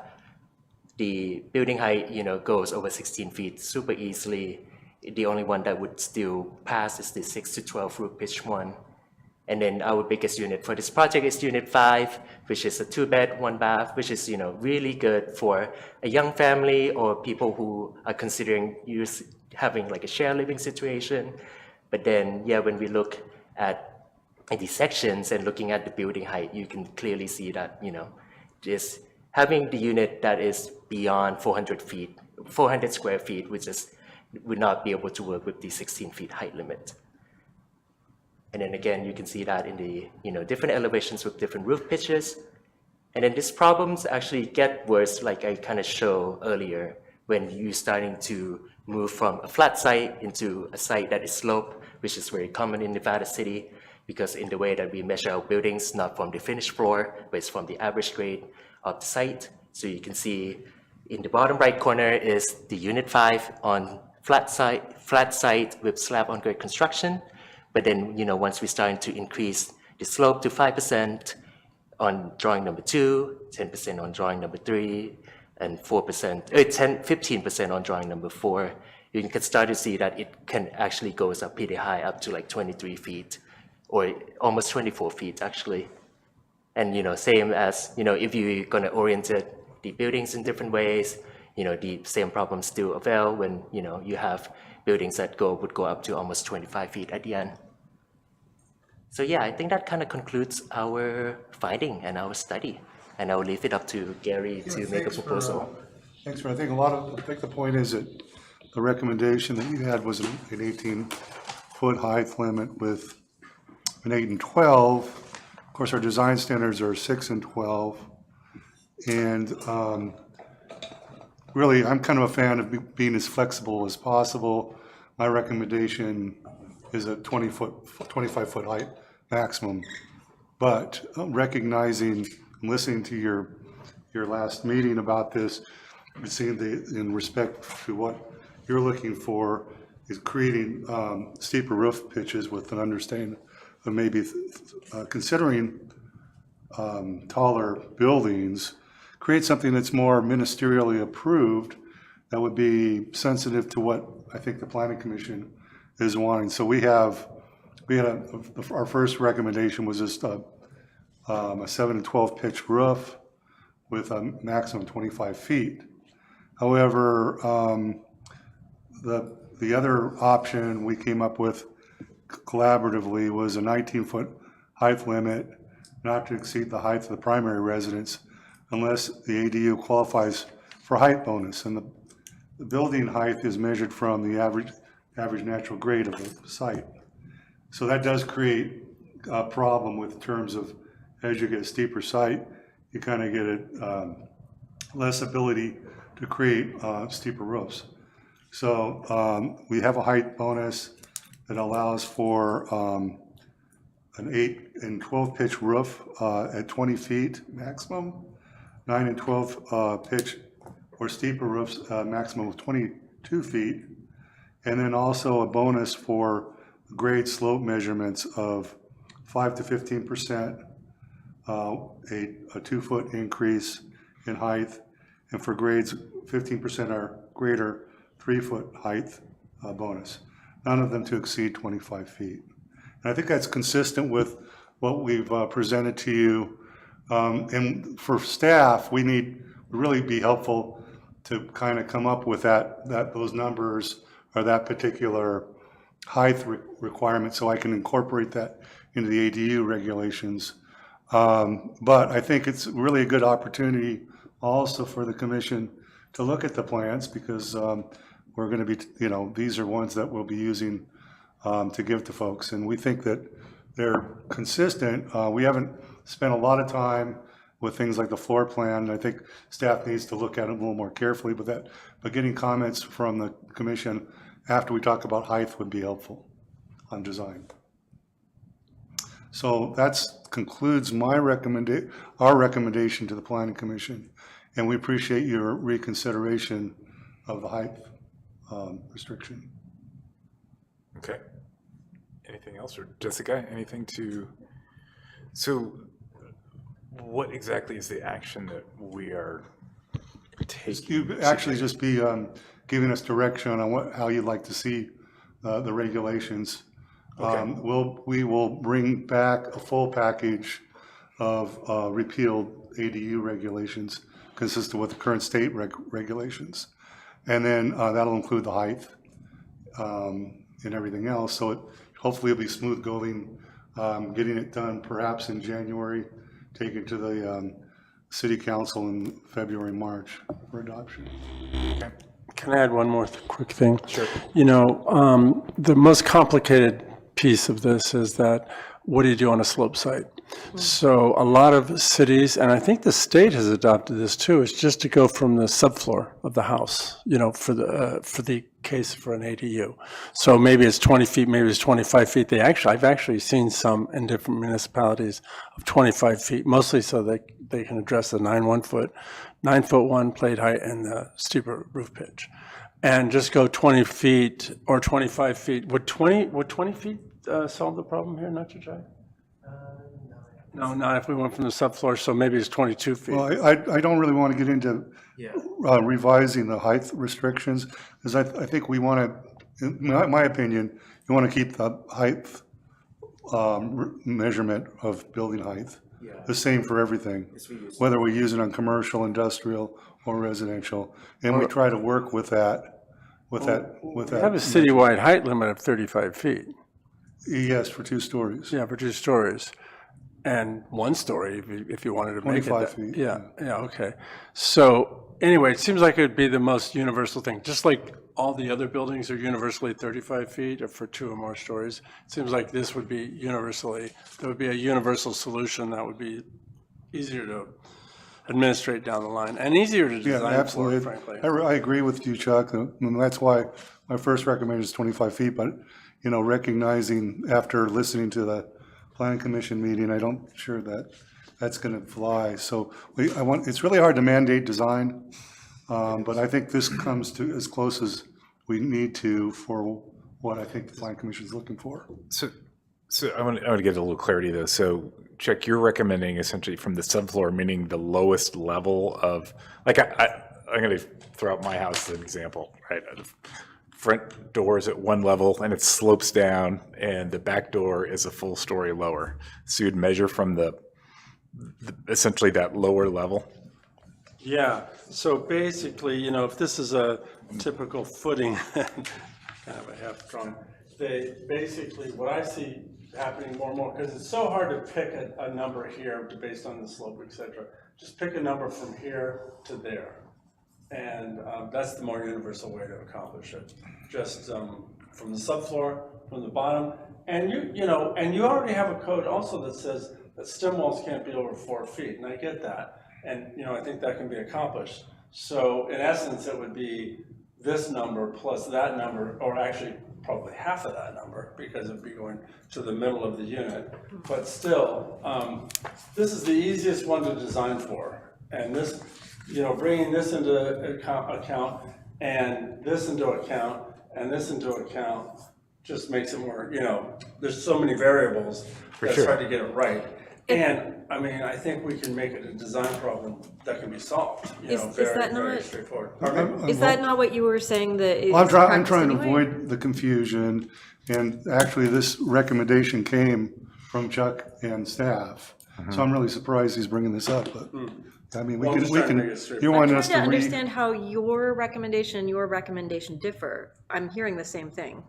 The building height, goes over 16 feet super easily. The only one that would still pass is the 6 to 12 roof pitch one. And then our biggest unit for this project is unit 5, which is a 2-bed, 1-bath, which is, really good for a young family or people who are considering having like a shared living situation. But then, when we look at these sections and looking at the building height, you can clearly see that, just having the unit that is beyond 400 square feet, would not be able to work with the 16 feet height limit. And then again, you can see that in the, different elevations with different roof pitches. And then these problems actually get worse, like I kind of showed earlier, when you're starting to move from a flat site into a site that is sloped, which is very common in Nevada City, because in the way that we measure our buildings, not from the finished floor, but it's from the average grade of the site. So you can see in the bottom right corner is the unit 5 on flat site with slab on grade construction. But then, once we're starting to increase the slope to 5% on drawing number 2, 10% on drawing number 3, and 15% on drawing number 4, you can start to see that it can actually goes up pretty high, up to like 23 feet, or almost 24 feet actually. And, same as, if you're gonna orient the buildings in different ways, the same problems still avail when, you have buildings that would go up to almost 25 feet at the end. So I think that kind of concludes our finding and our study. And I'll leave it up to Gary to make a proposal. Thanks for, I think the point is that the recommendation that you had was an 18-foot height limit with an 8 and 12. Of course, our design standards are 6 and 12. And really, I'm kind of a fan of being as flexible as possible. My recommendation is a 25-foot height maximum. But recognizing and listening to your last meeting about this, seeing in respect to what you're looking for is creating steeper roof pitches with an understanding of maybe considering taller buildings, create something that's more ministerially approved that would be sensitive to what I think the Planning Commission is wanting. So our first recommendation was just a 7 to 12 pitch roof with a maximum 25 feet. However, the other option we came up with collaboratively was a 19-foot height limit, not to exceed the height of the primary residence unless the ADU qualifies for height bonus. And the building height is measured from the average natural grade of the site. So that does create a problem with terms of, as you get a steeper site, you kind of get less ability to create steeper roofs. So we have a height bonus that allows for an 8 and 12 pitch roof at 20 feet maximum, 9 and 12 pitch or steeper roofs maximum of 22 feet, and then also a bonus for grade slope measurements of 5 to 15%, a 2-foot increase in height, and for grades 15% or greater, 3-foot height bonus. none of them to exceed 25 feet. And I think that's consistent with what we've presented to you. And for staff, we really be helpful to kind of come up with those numbers or that particular height requirement so I can incorporate that into the ADU regulations. But I think it's really a good opportunity also for the commission to look at the plans because we're going to be, these are ones that we'll be using to give to folks. And we think that they're consistent. We haven't spent a lot of time with things like the floor plan. I think staff needs to look at it a little more carefully, but getting comments from the commission after we talk about height would be helpful on design. So that concludes our recommendation to the Planning Commission, and we appreciate your reconsideration of the height restriction. Okay. Anything else, or Jessica, anything to? So, what exactly is the action that we are taking? You actually just be giving us direction on how you'd like to see the regulations. Okay. We will bring back a full package of repealed ADU regulations consistent with the current state regulations. And then that'll include the height and everything else. So hopefully it'll be smooth going, getting it done perhaps in January, take it to the city council in February, March for adoption. Okay. Can I add one more quick thing? Sure. The most complicated piece of this is that what do you do on a slope site? So a lot of cities, and I think the state has adopted this too, is just to go from the subfloor of the house, for the case for an ADU. So maybe it's 20 feet, maybe it's 25 feet. I've actually seen some in different municipalities of 25 feet, mostly so that they can address the 9-foot-1 plate height and the steeper roof pitch. And just go 20 feet or 25 feet. Would 20 feet solve the problem here, Nacho Jai? No, not if we went from the subfloor, so maybe it's 22 feet. Well, I don't really want to get into revising the height restrictions, because I think we want to, in my opinion, you want to keep the height measurement of building height the same for everything, whether we use it on commercial, industrial, or residential. And we try to work with that. We have a citywide height limit of 35 feet. Yes, for 2 stories. Yeah, for 2 stories. And 1 story, if you wanted to make it. 25 feet. Yeah, okay. So anyway, it seems like it would be the most universal thing. Just like all the other buildings are universally 35 feet or for 2 or more stories, it seems like this would be there would be a universal solution that would be easier to administrate down the line and easier to design absolutely. for, frankly. I agree with you, Chuck. And that's why my first recommendation is 25 feet. But, recognizing after listening to the Planning Commission meeting, I don't sure that that's going to fly. So it's really hard to mandate design, but I think this comes to as close as we need to for what I think the Planning Commission is looking for. So I want to get a little clarity though. So Chuck, you're recommending essentially from the subfloor, meaning the lowest level of, like I'm going to throw out my house as an example, right? The front door is at 1 level and it slopes down, and the back door is a full story lower. So you'd measure from the essentially that lower level. Yeah, so basically, if this is a typical footing, kind of a half drawing, basically what I see happening more and more, because it's so hard to pick a number here based on the slope, et cetera. Just pick a number from here to there. And that's the more universal way to accomplish it. Just from the subfloor, from the bottom. And you already have a code also that says that stem walls can't be over 4 feet, and I get that. And I think that can be accomplished. So in essence, it would be this number plus that number, or actually probably half of that number, because it'd be going to the middle of the unit. But still, this is the easiest one to design for. And this, bringing this into account and this into account and this into account just makes it more, there's so many variables that it's hard to get it right. And I mean, I think we can make it a design problem that can be solved, Is very, that very not- straightforward. Pardon me? Is that not what you were saying that is Well, I'm practiced trying to anyway? avoid the confusion, and actually, this recommendation came from Chuck and staff. So I'm really surprised he's bringing this up, but, I mean, Well, I'm just trying to make it you straightforward. want I'm us trying to to read. understand how your recommendation and your recommendation differ. I'm hearing the same thing,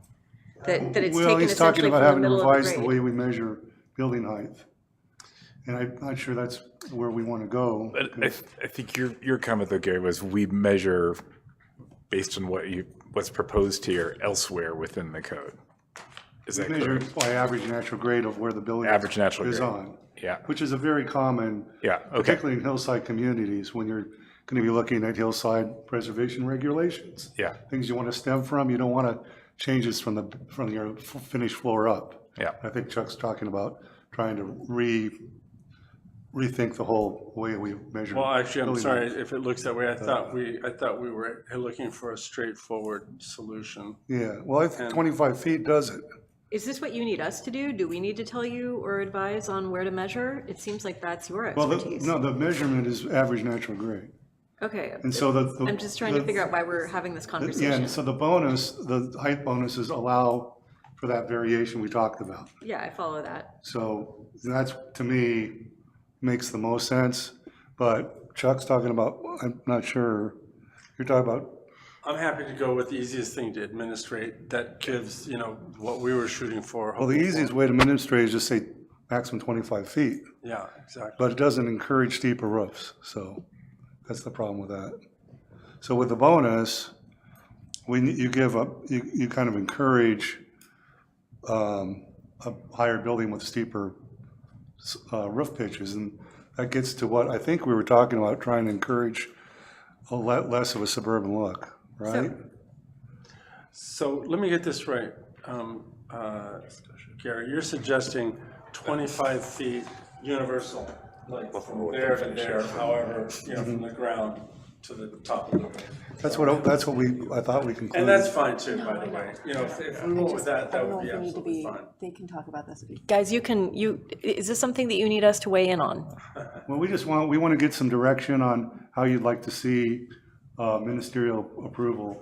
that it's Well, taken he's talking essentially about from the having to middle of revise the the grade. way we measure building height. And I'm not sure that's where we want to go. But I think your comment though, Gary, was we measure based on what's proposed here elsewhere within the code. Is We that measure correct? by average natural grade of where the building Average natural is grade. on. Yeah. Which is a very common, Yeah, okay. particularly in hillside communities, when you're going to be looking at hillside preservation regulations. Yeah. Things you want to stem from, you don't want to change this from your finished floor up. Yeah. I think Chuck's talking about trying to rethink the whole way we measure. Well, actually, I'm building sorry height. if it looks that way. I thought we were looking for a straightforward solution. Yeah, well, I think 25 feet does it. Is this what you need us to do? Do we need to tell you or advise on where to measure? It seems like that's your Well, expertise. the measurement is average natural grade. Okay. And so I'm just trying to figure out why we're having this Yeah, conversation. and so the height bonuses allow for that variation we talked about. Yeah, I follow that. So that's, to me, makes the most sense. But Chuck's talking about, I'm not sure, you're talking about, I'm happy to go with the easiest thing to administrate that gives, what we were shooting for. well, the hoping for. easiest way to administrate is just say maximum 25 feet. Yeah, exactly. But it doesn't encourage steeper roofs, so that's the problem with that. So with the bonus, you kind of encourage a higher building with steeper roof pitches, and that gets to what I think we were talking about, trying to encourage a lot less of a suburban look, right? So let me get this right. Gary, you're suggesting 25 feet universal, like from there to there, however, from the ground to the top of the building. That's what I thought we concluded. And that's fine too, by the way. If we went with that, that would be absolutely fine. They can talk about this. Guys, is this something that you need us to weigh in on? Well, we want to get some direction on how you'd like to see ministerial approval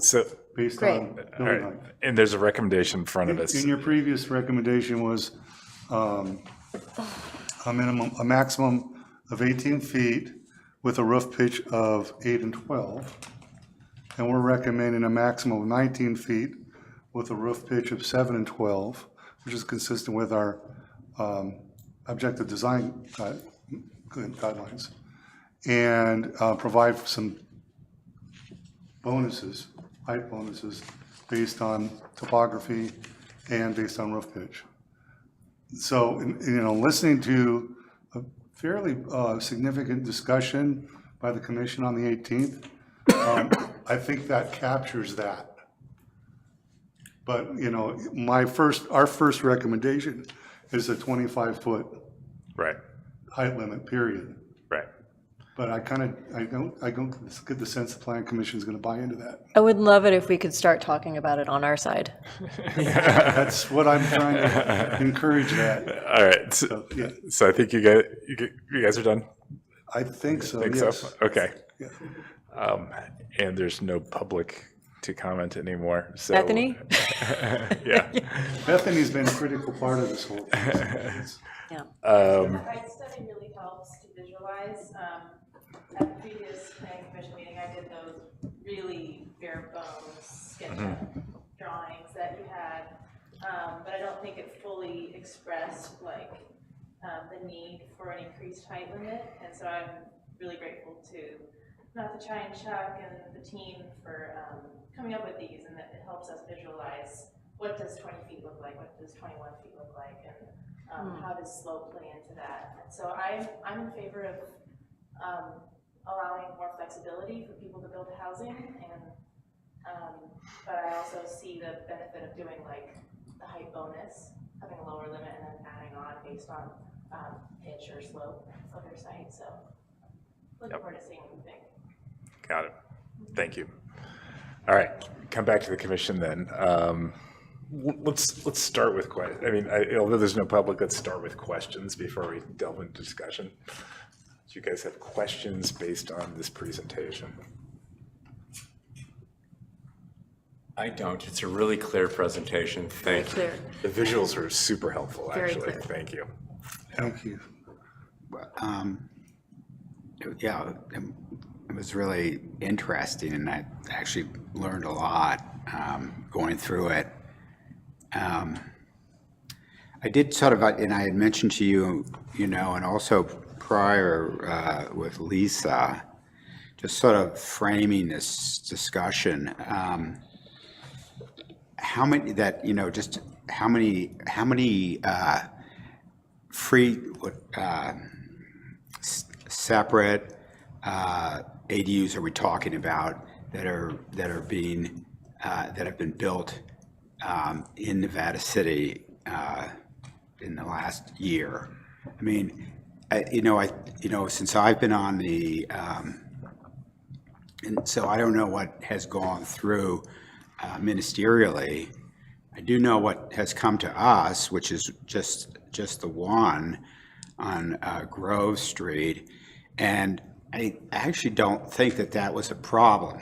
based on All building right. height. And there's a recommendation in front of us. In your previous recommendation was a maximum of 18 feet with a roof pitch of 8 and 12. And we're recommending a maximum of 19 feet with a roof pitch of 7 and 12, which is consistent with our objective design guidelines. And provide for some bonuses, height bonuses, based on topography and based on roof pitch. So, listening to a fairly significant discussion by the commission on the 18th, I think that captures that. But, our first recommendation is a 25-foot Right. height limit, period. Right. But I don't get the sense the plan commission is going to buy into that. I would love it if we could start talking about it on our side. That's what I'm trying to encourage that. All right. So I think you guys are done? I think so, Think yes. so? Okay. Yeah. And there's no public to comment anymore, so. Bethany? Yeah. Bethany's been a critical part of this whole thing. Yeah. Um, Height study really helps to visualize. At the previous planning commission meeting, I did those really bare bones sketch drawings that you had, but I don't think it fully expressed the need for an increased height limit, and so I'm really grateful to Not to Chai and Chuck and the team for coming up with these, and that it helps us visualize what does 20 feet look like, what does 21 feet look like, and how does slope play into that. And so I'm in favor of allowing more flexibility for people to build housing, and but I also see the benefit of doing the height bonus, having a lower limit and then adding on based on pitch or slope of your site. So looking forward to seeing what you think. Got it. Thank you. All right, come back to the commission then. let's start with I mean, although there's no public, let's start with questions before we delve into discussion. Do you guys have questions based on this presentation? I don't. It's a really clear presentation. Thank you. Clear. The visuals are super helpful, Very actually. clear. Thank you. Thank you. Yeah, it was really interesting, and I actually learned a lot going through it. I did sort of, and I had mentioned to you, you know, and also prior with Lisa, just sort of framing this discussion. How many that, you know, just how many free separate ADUs are we talking about that have been built in Nevada City in the last year? I mean, since I've been on the, and so I don't know what has gone through ministerially. I do know what has come to us, which is just the one on Grove Street, and I actually don't think that was a problem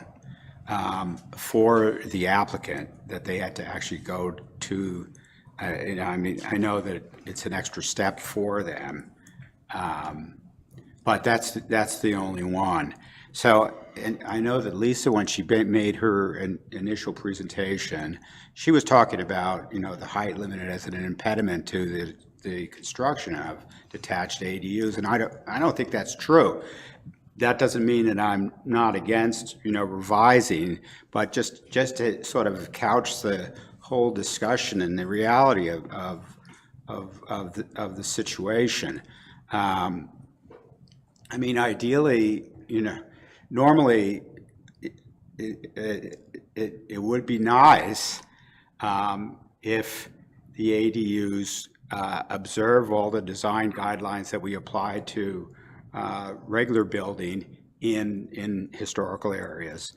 for the applicant, that they had to actually go to. I mean, I know that it's an extra step for them, but that's the only one. So, and I know that Lisa, when she made her initial presentation, she was talking about, you know, the height limited as an impediment to the construction of detached ADUs, and I don't think that's true. That doesn't mean that I'm not against, you know, revising, but just to sort of couch the whole discussion and the reality of the situation. I mean, ideally, you know, normally it would be nice if the ADUs observe all the design guidelines that we apply to regular building in historical areas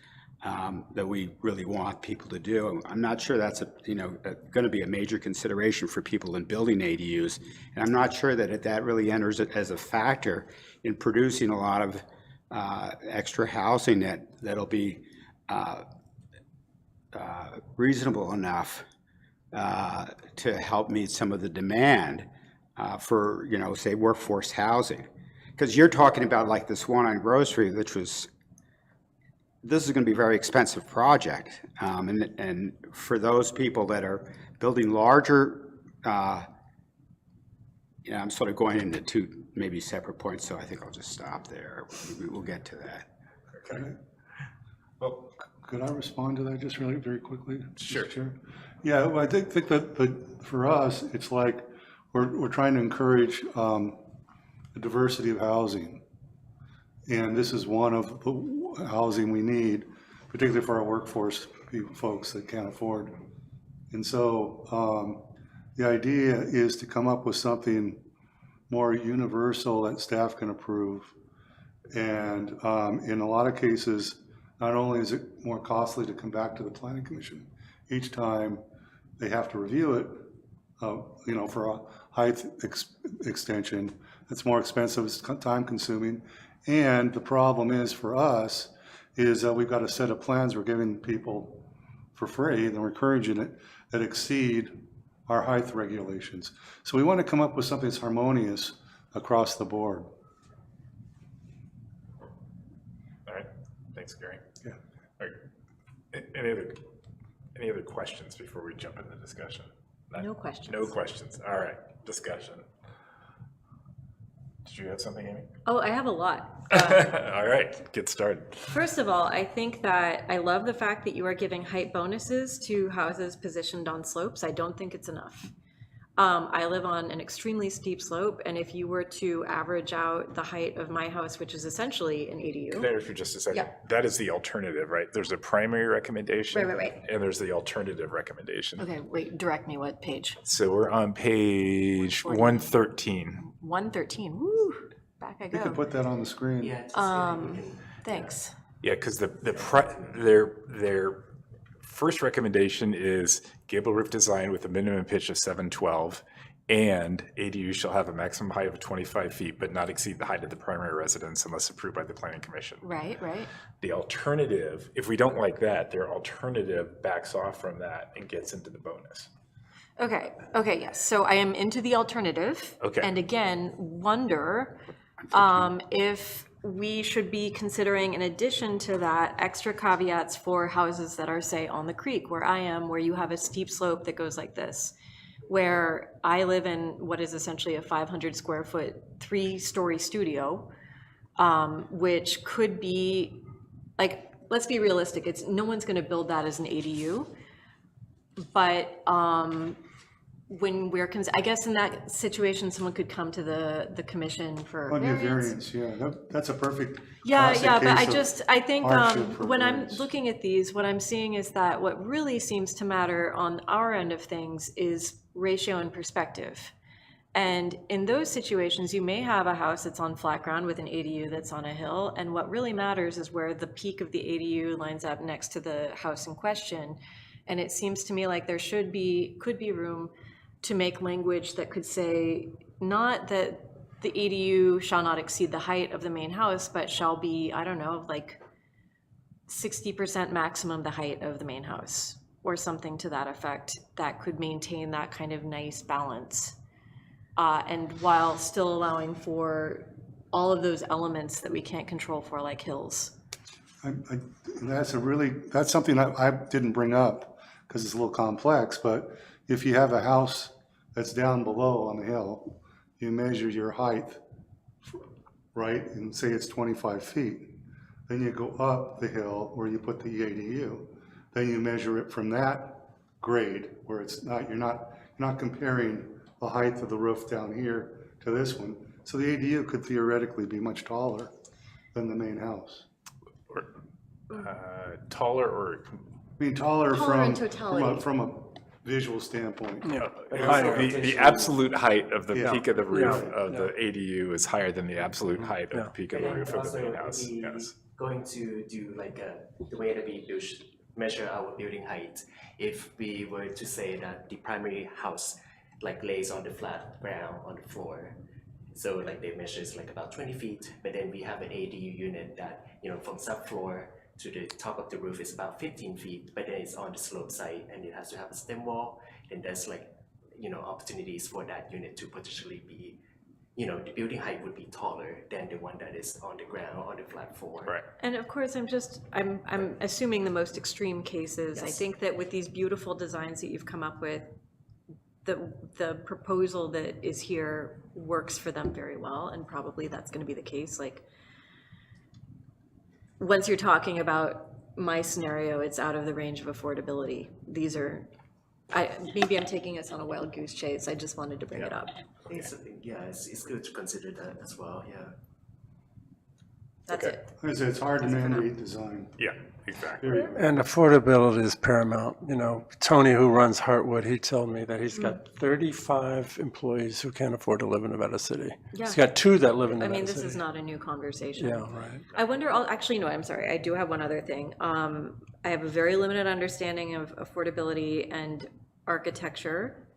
that we really want people to do. I'm not sure that's going to be a major consideration for people in building ADUs, and I'm not sure that that really enters it as a factor in producing a lot of extra housing that'll be reasonable enough to help meet some of the demand for, you know, say, workforce housing. Because you're talking about like this one on Grove Street, this is going to be a very expensive project. And for those people that are building larger, you know, I'm sort of going into two maybe separate points, so I think I'll just stop there. We'll get to that. Okay. Well, could I respond to that just really very quickly? Sure. Sure. Yeah, well, I think that for us, it's like we're trying to encourage the diversity of housing. And this is one of the housing we need, particularly for our workforce folks that can't afford. And so the idea is to come up with something more universal that staff can approve. And in a lot of cases, not only is it more costly to come back to the Planning Commission each time they have to review it, you know, for a height extension, it's more expensive, it's time consuming. And the problem is for us is that we've got a set of plans we're giving people for free and we're encouraging it that exceed our height regulations. So we want to come up with something that's harmonious across the board. All right. Thanks, Gary. Yeah. All right. Any other questions before we jump into discussion? No questions. No questions. All right. Discussion. Did you have something, Amy? Oh, I have a lot. All right, get started. First of all, I think that I love the fact that you are giving height bonuses to houses positioned on slopes. I don't think it's enough. I live on an extremely steep slope, and if you were to average out the height of my house, which is essentially an ADU. Can I interrupt for just a second? Yeah. That is the alternative, right? There's a primary recommendation. Right. And there's the alternative recommendation. Okay, wait, direct me, what page? So we're on page 113. 113, woo, back I You can go. put that on the screen. Yeah. Thanks. Yeah, because their first recommendation is gable roof design with a minimum pitch of 712, and ADU shall have a maximum height of 25 feet, but not exceed the height of the primary residence unless approved by the planning commission. Right, right. The alternative, if we don't like that, their alternative backs off from that and gets into the bonus. Okay, okay, yes. So I am into the alternative. Okay. And again, wonder if we should be considering, in addition to that, extra caveats for houses that are, say, on the creek, where I am, where you have a steep slope that goes like this, where I live in what is essentially a 500 square foot, 3-story studio, which could be, like, let's be realistic, no one's gonna build that as an ADU. But when we're, I guess in that situation, someone could come to the commission for On your variance. variance, yeah, that's a perfect. Yeah, classic yeah, but case of I think hardship for when I'm variance. looking at these, what I'm seeing is that what really seems to matter on our end of things is ratio and perspective. And in those situations, you may have a house that's on flat ground with an ADU that's on a hill, and what really matters is where the peak of the ADU lines up next to the house in question. And it seems to me like there could be room to make language that could say, not that the ADU shall not exceed the height of the main house, but shall be, I don't know, like 60% maximum the height of the main house, or something to that effect, that could maintain that kind of nice balance. And while still allowing for all of those elements that we can't control for, like hills. That's something I didn't bring up because it's a little complex, but if you have a house that's down below on the hill, you measure your height, right, and say it's 25 feet. Then you go up the hill where you put the ADU. Then you measure it from that grade where it's not, you're not comparing the height of the roof down here to this one. So the ADU could theoretically be much taller than the main house. Taller or? I mean, taller in from totality. from a visual standpoint. The absolute height of the Yeah. peak of the roof Yeah. of the ADU is higher than the absolute height of the peak of the And roof of the main also, house. we Yes. going to do like the way that we do measure our building height. If we were to say that the primary house like lays on the flat ground on the floor, so like they measure is like about 20 feet, but then we have an ADU unit that, you know, from subfloor to the top of the roof is about 15 feet, but then it's on the slope side and it has to have a stem wall. And there's like, you know, opportunities for that unit to potentially be, you know, the building height would be taller than the one that is on the ground, on the flat floor. Right. And of course, I'm assuming the most extreme cases. I Yes. think that with these beautiful designs that you've come up with, the proposal that is here works for them very well, and probably that's gonna be the case. Like, once you're talking about my scenario, it's out of the range of affordability. These are, maybe I'm taking us on a wild goose chase. I just wanted to bring it up. It's good to consider that as well, yeah. That's it. It's hard to mandate design. Yeah, exactly. Period. And affordability is paramount. You know, Tony, who runs Heartwood, he told me that he's got 35 employees who can't afford to live in Nevada City. Yeah. He's got 2 that live in I Nevada mean, this City. is not a new conversation. Yeah, right. I wonder, actually, no, I'm sorry, I do have one other thing. I have a very limited understanding of affordability and architecture,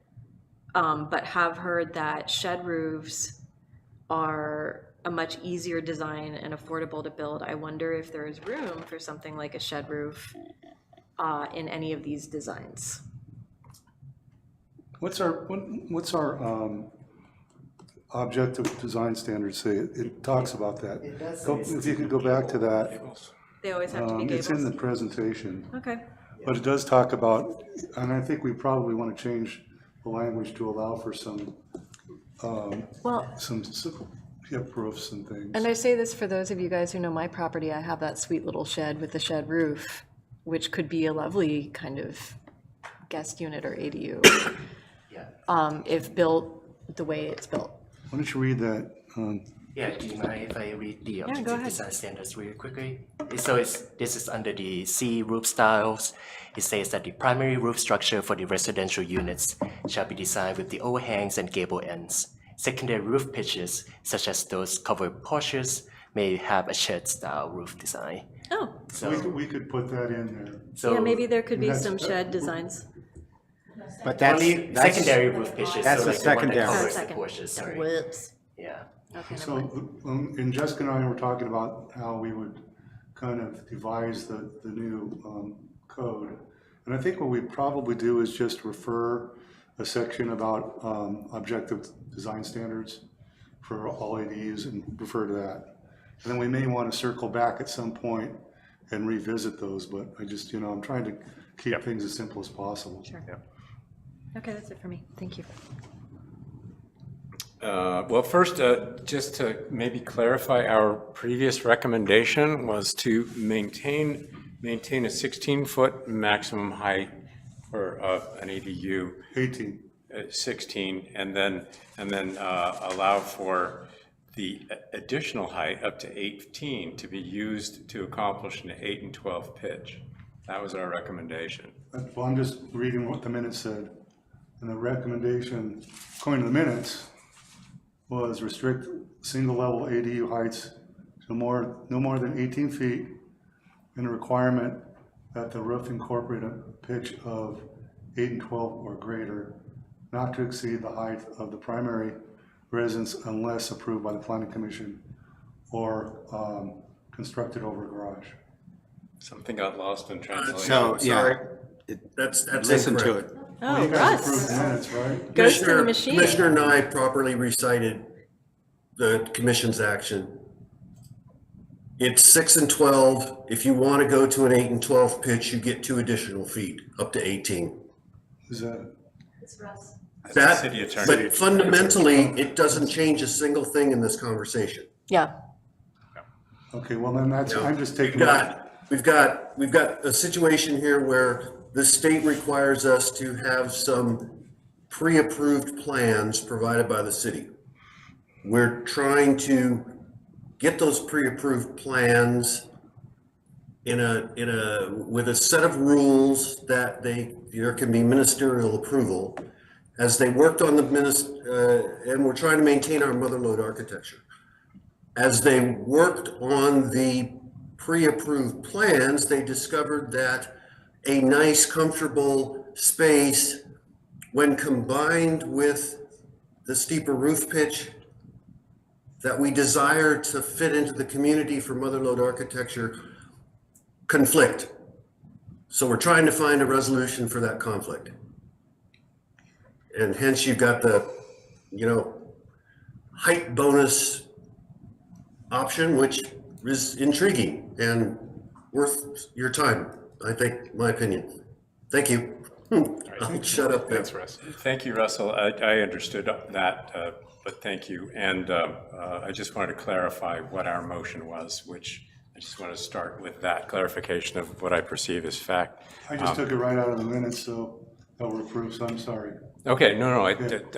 but have heard that shed roofs are a much easier design and affordable to build. I wonder if there is room for something like a shed roof in any of these designs. What's our objective design standards say? It talks about that. It does Go- say If you could go back to that. They always have to be It's in the gables. presentation. Okay. But it does talk about, and I think we probably want to change the language to allow for some hip roofs and things. And I say this for those of you guys who know my property, I have that sweet little shed with the shed roof, which could be a lovely kind of guest unit or ADU. If built the way it's built. Why don't you read that? Yeah, do you mind if I read the go objective ahead. design standards really quickly? This is under the C roof styles. It says that the primary roof structure for the residential units shall be designed with the overhangs and gable ends. Secondary roof pitches, such as those covered porches, may have a shed-style roof design. Oh. So we could put that in there. So Yeah, maybe there could be that's- some shed designs. But that's, only that's secondary roof pitches. that's so the like the one that secondary. covers Oh, the second. porches, sorry. Whoops. Yeah. Okay, never So, mind. and Jessica and I were talking about how we would kind of devise the new code. And I think what we probably do is just refer a section about objective design standards for all ADUs and refer to that. And then we may want to circle back at some point and revisit those, but I just, I'm trying to keep things as simple as possible. Sure. Okay, that's it for me. Thank you. Well, first, just to maybe clarify, our previous recommendation was to maintain a 16-foot maximum height for an ADU. 18. 16, and then allow for the additional height up to 18 to be used to accomplish an 8 and 12 pitch. That was our recommendation. Well, I'm just reading what the minutes said. And the recommendation, according to the minutes, was restrict single-level ADU heights to no more than 18 feet, and a requirement that the roof incorporate a pitch of 8 and 12 or greater, not to exceed the height of the primary residence unless approved by the planning commission or constructed over a garage. Something got lost in translation. So, yeah. That's Listen to incorrect. it. Oh, You guys approved Russ. the minutes, right? Goes to the machine. Commissioner Nye properly recited the commission's action. It's 6 and 12. If you want to go to an 8 and 12 pitch, you get 2 additional feet, up to 18. Is that? It's Russ. That's the That, city attorney. but fundamentally, it doesn't change a single thing in this conversation. Yeah. Okay, well then that's, I'm just We've taking. got a situation here where the state requires us to have some pre-approved plans provided by the city. We're trying to get those pre-approved plans with a set of rules that there can be ministerial approval. As they worked on and we're trying to maintain our mother lode architecture. As they worked on the pre-approved plans, they discovered that a nice, comfortable space, when combined with the steeper roof pitch that we desire to fit into the community for mother lode architecture, conflict. So we're trying to find a resolution for that conflict. And hence you've got the, height bonus option, which is intriguing and worth your time, I think, my opinion. Thank you. I'll shut up there. Thanks, Russ. Thank you, Russell. I understood that, but thank you. And I just wanted to clarify what our motion was, which I just want to start with that clarification of what I perceive as fact. I just took it right out of the minutes, so that were approved, so I'm sorry. Okay, no,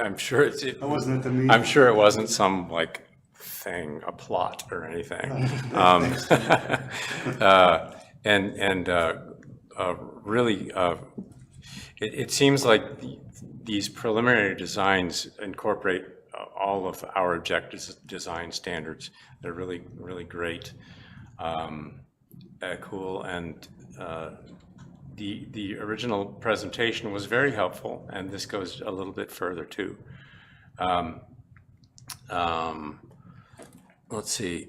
I'm sure I wasn't at the meeting. I'm sure it wasn't some thing, a plot or anything. Really, it seems like these preliminary designs incorporate all of our objective design standards. They're really, really great, cool, and the original presentation was very helpful, and this goes a little bit further too. Let's see.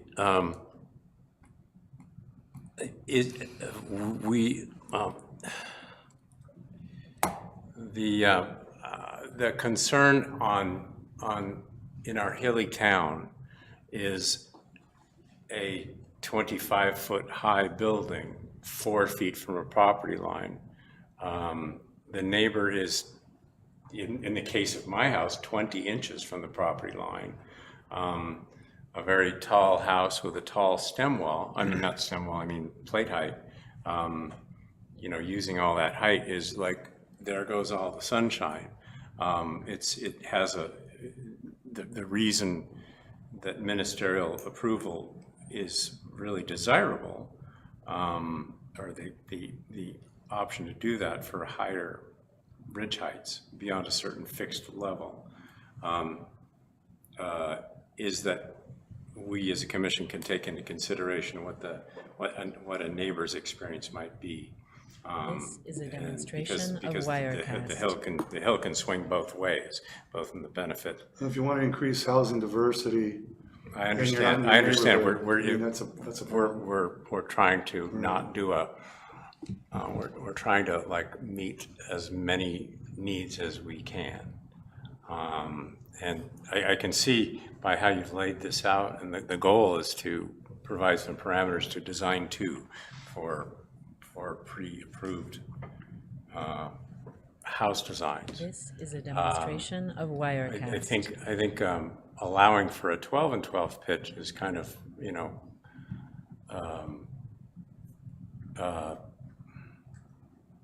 The concern in our hilly town is a 25-foot high building 4 feet from a property line. The neighbor is, in the case of my house, 20 inches from the property line. A very tall house with a tall stem wall, I mean, not stem wall, I mean plate height. Using all that height is like, there goes all the sunshine. It has the reason that ministerial approval is really desirable, or the option to do that for higher ridge heights beyond a certain fixed level, is that we as a commission can take into consideration what a neighbor's experience might be. This is a And demonstration of because Wirecast. the hill can swing both ways, both in the benefit. If you want to increase housing diversity. I in your understand. neighborhood, I mean, We're trying to not do we're trying to like meet as many needs as we can. And I can see by how you've laid this out, and the goal is to provide some parameters to design to for pre-approved house designs. This is a demonstration of Wirecast. I think allowing for a 12 and 12 pitch is kind of,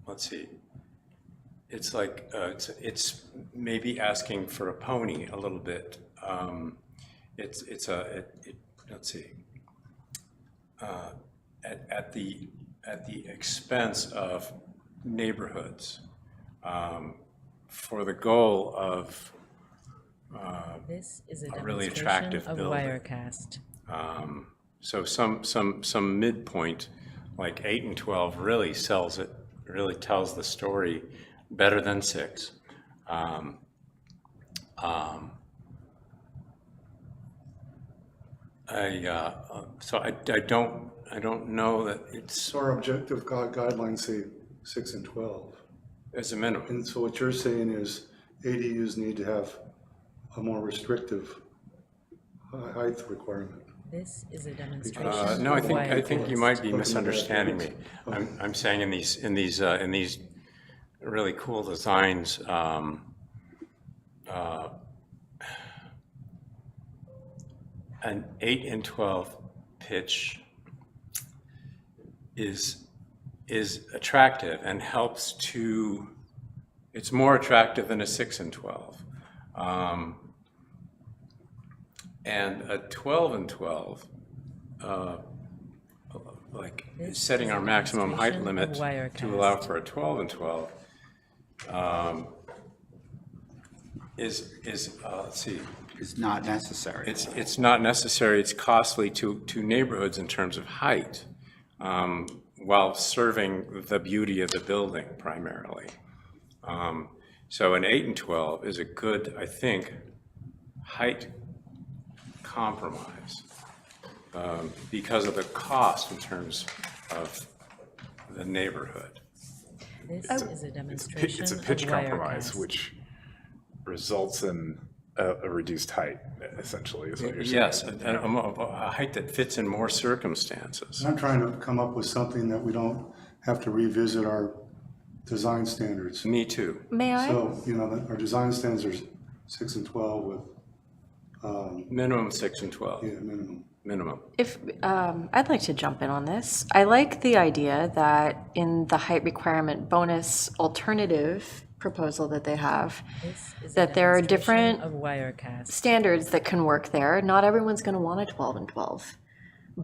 let's see. It's like, it's maybe asking for a pony a little bit. Let's see. At the expense of neighborhoods, for the goal of This is a really demonstration attractive of building. Wirecast. So some midpoint, like 8 and 12, really sells it, really tells the story better than 6. So I don't know that it's So our objective guidelines say 6 and 12. as a minimum. And so what you're saying is ADUs need to have a more restrictive height requirement. This is a demonstration No, of Wirecast. I think you might be misunderstanding me. I'm saying in these really cool designs, an 8 and 12 pitch is attractive and helps to. It's more attractive than a 6 and 12. And a 12 and 12, like setting our maximum height limit to allow for a 12 and 12, let's see. It's not necessary. It's not necessary. It's costly to neighborhoods in terms of height, while serving the beauty of the building primarily. So an 8 and 12 is a good, I think, height compromise because of the cost in terms of the neighborhood. This is a demonstration It's a pitch of compromise, Wirecast. which results in a reduced height, essentially, is what you're saying. Yes, a height that fits in more circumstances. I'm trying to come up with something that we don't have to revisit our design standards. Me too. May I? So, our design standards are 6 and 12 with. Minimum 6 and 12. Yeah, minimum. Minimum. If, I'd like to jump in on this. I like the idea that in the height requirement bonus alternative proposal that they have, This is a that there are demonstration different of Wirecast. standards that can work there. Not everyone's going to want a 12 and 12.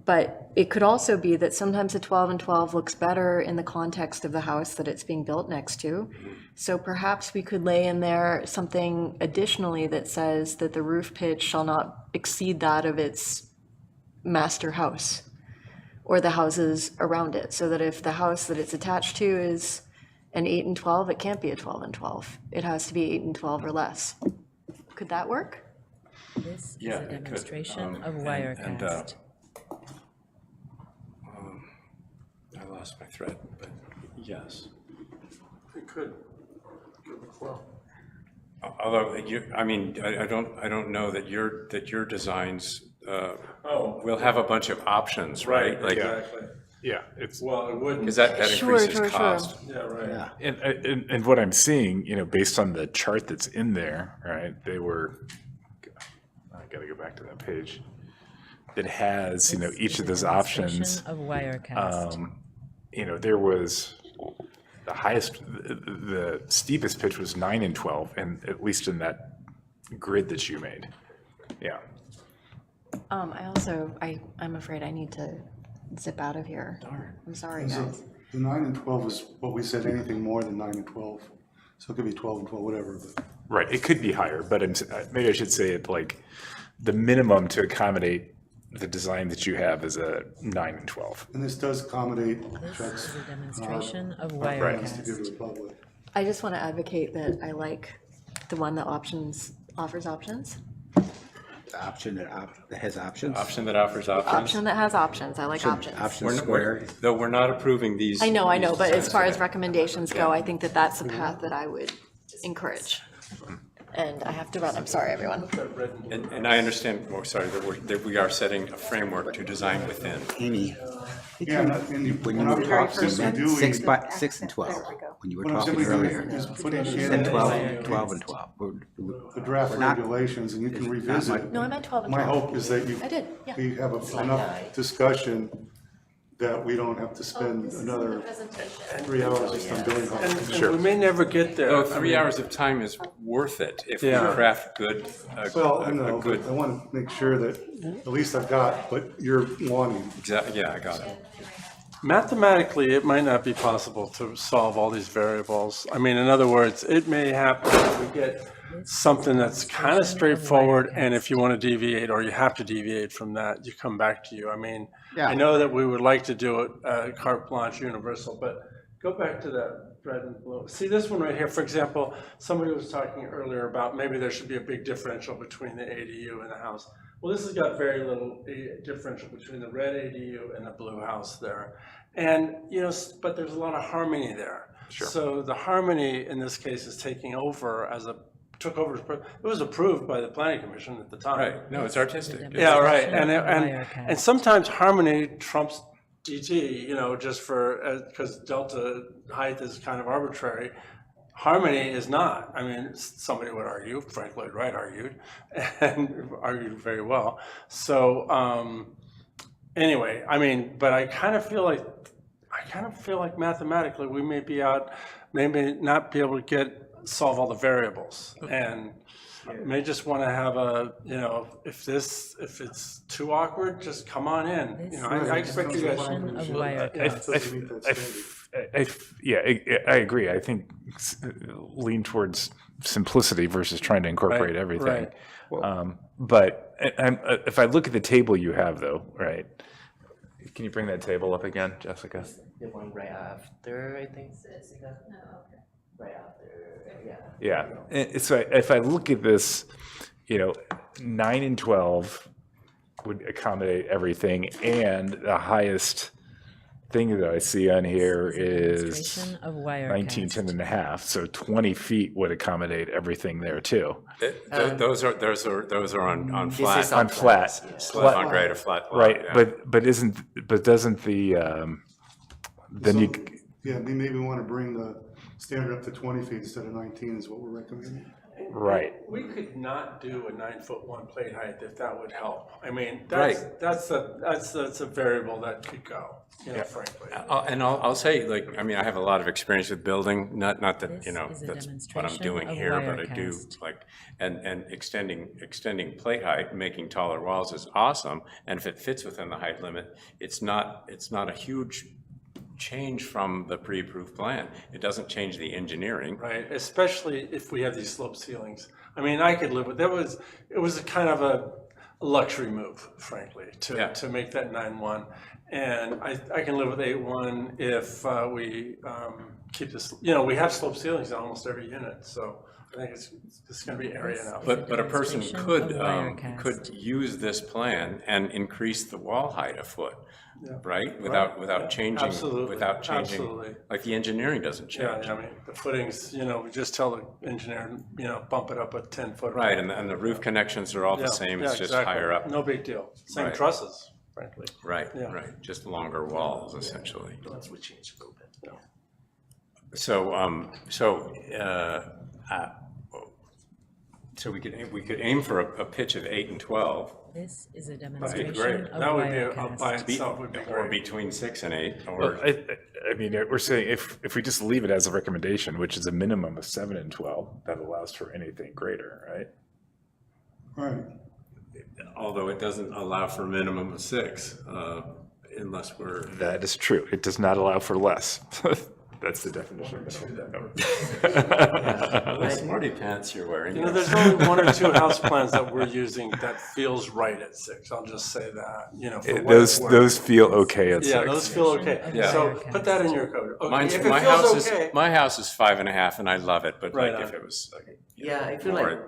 But it could also be that sometimes a 12 and 12 looks better in the context of the house that it's being built next to. So perhaps we could lay in there something additionally that says that the roof pitch shall not exceed that of its master house or the houses around it. So that if the house that it's attached to is an 8 and 12, it can't be a 12 and 12. It has to be 8 and 12 or less. Could that work? This is a demonstration of And, Wirecast. I lost my thread, but yes. It could. Well, Although I don't know that your designs will have a bunch of options, right? Like, exactly. Yeah, it's. Well, it wouldn't. because that increases cost. Yeah, right. And what I'm seeing, based on the chart that's in there, right, I gotta go back to that page. It has, This each is of a those demonstration options. of Wirecast. There was the highest, the steepest pitch was 9 and 12, and at least in that grid that you made. Yeah. I'm afraid I need to zip out of here. I'm sorry, So guys. the 9 and 12 is what we said, anything more than 9 and 12. So it could be 12 and 12, whatever, but. Right, it could be higher, but maybe I should say it like the minimum to accommodate the design that you have is a 9 and 12. And this does accommodate This Chuck's is a demonstration of plans to Wirecast. give to the public. I just want to advocate that I like the one that offers options. The option that has options? Option that offers options? Option that has options. I like options. Though we're not approving these. I know, these but as designs far as today. recommendations go, I think that that's the path that I would encourage. And I have to run, I'm sorry, everyone. And I understand, sorry, that we are setting a framework to design within. Amy, Yeah, when you we're were talking, doing. 6 and 12, when you were What I'm talking simply doing earlier. is putting You in said 12 the and 12. the draft We're not- regulations, and you can revisit. No, I meant 12 and My 12. hope is that I did, yeah. we have enough discussion that we don't have to spend another 3 hours just on building. And we may never get there. Though I 3 mean, hours of time is worth it if we Yeah. craft good, Well, I a know, good. but I want to make sure that at least I've got what you're wanting. Yeah, I got it. Mathematically, it might not be possible to solve all these variables. I mean, in other words, it may happen that we get something that's kind of straightforward, and if you want to deviate, or you have to deviate from that, you come back to you. I mean, Yeah. I know that we would like to do it carte blanche universal, but go back to that red and blue. See this one right here, for example, somebody was talking earlier about maybe there should be a big differential between the ADU and the house. Well, this has got very little differential between the red ADU and the blue house there. And, you know, but there's a lot of harmony there. Sure. So the harmony in this case is taking over it was approved by the planning commission at the time. Right, no, it's artistic. Yeah, right, Wirecast. and sometimes harmony trumps DT, you know, just because delta height is kind of arbitrary. Harmony is not. I mean, somebody would argue, Frank Lloyd Wright argued, and argued very well. So anyway, I mean, but I kind of feel like mathematically we may not be able to solve all the variables, and may just want to have if it's too awkward, just come on in. You know, I expect you guys. Of Wirecast. I agree. I think lean towards simplicity versus trying to incorporate Right, everything. right. But if I look at the table you have, though, right? Can you bring that table up again, Jessica? The one right after, I think. Right after, yeah. Yeah. And so if I look at this, 9 and 12 would accommodate everything, and the highest thing that I see on here is Demonstration of Wirecast. 19, 10 and a half. So 20 feet would accommodate everything there too. Those are on This flat. is On flat. On grade or flat. lot, Right, yeah. but doesn't the, then you, Yeah, maybe we want to bring the standard up to 20 feet instead of 19 is what we're recommending. right. We could not do a 9-foot-1 plate height if that would help. I mean, Right. that's a variable that could go, frankly. I'll say, I mean, I have a lot of experience with building, not that, This is a that's what I'm demonstration doing of here, but I do Wirecast. and extending plate height, making taller walls is awesome. And if it fits within the height limit, it's not a huge change from the pre-approved plan. It doesn't change the engineering. Right, especially if we have these slope ceilings. I mean, I could live with, it was a kind of a luxury move, frankly, to make that 9-1. And I can live with 8-1 if we keep this, we have slope ceilings in almost every unit, so I think it's going to be area enough. But a person could Wirecast. could use this plan and increase the wall height a foot, right? Without changing, Absolutely. Absolutely. like the engineering doesn't change. Yeah, I mean, the footings, we just tell the engineer, bump it up a 10-foot. Right, and the roof connections are all the same, it's just higher up. No big deal. Same Right. trusses, frankly. Right, Yeah. right, just longer walls essentially. That's what changed a little bit. So we could aim for a pitch of 8 and 12. This is a That'd be demonstration great. of That would be, Wirecast. by itself would be Or great. between 6 and 8, Well, or, I mean, we're saying if we just leave it as a recommendation, which is a minimum of 7 and 12, that allows for anything greater, right? Right. although it doesn't allow for a minimum of 6, unless we're. That is true. It does not allow for less. That's the definition of minimum. smarty pants you're wearing. You know, there's only one or two house plans that we're using that feels right at 6. I'll just say that, you know. for what it's worth. Those feel okay at 6. Yeah, those feel okay. Yeah. So put that in your code. Okay, Mine's, if it my feels house okay- is, my house is 5.5 and I love it, but Right like on. if it was like. Yeah, I feel more- like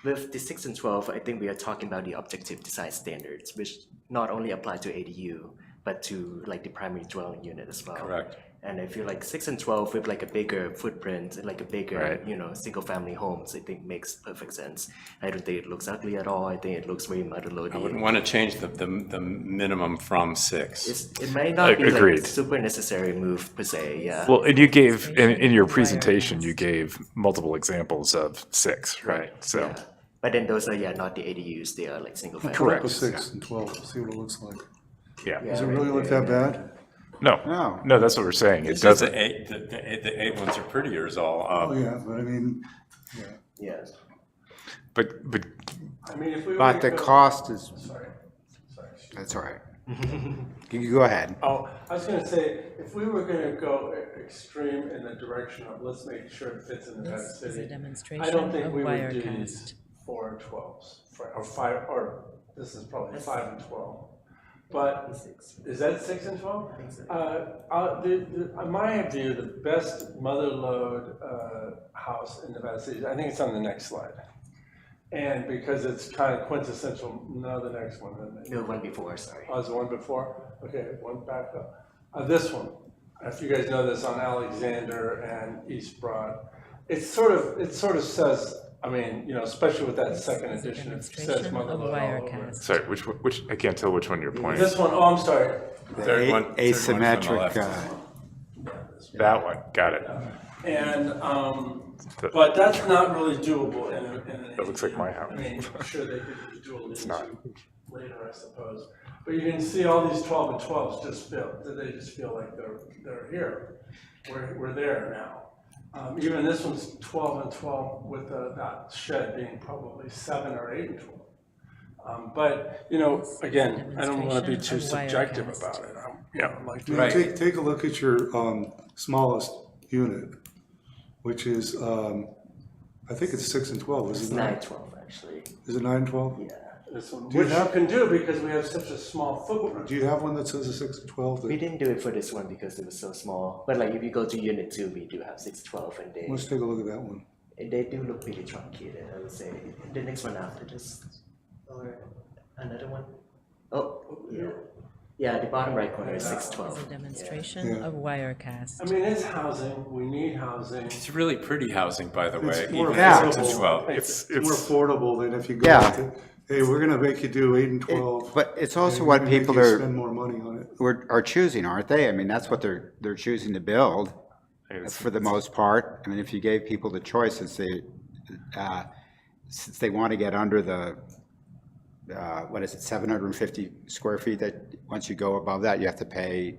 with the 6 and 12, I think we are talking about the objective design standards, which not only apply to ADU, but to like the primary dwelling unit as well. Correct. And I feel like 6 and 12 with like a bigger footprint, like a bigger, Right. you know, single family homes, I think makes perfect sense. I don't think it looks ugly at all. I think it looks very mother loaded. I wouldn't want to change the minimum from 6. It may not be like a Agreed. super necessary move per se, yeah. Well, and you gave, in your presentation, you gave multiple examples of 6, right? So, Yeah. But then those are, not the ADUs, they are like single family. Correct. Put 6 and 12, see what it looks like. yeah. Does it really look that bad? No, no, that's what we're saying. It It's just doesn't. the 8 ones are prettier is all. Oh, yeah, but I mean, Yes. But I mean, if we were But to the go- cost is, Sorry. that's all right. You go ahead. Oh, I was gonna say, if we were gonna go extreme in the direction of, let's make sure it fits in the Nevada This is a City. I demonstration don't think of we would do Wirecast. these 4 and 12s, or 5, or this is probably 5 and 12. But, is that 6 and 12? My view, the best mother load, house in Nevada City, I think it's on the next slide. And because it's kind of quintessential, no, the next one. No, one before, sorry. Oh, is the one before? Okay, one back up. This one, if you guys know this, on Alexander and East Broad. It sort of says, I mean, you know, especially with that second edition, it says Demonstration mother of load all over it. Wirecast. sorry, which I can't tell which one you're pointing. This one, oh, I'm sorry. Third one from the Asymmetric, left. That one, got it. And, but that's not really doable in a. That looks like my house. I mean, sure, they could do a It's not. later, I suppose. But you can see all these 12 and 12s they just feel like they're here. We're there now. Even this one's 12 and 12 with that shed being probably 7 or 8 and 12. But, you know, again, I don't want to be too subjective about it. Like, you know, take a look at your smallest unit, which is, I think it's 6 and 12, is It's it not? 9/12 actually. Is it 9 and 12? Yeah. This one, Do you which you have- can do because we have such a small footprint. Do you have one that says a 6 and 12? We didn't do it for this one because it was so small. But like if you go to unit 2, we do have 612 and Let's take a look at that one. they do look pretty truncated, I would say. The next one after this, or another one. Oh, yeah. Yeah, the bottom right corner is 612. It's a demonstration Yeah. of Wirecast. I mean, it's housing, we need housing. It's really pretty housing, by the way. It's more even at 6 affordable. and 12. It's more affordable than if you go, Yeah. to, hey, we're gonna make you do 8 and 12. But it's also and what we're gonna make people you are, Spend more money on it. are choosing, aren't they? I mean, that's what they're choosing to build for the most part. I mean, if you gave people the choice, since they want to get under the, what is it, 750 square feet, that once you go above that, you have to pay,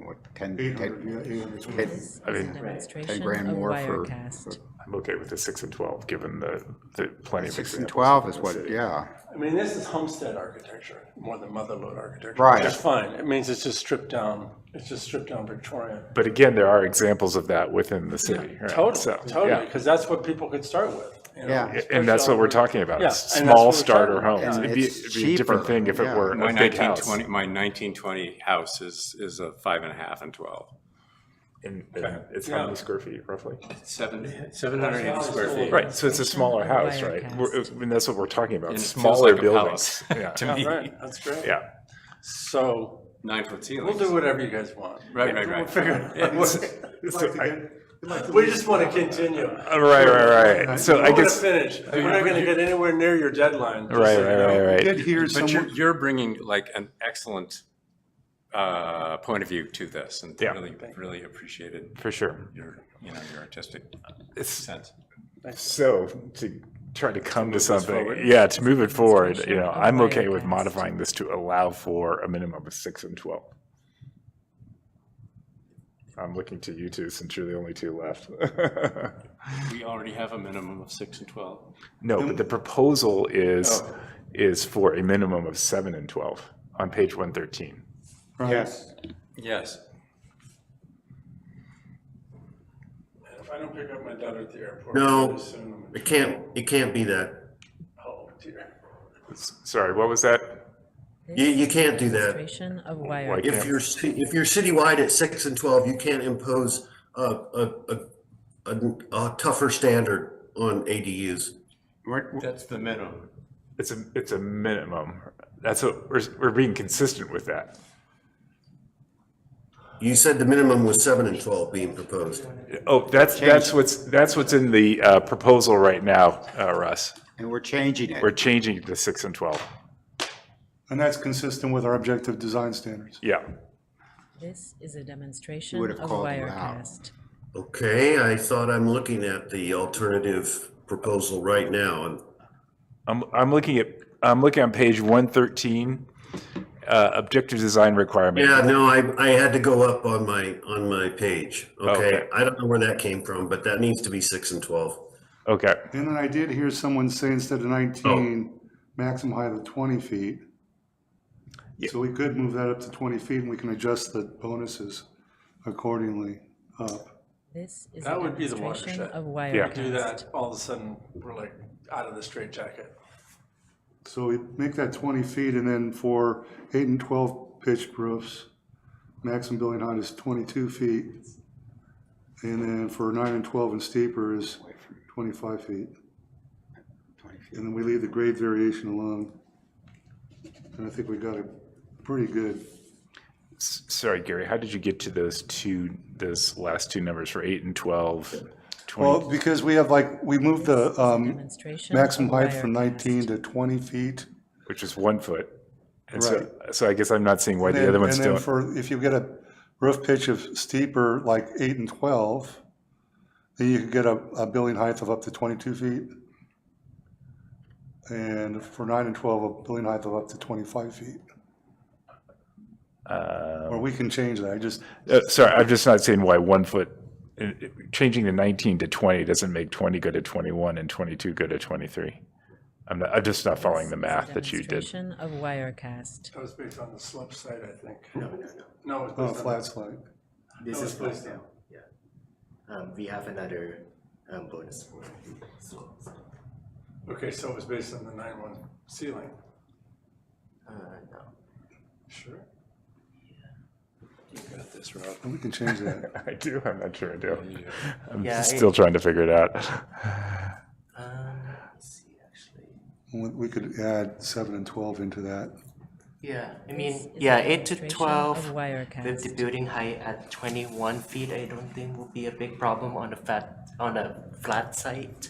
what, 10, 800, yeah, 800 square feet. I mean, Demonstration 10 grand of more Wirecast. I'm okay with the 6 and 12, given the plenty of 6 and examples 12 in is the what, city. yeah. I mean, this is homestead architecture more than motherlode architecture. Right. Which is fine. It means it's just stripped down Victorian. But again, there are examples of that within the city, right? Totally, So, totally, yeah. because that's what people could start with. you know, Yeah. especially And that's what all we're the- talking about, Yeah, is and that's small what we're starter talking about. homes. And It'd be it's a different cheaper, thing if it yeah. were My a big house. 1920 house is a 5.5 and 12. And it's how many square feet roughly? 780 square feet. Right, so it's a smaller house, right? Wirecast. And that's what we're talking about, And it feels smaller like a buildings. palace Yeah. to Yeah, me. right, that's great. Yeah. So 9-foot ceilings. we'll do whatever you guys want. Right. We'll figure it out. So We just want to continue. Right. So I We want to guess, finish. We're not going to get anywhere near your deadline. just right, so you know. right. Did hear But someone, you're bringing like an excellent point of view to this, and Yeah. really appreciated For sure. your artistic It's, sense. so to try to come to move this something, forward. yeah, to move it forward, Demonstration of I'm okay with Wirecast. modifying this to allow for a minimum of 6 and 12. I'm looking to you two since you're the only two left. We already have a minimum of 6 and 12. No, but the proposal is for a minimum of 7 and 12 on page 113. Yes. Yes. If I don't pick up my daughter at the airport No, very soon. it can't be that. Oh, dear. Sorry, what was that? You can't do that. Demonstration of wire. If you're citywide at 6 and 12, you can't impose a tougher standard on ADUs. That's the minimum. It's a minimum. That's what, we're being consistent with that. You said the minimum was 7 and 12 being proposed. Oh, that's what's in the proposal right now, Russ. And we're changing it. We're changing it to 6 and 12. And that's consistent with our objective design standards. Yeah. This is a demonstration would have of called them out. Wirecast. Okay, I thought I'm looking at the alternative proposal right now, and I'm looking on page 113, objective design requirement. yeah, no, I had to go up on my page. Okay, Okay. I don't know where that came from, but that needs to be 6 and 12. Okay. And then I did hear someone say instead of 19, maximum height of 20 feet. So we could move that up to 20 feet and we can adjust the bonuses accordingly up. This is That a would be the demonstration watershed. of If we do Wirecast. that, all of a sudden, we're like out of the straitjacket. So we make that 20 feet and then for 8 and 12 pitched roofs, maximum building height is 22 feet. And then for 9 and 12 and steeper is 25 feet. And then we leave the grade variation alone. And I think we got it pretty good. Sorry, Gary, how did you get to those last two numbers for 8 and 12? 20? Well, because we have we moved the Demonstration maximum of height from Wirecast. 19 to 20 feet. Which is 1 foot. And Right. so I guess I'm not seeing why And the then- other one's and then doing. for, if you get a roof pitch of steeper, like 8 and 12, then you could get a building height of up to 22 feet. And for 9 and 12, a building height of up to 25 feet. Or we can change that, I just, Sorry, I'm just not seeing why 1 foot, changing the 19 to 20 doesn't make 20 go to 21 and 22 go to 23. I'm just not following the math that you did. Demonstration of Wirecast. That was based on the slope side, I think. No. No, it oh, was based on. flat slide. This No, is it's flat based now, yeah. We have another bonus for slopes. Okay, so it was based on the 9-1 ceiling. No. Sure. You got this, Rob. We can change that. I do, I'm not sure I do. I'm Yeah, still trying to figure it out. Let's see, actually. We could add 7 and 12 into that. Yeah, I This mean, is yeah, a 8 to demonstration 12 of Wirecast. with the building height at 21 feet, I don't think will be a big problem on a flat site.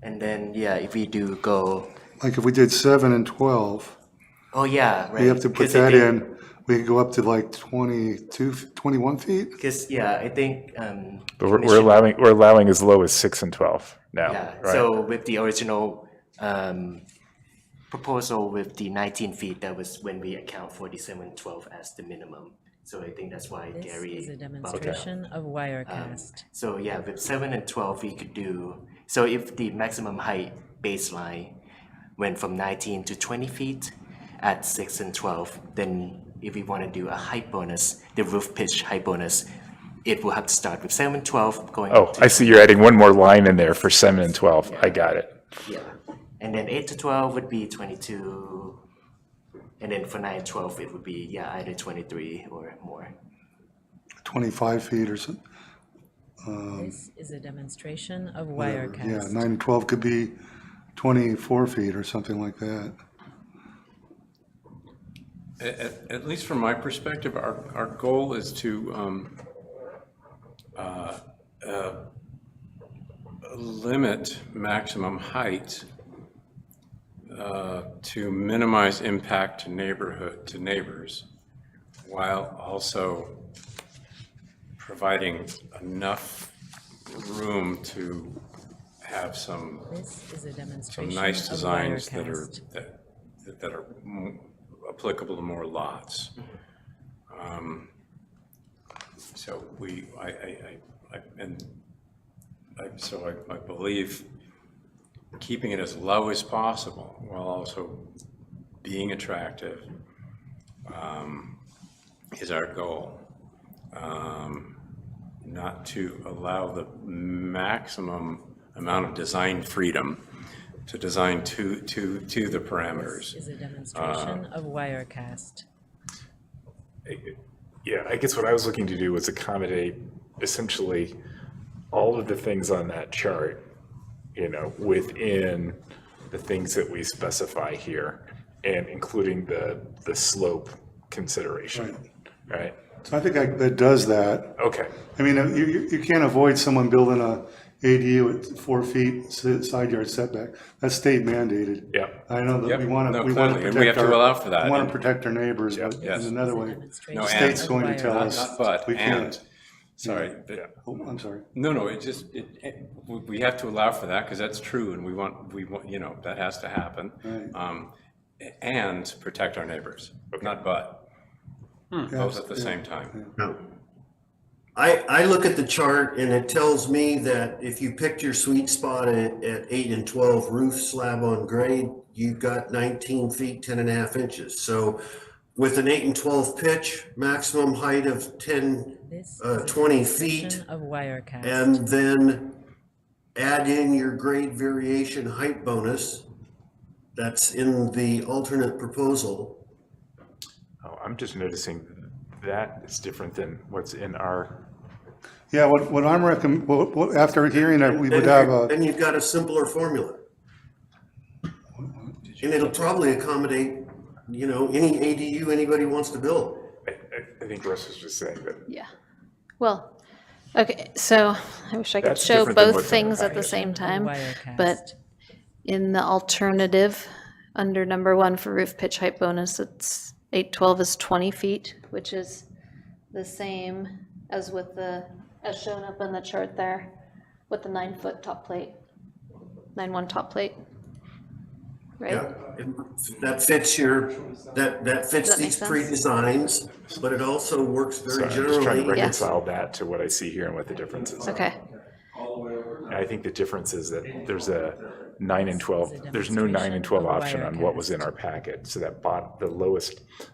And then, yeah, if we do go, Like if we did 7 and 12, oh yeah, right. we have to put 'cause I that think- in, we could go up to like 21 feet? Because, yeah, I think, But we're commission- allowing as low as 6 and 12 now, yeah, right? so with the original proposal with the 19 feet, that was when we account for the 7 and 12 as the minimum. So I think that's why This Gary is a bumped it up. demonstration of Wirecast. So yeah, with 7 and 12, we could do, so if the maximum height baseline went from 19 to 20 feet at 6 and 12, then if we want to do a height bonus, the roof pitch height bonus, it will have to start with 7 and 12 going Oh, up to, I see you're adding one more line in there for 7 and 12. I got it. yeah. And then 8 to 12 would be 22. And then for 9 and 12, it would be, yeah, either 23 or more. 25 feet or so. This is a demonstration of Whatever. Yeah, Wirecast. 9 and 12 could be 24 feet or something like that. At least from my perspective, our goal is to limit maximum height to minimize impact to neighbors, while also providing enough room to have some This is a demonstration nice of designs Wirecast. that are applicable to more lots. So I believe keeping it as low as possible while also being attractive is our goal. not to allow the maximum amount of design freedom to design to the parameters. Is a demonstration of Wirecast. Yeah, I guess what I was looking to do was accommodate essentially all of the things on that chart, you know, within the things that we specify here, and including the slope consideration, right? So I think that does that. Okay. I mean, you can't avoid someone building a ADU at 4 feet side yard setback. That's state mandated. Yeah. I know that Yep. we want No, to clearly, and we have to allow for that. We want And- to protect our neighbors, but Yes. in another way, No, the state's and- going to tell Not- us not but, we and. can't. Sorry. Oh, I'm sorry. No, we have to allow for that because that's true, and we want, you know, that has to happen. And protect our neighbors, not but, both at the same time. No. I look at the chart and it tells me that if you picked your sweet spot at 8 and 12 roof slab on grade, you've got 19 feet, 10 and a half inches. So with an 8 and 12 pitch, maximum height of 20 feet, Of Wirecast. and then add in your grade variation height bonus that's in the alternate proposal. Oh, I'm just noticing that is different than what's in our. Yeah, what I'm after hearing that, we would have a. Then you've got a simpler formula. And it'll probably accommodate, you know, any ADU anybody wants to build. I think Russ was just saying that. Yeah. Well, okay, so I wish I could That's show different than both what's in the things at the package. same time, Wirecast. but in the alternative, under number 1 for roof pitch height bonus, it's 812 is 20 feet, which is the same as with as shown up in the chart there, with the 9-foot top plate, 9-1 top plate. Right? Yeah, that fits that fits Does that make these sense? pre-designs, but it also works very So I'm just trying to generally. reconcile that to what I see here and what the difference is. Okay. And I think the difference is that there's a 9 and 12, there's no 9 and 12 option on what was in our packet. So that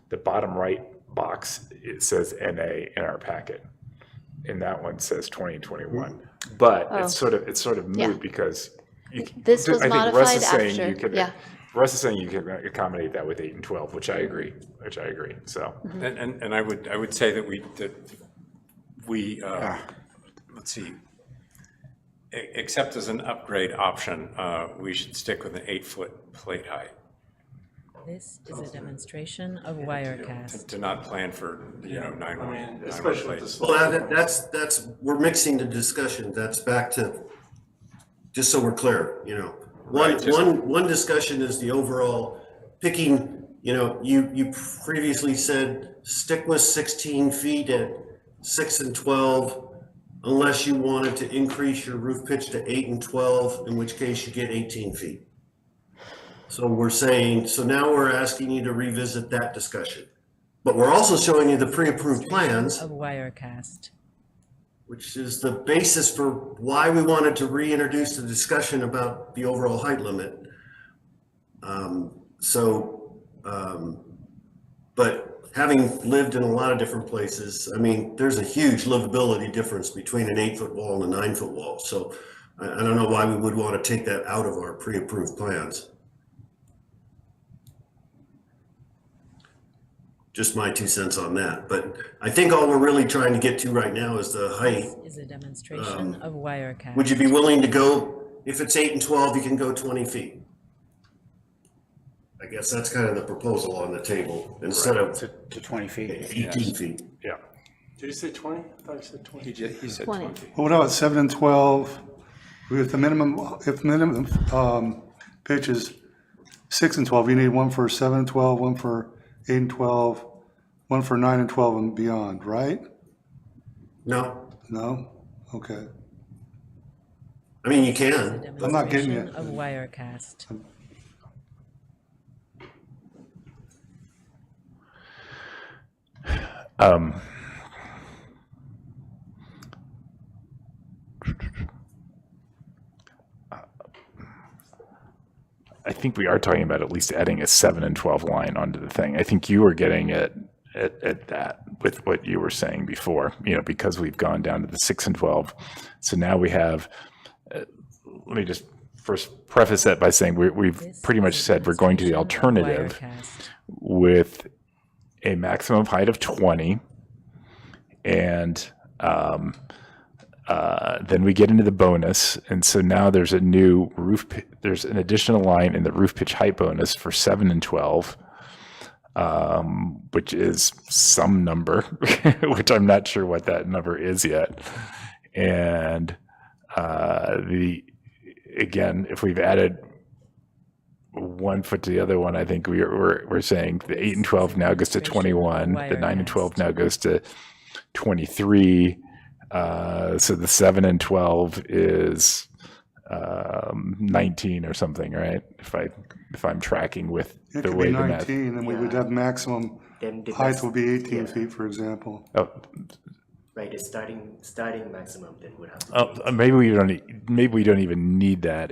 the bottom right box, it says NA in our packet. And that one says 2021. But Oh. it's sort of Yeah. moot because This was I think Russ modified is saying after, you can, yeah. Russ is saying you can accommodate that with 8 and 12, which I agree, so. And I would say that we let's see, except as an upgrade option, we should stick with an 8-foot plate height. This is a demonstration of Wirecast. To not plan for, you know, 9-1 especially with plates. the Well, that's, we're mixing the discussion. That's back to, just so we're clear, you know. One discussion is the overall picking, you know, you previously said stick with 16 feet at 6 and 12 unless you wanted to increase your roof pitch to 8 and 12, in which case you get 18 feet. So we're saying, so now we're asking you to revisit that discussion. But we're also showing you the pre-approved plans, Of Wirecast. which is the basis for why we wanted to reintroduce the discussion about the overall height limit. But having lived in a lot of different places, I mean, there's a huge livability difference between an 8-foot wall and a 9-foot wall. So I don't know why we would want to take that out of our pre-approved plans. Just my 2 cents on that. But I think all we're really trying to get to right now is the height. This is a demonstration of Wirecast. Would you be willing to go, if it's 8 and 12, you can go 20 feet? I guess that's kind of the proposal on the table, instead of To 20 feet. 18 feet. Yeah. Did you say 20? I thought you said 20. He said 20. 20. Well, what about 7 and 12? If the minimum pitch is 6 and 12, you need one for 7 and 12, one for 8 and 12, one for 9 and 12 and beyond, right? No, No? Okay. I mean, you can. I'm not getting Demonstration it. of Wirecast. I think we are talking about at least adding a 7 and 12 line onto the thing. I think you were getting at that. with what you were saying before, because we've gone down to the 6 and 12. So now we have, let me just first preface that by saying we've pretty much said we're going to the alternative with a maximum height of 20, and then we get into the bonus, and so now there's a new there's an additional line in the roof pitch height bonus for 7 and 12, which is some number, which I'm not sure what that number is yet. And again, if we've added 1 foot to the other one, I think we're saying the 8 and 12 now goes to 21, the 9 and 12 now goes to 23. So the 7 and 12 is 19 or something, right? If I'm tracking with It the could way be the math. 19, and we would have maximum height will be 18 feet, for example. Oh, Right, the starting maximum then would have to be maybe we don't even need that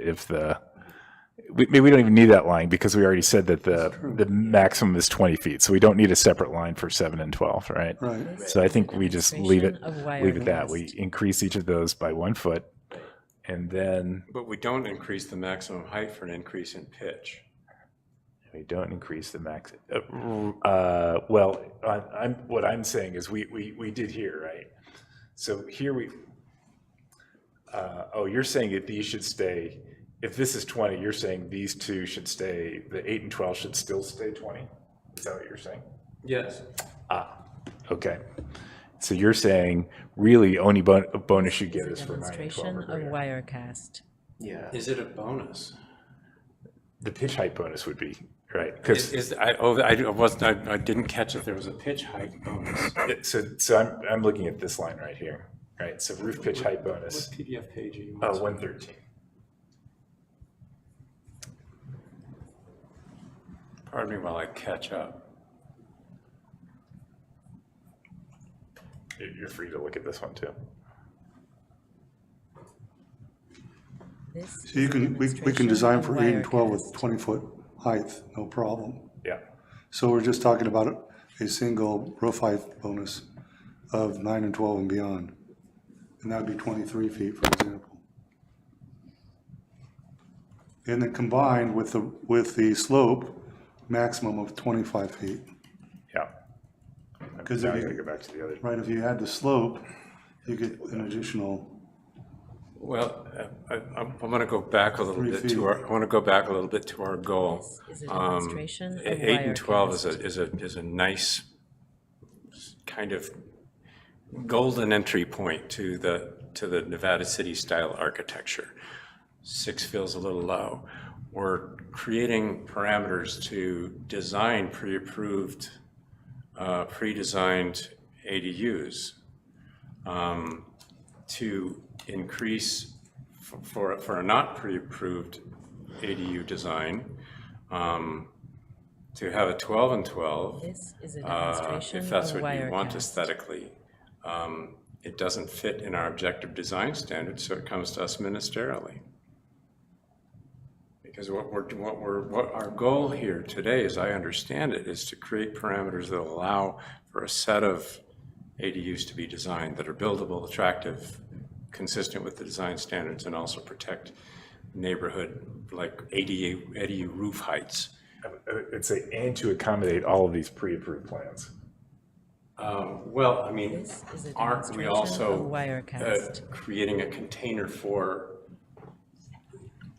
maybe we don't even need that line because we already said that the maximum is 20 feet. So we don't need a separate line for 7 and 12, right? Right. So I think we just leave it Demonstration of that. We increase each of those by 1 foot, and then But we don't increase the maximum height for an increase in pitch. we don't increase the max. What I'm saying is we did here, right? So here you're saying that these should stay. If this is 20, you're saying these two should stay, the 8 and 12 should still stay 20? Is that what you're saying? Yes. Okay. So you're saying really only bonus you get is for 9 and 12 Demonstration or of greater. Wirecast. Yeah. Is it a bonus? The pitch height bonus would be, right? I didn't catch if there was a pitch height bonus. So I'm looking at this line right here, right? So roof pitch height bonus. What PDF page are you 113. Pardon me while I catch up. You're free to look at this one too. So we can design for 8 and 12 with 20-foot height, no problem. Yeah. So we're just talking about a single roof height bonus of 9 and 12 and beyond. And that'd be 23 feet, for example. And then combined with the slope, maximum of 25 feet. Yeah. Because Now if I you gotta go back to the other. Right, if you had the slope, you get an additional. Well, I want to go back a little 3 bit feet. to our goal. Is a demonstration of 8 and 12 Wirecast. is a nice kind of golden entry point to the Nevada City style architecture. 6 feels a little low. We're creating parameters to design pre-approved, pre-designed ADUs to increase for a not pre-approved ADU design to have a 12 and 12. This is a demonstration If that's of what you want Wirecast. aesthetically. It doesn't fit in our objective design standards, so it comes to us ministerially. Because what our goal here today, as I understand it, is to create parameters that allow for a set of ADUs to be designed that are buildable, attractive, consistent with the design standards, and also protect neighborhood, like ADU roof heights. It's and to accommodate all of these pre-approved plans. Well, I mean, This is a aren't we demonstration also of Wirecast. creating a container for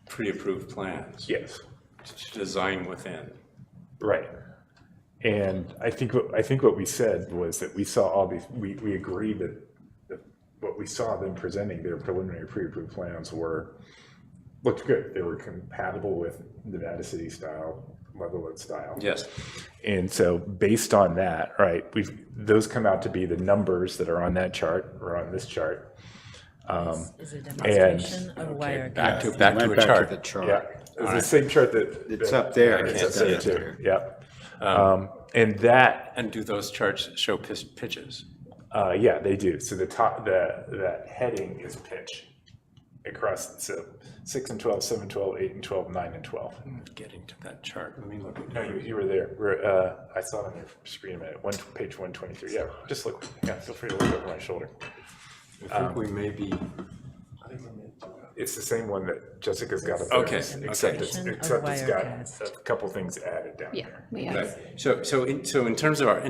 pre-approved plans? Yes. To design within. Right. And I think what we said was that we saw all these, we agreed that what we saw them presenting, their preliminary pre-approved plans looked good. They were compatible with Nevada City style, Leatherwood style. Yes. And so based on that, right, those come out to be the numbers that are on that chart or on this chart. This is a demonstration of Wirecast. Back to Went a back to chart. the chart. Yeah, it's the same chart that. It's up there. It's It's up there up too. there. Yep. And that. And do those charts show pitches? Yeah, they do. So the top, that heading is pitch. across, so 6 and 12, 7, 12, 8 and 12, 9 and 12. Getting to that chart, let me look at No, you were there. I saw it on your screen a minute. Page 123. Yeah, just look. Yeah, feel free to look over my shoulder. I think we may be. It's the same one that Jessica's got up Okay, there. Except it's got a couple things added down Yeah, there. yeah. Okay. So in terms of our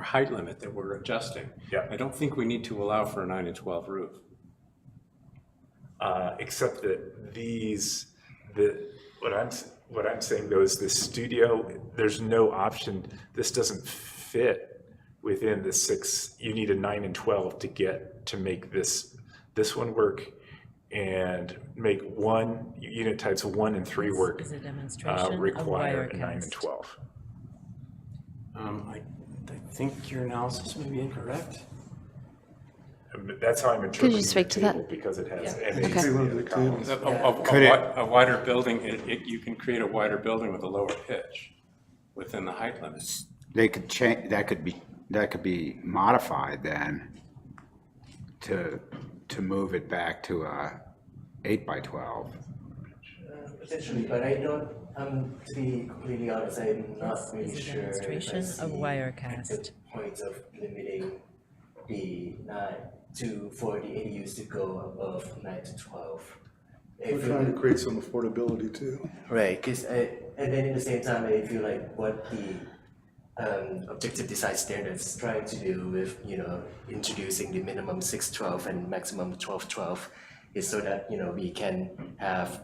height limit that we're adjusting, Yeah. I don't think we need to allow for a 9 and 12 roof. Except that what I'm saying though is the studio, there's no option. This doesn't fit within the 6. You need a 9 and 12 to make this one work, and make unit types 1 and 3 work. Is a demonstration of Require a 9 Wirecast. and 12. I think your analysis may be incorrect. That's how I'm Could interpreting you speak the to that? table, because it has Yeah. NAs Okay. in the other columns. A wider building, you can create a wider building with a lower pitch within the height limits. They could change, that could be modified then to move it back to a 8 by 12. Potentially, but I don't, to be completely honest, I'm not This really is a sure. if I demonstration of see Wirecast. the points of limiting the 9 for the ADUs to go above 9 to 12. We're trying to create some affordability too. Right, and then at the same time, I feel like what the objective design standards is trying to do with, introducing the minimum 612 and maximum 1212 is so that, we can have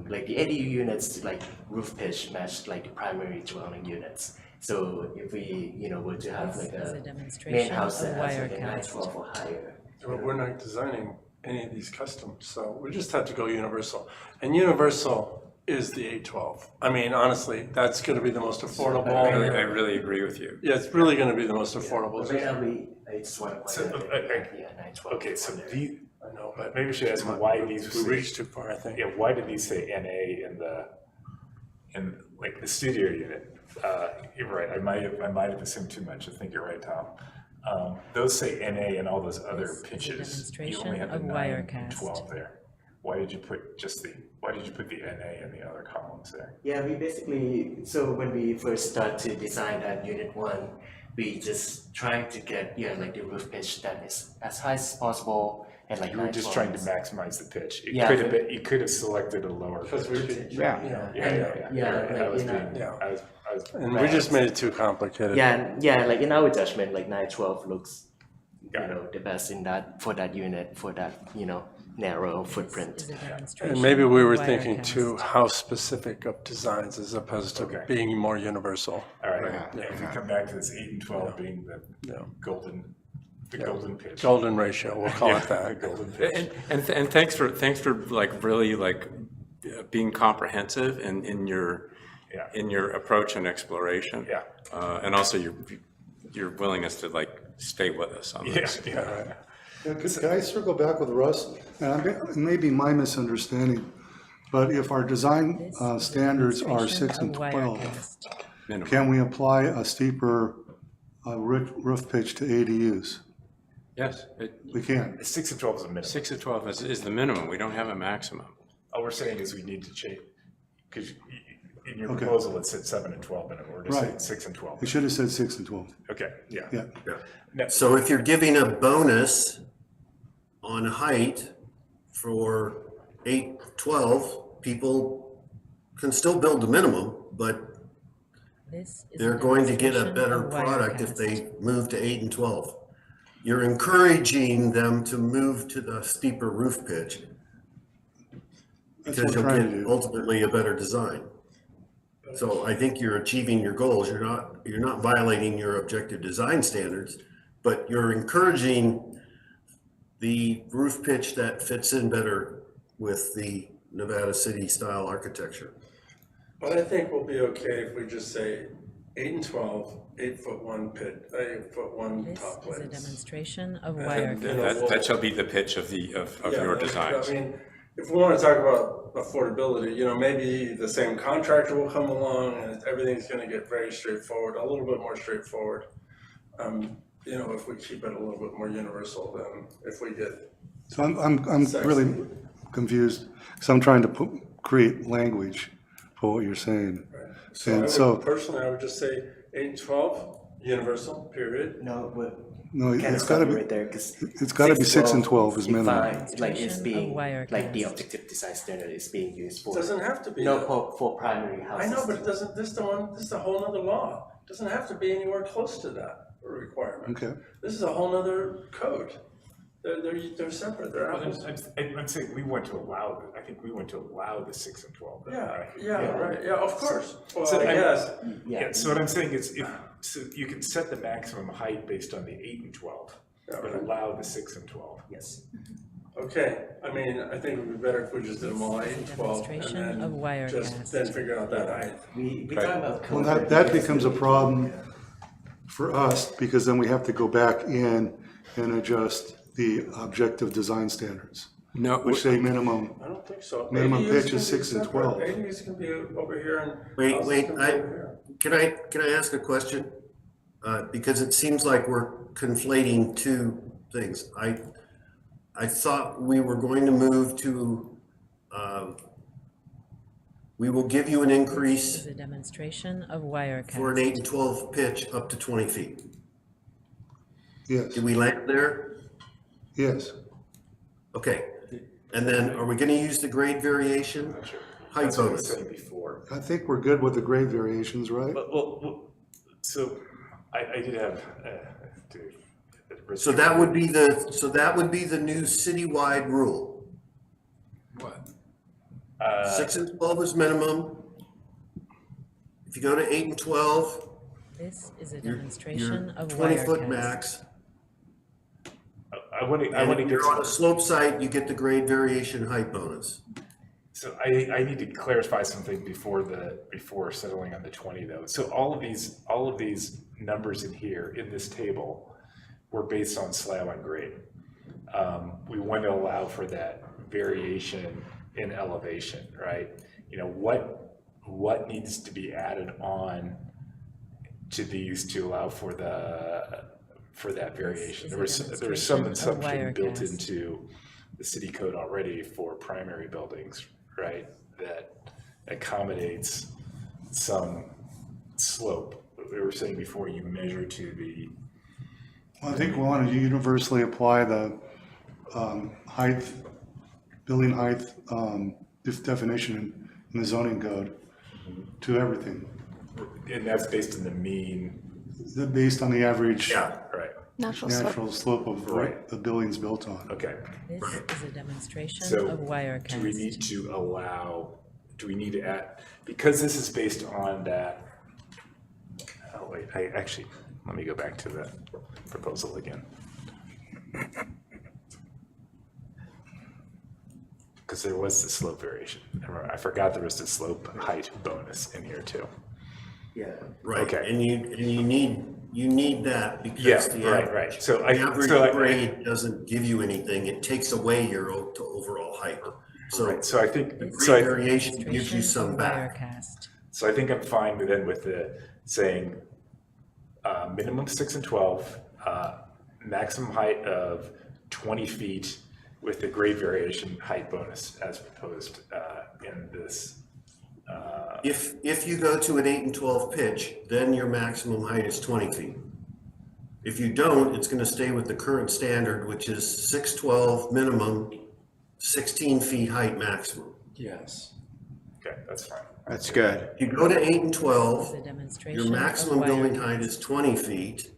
like the ADU units, like roof pitch match like the primary dwelling units. So if we, were to have like This is a a demonstration main house of that has like a Wirecast. 912 or higher. Well, we're not designing any of these custom, so we just have to go universal. And universal is the 812. I mean, honestly, that's gonna be the most affordable. I really agree with you. Yeah, it's really gonna be the most affordable. Right now, I just want to point out that, yeah, 912. Okay, so I know, but maybe we should ask why these. we reached too far, I think. Yeah, why did these say NA in like the studio unit? You're right, I might have assumed too much. I think you're right, Tom. Those say NA and all those other This is a pitches. You demonstration only have the of 9 and Wirecast. 12 there. Why did you put the NA in the other columns there? Yeah, we basically, so when we first start to design that unit 1, we just trying to get, like the roof pitch that is as high as possible and like You were just trying to 912s. maximize the pitch. Yeah, but- You could have selected a lower Because pitch. we could, Yeah. Yeah, I was like, being, Yeah. I was and we just made it too complicated. Yeah, like in our judgment, like 912 looks, Got it. the best for that unit, for that, narrow footprint. Is a demonstration And maybe we of were thinking Wirecast. too, how specific of designs as opposed to Okay. being more universal. All right, Yeah. if we come back to this 8 and 12 being the Yeah. golden pitch. Golden ratio, we'll call it The that. golden pitch. And thanks for like really like being comprehensive in your approach and exploration. Yeah. And also your willingness to like stay with us on this. Yeah. Yeah, Can I circle back with Russ? And it may be my misunderstanding, but if our design standards are 6 and 12, Minimum. can we apply a steeper roof pitch to ADUs? Yes, We can. 6 and 12 is a minimum. 6 to 12 is the minimum. We don't have a maximum. All we're saying is we need to change, because in your Okay. proposal, it said 7 and 12 minimum, we're just saying Right. 6 and 12. We should have said 6 and 12. Okay, yeah. Yeah. So if you're giving a bonus on height for 8, 12, people can still build the minimum, but This is they're going to get a demonstration better of product if Wirecast. they move to 8 and 12. You're encouraging them to move to the steeper roof pitch That's because what you'll we're trying to get do. ultimately a better design. So I think you're achieving your goals. You're not violating your objective design standards, but you're encouraging the roof pitch that fits in better with the Nevada City style architecture. But I think we'll be okay if we just say 8 and 12, 8'1" pit, 8'1" This top is a plates. demonstration of And Wirecast. That shall be the pitch of your designs. I mean, if we want to talk about affordability, maybe the same contractor will come along and everything's going to get very straightforward, a little bit more straightforward. you know, if we keep it a little bit more universal than if we get. So I'm really confused, because I'm trying to create language for what you're saying. And so, Personally, I would just say 8 and 12, universal, period. No, no, Can it's I gotta stop you be, right there? 'Cause it's gotta be 6 and 12 is minimum. defined, like it's being, Wirecast. like the objective design standard is being used for. Doesn't have to be. No, though. for primary I houses. know, but it doesn't, this is a whole nother law. It doesn't have to be anywhere close to that requirement. Okay. This is a whole nother code. They're separate, they're Well, apples. I'm saying we want to allow, I think we want to allow the 6 and 12. Right, of course. Well, So I guess. Yeah, so what I'm saying is, so you can set the maximum height based on the 8 and 12, but allow the 6 and 12. Yes. Okay, I mean, I think it would be better if we just did them all 8 and 12 and Demonstration of then just then figure out that height. We talk about well, code. that becomes a problem for us, because then we have to go back in and adjust the objective design standards. No, Which say minimum, I don't think so. minimum ADUs pitch can is be 6 and separate. 12. ADUs can be over here and. Wait, houses can be over here. can I ask a question? Because it seems like we're conflating two things. I thought we were going to move to, we will give you an increase Is a demonstration of Wirecast. for an 8 and 12 pitch up to 20 feet. Yes, Did we land there? yes. Okay. And then are we going to use the grade variation? Height That's what I was bonus. saying before. I think we're good with the grade variations, right? So I did have, So that would be the new citywide rule. What? 6 and 12 is minimum. If you go to 8 and 12, This is a you're demonstration of 20-foot Wirecast. max. I want to And if get you're on a to, slope site, you get the grade variation height bonus. so I need to clarify something before settling on the 20 though. So all of these numbers in here, in this table, were based on slab on grade. We want to allow for that variation in elevation, right? You know, what needs to be added on to these to allow for that variation? There was some assumption built into the city code already for primary buildings, right? That accommodates some slope. We were saying before, you measure to the, I think we want to universally apply the height, building height definition in the zoning code to everything. and that's based on the mean. Based on the average Right. natural slope of what the building's built on. Okay. This is a demonstration So of Wirecast. do we need to do we need to add, because this is based on that, oh wait, let me go back to the proposal again. Because there was the slope variation. I forgot there was the slope height bonus in here too. Yeah. Right. Okay. And you need that because Yeah, the right, average, right. So the I- average so I- grade doesn't give you anything. It takes away your overall height. So Right, so I think, grade so I, variation gives you some back. Wirecast. so I think I'm fine with the saying, minimum 6 and 12, maximum height of 20 feet with the grade variation height bonus as proposed in this. If you go to an 8 and 12 pitch, then your maximum height is 20 feet. If you don't, it's going to stay with the current standard, which is 612 minimum, 16 feet height maximum. Yes. Okay, that's fine. That's good. If you go to 8 and 12, Is a demonstration your of maximum building Wirecast. height is 20 feet.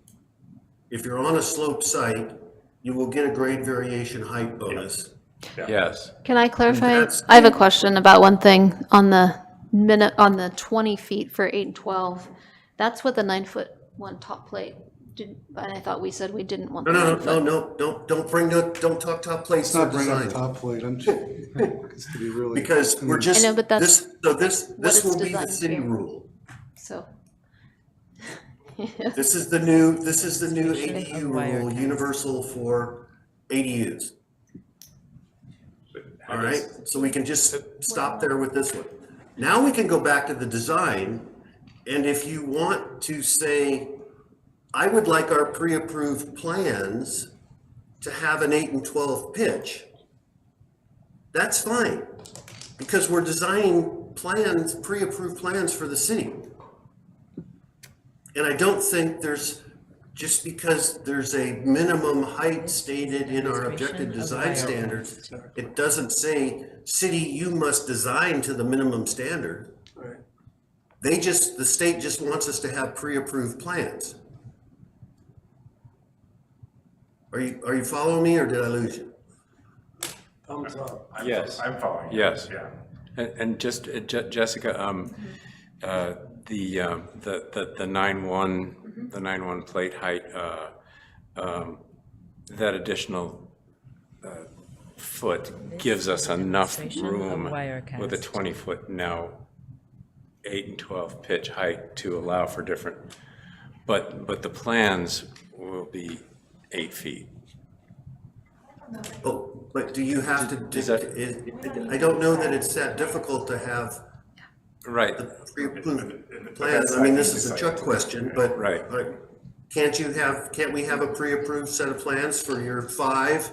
If you're on a slope site, you will get a grade variation height bonus. Yes. Can I clarify? That's- I have a question about one thing on the 20 feet for 8 and 12. That's what the 9-foot one top plate did, and I thought we said we didn't want the 9-foot. No, don't talk top plates. Let's not or bring up design. top plate, I'm just, to be really. Because we're just, I know, but that's this it's will be the designed to city be. rule. So, This is the new Demonstration of ADU rule, Wirecast. universal for ADUs. All right, so we can just stop there with this one. Now we can go back to the design, and if you want to say I would like our pre-approved plans to have an 8 and 12 pitch. That's fine, because we're designing plans, pre-approved plans for the city. And I don't think there's, just because there's a minimum height stated in our objective design standards, it doesn't say, city, you must design to the minimum standard. Right. The state just wants us to have pre-approved plans. Are you following me, or did I lose you? Thumbs up. Yes. I'm following. you. Yes. Yeah. And just, Jessica, the 9-1 plate height, that additional foot gives us enough room with a 20-foot now 8 and 12 pitch height to allow for different, but the plans will be 8 feet. Oh, but do you have to, I don't know that it's that difficult to have Right. the pre-approved plans. I mean, this is a Chuck question, but Right. can't we have a pre-approved set of plans for your 5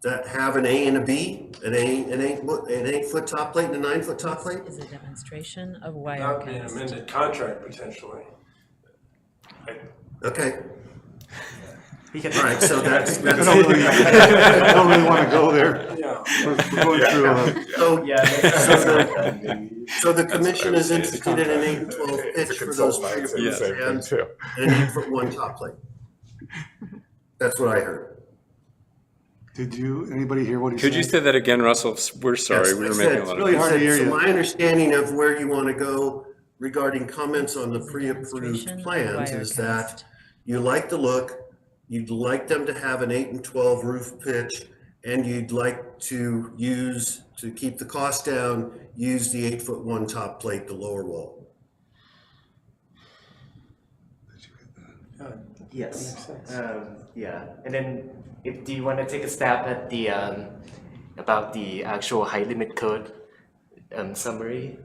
that have an A and a B, an 8-foot top plate and a 9-foot top plate? Is a demonstration of That would be an Wirecast. amended contract potentially. Okay. We can- All right, so that's. I don't really want to go there. Yeah. We're going through, So the commission is interested in an 8 and 12 pitch for those pre-approved plans and an 8-foot 1 top plate. That's what I heard. did anybody hear what he said? Could you say that again, Russell? We're sorry, we were making a lot of. really hard to hear So you. my understanding of where you want to go regarding comments on the pre-approved Demonstration of plans is Wirecast. that you like the look, you'd like them to have an 8 and 12 roof pitch, and you'd like to use, to keep the cost down, use the 8-foot 1 top plate, the lower wall. Yes, yeah, and then do you want to take a stab at the, about the actual height limit code summary?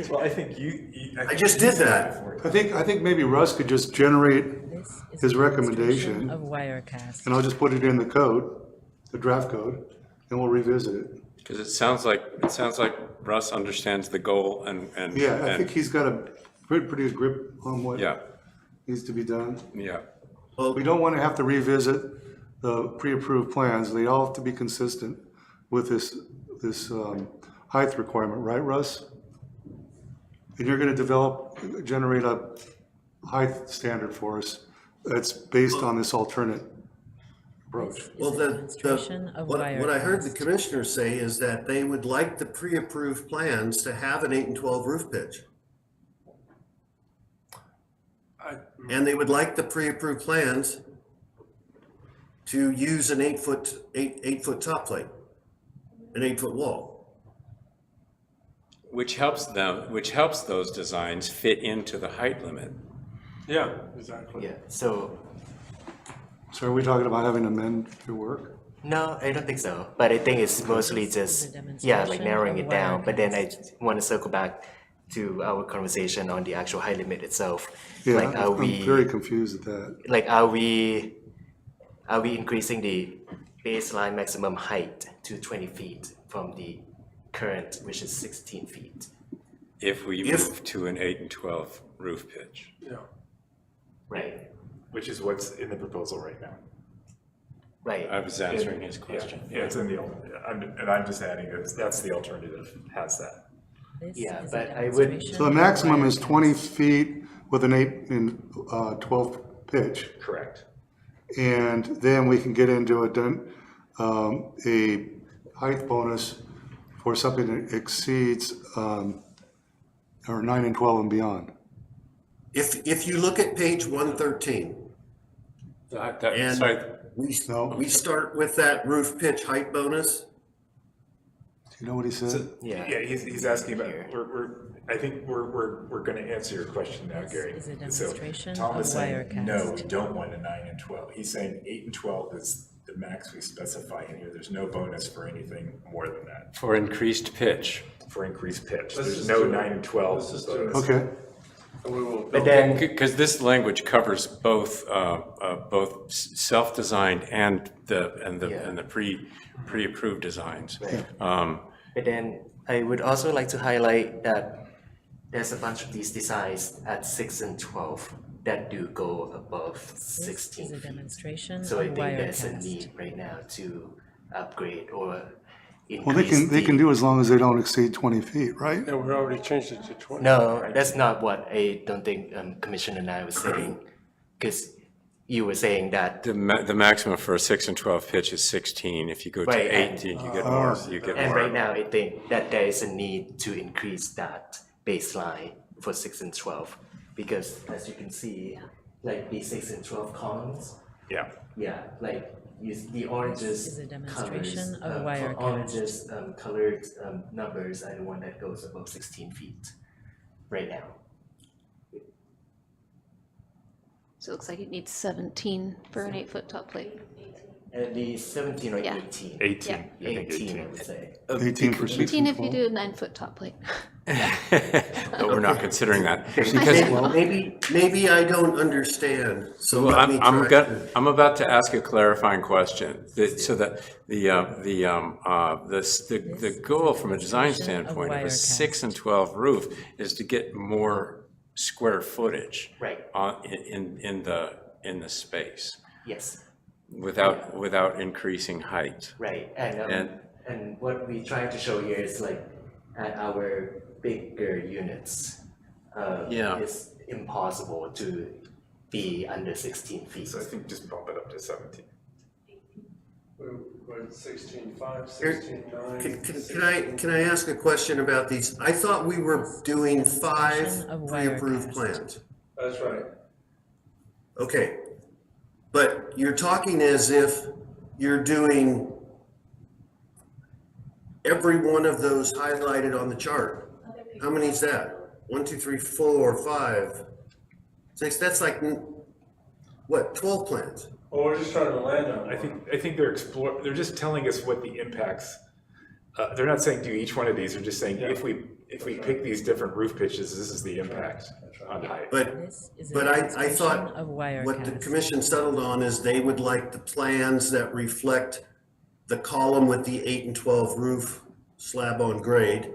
Well, I think I just did that. I think maybe Russ could just generate This is his a demonstration recommendation, of Wirecast. and I'll just put it in the code, the draft code, and we'll revisit it. Because it sounds like Russ understands the goal and. Yeah, I and- think he's got a pretty good grip on what Yeah, needs to be done. yeah. We don't want to have to revisit the pre-approved plans. They all have to be consistent with this height requirement, right, Russ? And you're going to generate a height standard for us that's based on this alternate approach. Well, demonstration of what I heard the Wirecast. commissioner say is that they would like the pre-approved plans to have an 8 and 12 roof pitch. And they would like the pre-approved plans to use an 8-foot top plate, an 8-foot wall. Which helps those designs fit into the height limit. Yeah, exactly. Yeah, so, So are we talking about having to amend your work? no, I don't think so, but I think it's mostly just, yeah, like narrowing it down, but then I want to circle back to our conversation on the actual height limit itself. Yeah, Like, are I'm we, very confused at that. like, are we increasing the baseline maximum height to 20 feet from the current, which is 16 feet? If we move to an 8 and 12 roof pitch. Yeah. Right, which is what's in the proposal right now. right. I was answering his question. Yeah, it's in the, and I'm just adding, that's the alternative, has that. This Yeah, is a but I would- demonstration So the of maximum is Wirecast. 20 feet with an 8 and 12 pitch. Correct. And then we can get into a height bonus for something that exceeds, or 9 and 12 and beyond. If you look at page 113, and Sorry, we start with that roof pitch height bonus. Do you know what he said? Yeah. Yeah, he's asking about, I think we're gonna answer your question now, Gary. This is a So demonstration Tom of is saying, no, Wirecast. we don't want a 9 and 12. He's saying 8 and 12 is the max we specify in here. There's no bonus for anything more than that, for increased pitch. for increased pitch. Let's There's just no do it. 9 and 12 Let's just do it. bonus. Okay, But then, Because this language covers both, both self-designed and the pre-approved designs. but then I would also like to highlight that there's a bunch of these designs at 6 and 12 that do go above 16 is a feet. demonstration So I of think there's a Wirecast. need right now to upgrade or Well, they can do as long as they don't exceed 20 feet, right? Yeah, we already changed it to 20. No, that's not what I don't think Commissioner Nye was saying, because you were saying that. The maximum for a 6 and 12 pitch is 16. If you go to Right, and- 18, you get more, you get And more. right now, I think that there is a need to increase that baseline for 6 and 12, because as you can see, like the 6 and 12 columns. Yeah. Yeah, like the oranges Is a colors, demonstration of Wirecast. oranges colored numbers are the one that goes above 16 feet right now. So it looks like it needs 17 for an 8-foot top plate. At least 17 or Yeah. 18. 18. Yeah. I think 18, I would say. 18 for 6 18 and if you 12. do a 9-foot top plate. But we're not considering that. Because Maybe I don't understand, so Well, let me try to. I'm about to ask a clarifying question. So that the goal from a design standpoint of a 6 and 12 roof is to get more square footage Right. in the space Yes. without increasing height. Right, and what we try to show here is like at our bigger units, Yeah. it's impossible to be under 16 feet. So I think just bump it up to 17. We're at 16.5, Here, 16.9. Can I ask a question about these? I thought we were doing 5 of pre-approved Wirecast. plans. That's right. Okay, but you're talking as if you're doing every one of those highlighted on the chart. How many is that? 1, 2, 3, 4, 5, 6, that's like, what, 12 plans? Well, we're just trying to land on I one. think they're just telling us what the impacts, they're not saying do each one of these, they're just saying if we pick these different roof pitches, this is the impact on height. But, This is a but I demonstration thought of what the Wirecast. commission settled on is they would like the plans that reflect the column with the 8 and 12 roof slab on grade.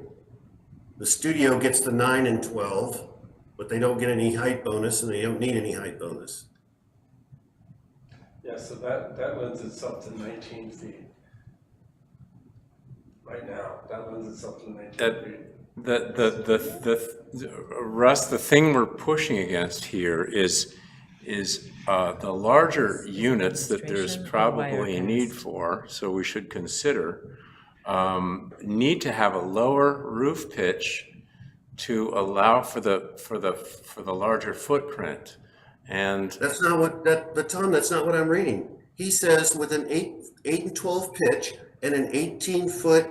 The studio gets the 9 and 12, but they don't get any height bonus and they don't need any height bonus. Yeah, so that lends itself to 19 feet. Right now, that lends itself to 19 feet. Russ, the thing we're pushing against here is the larger units that there's Demonstration of probably a need Wirecast. for, so we should consider, need to have a lower roof pitch to allow for the larger footprint. And That's not what, but Tom, that's not what I'm reading. He says with an 8 and 12 pitch and an 18-foot,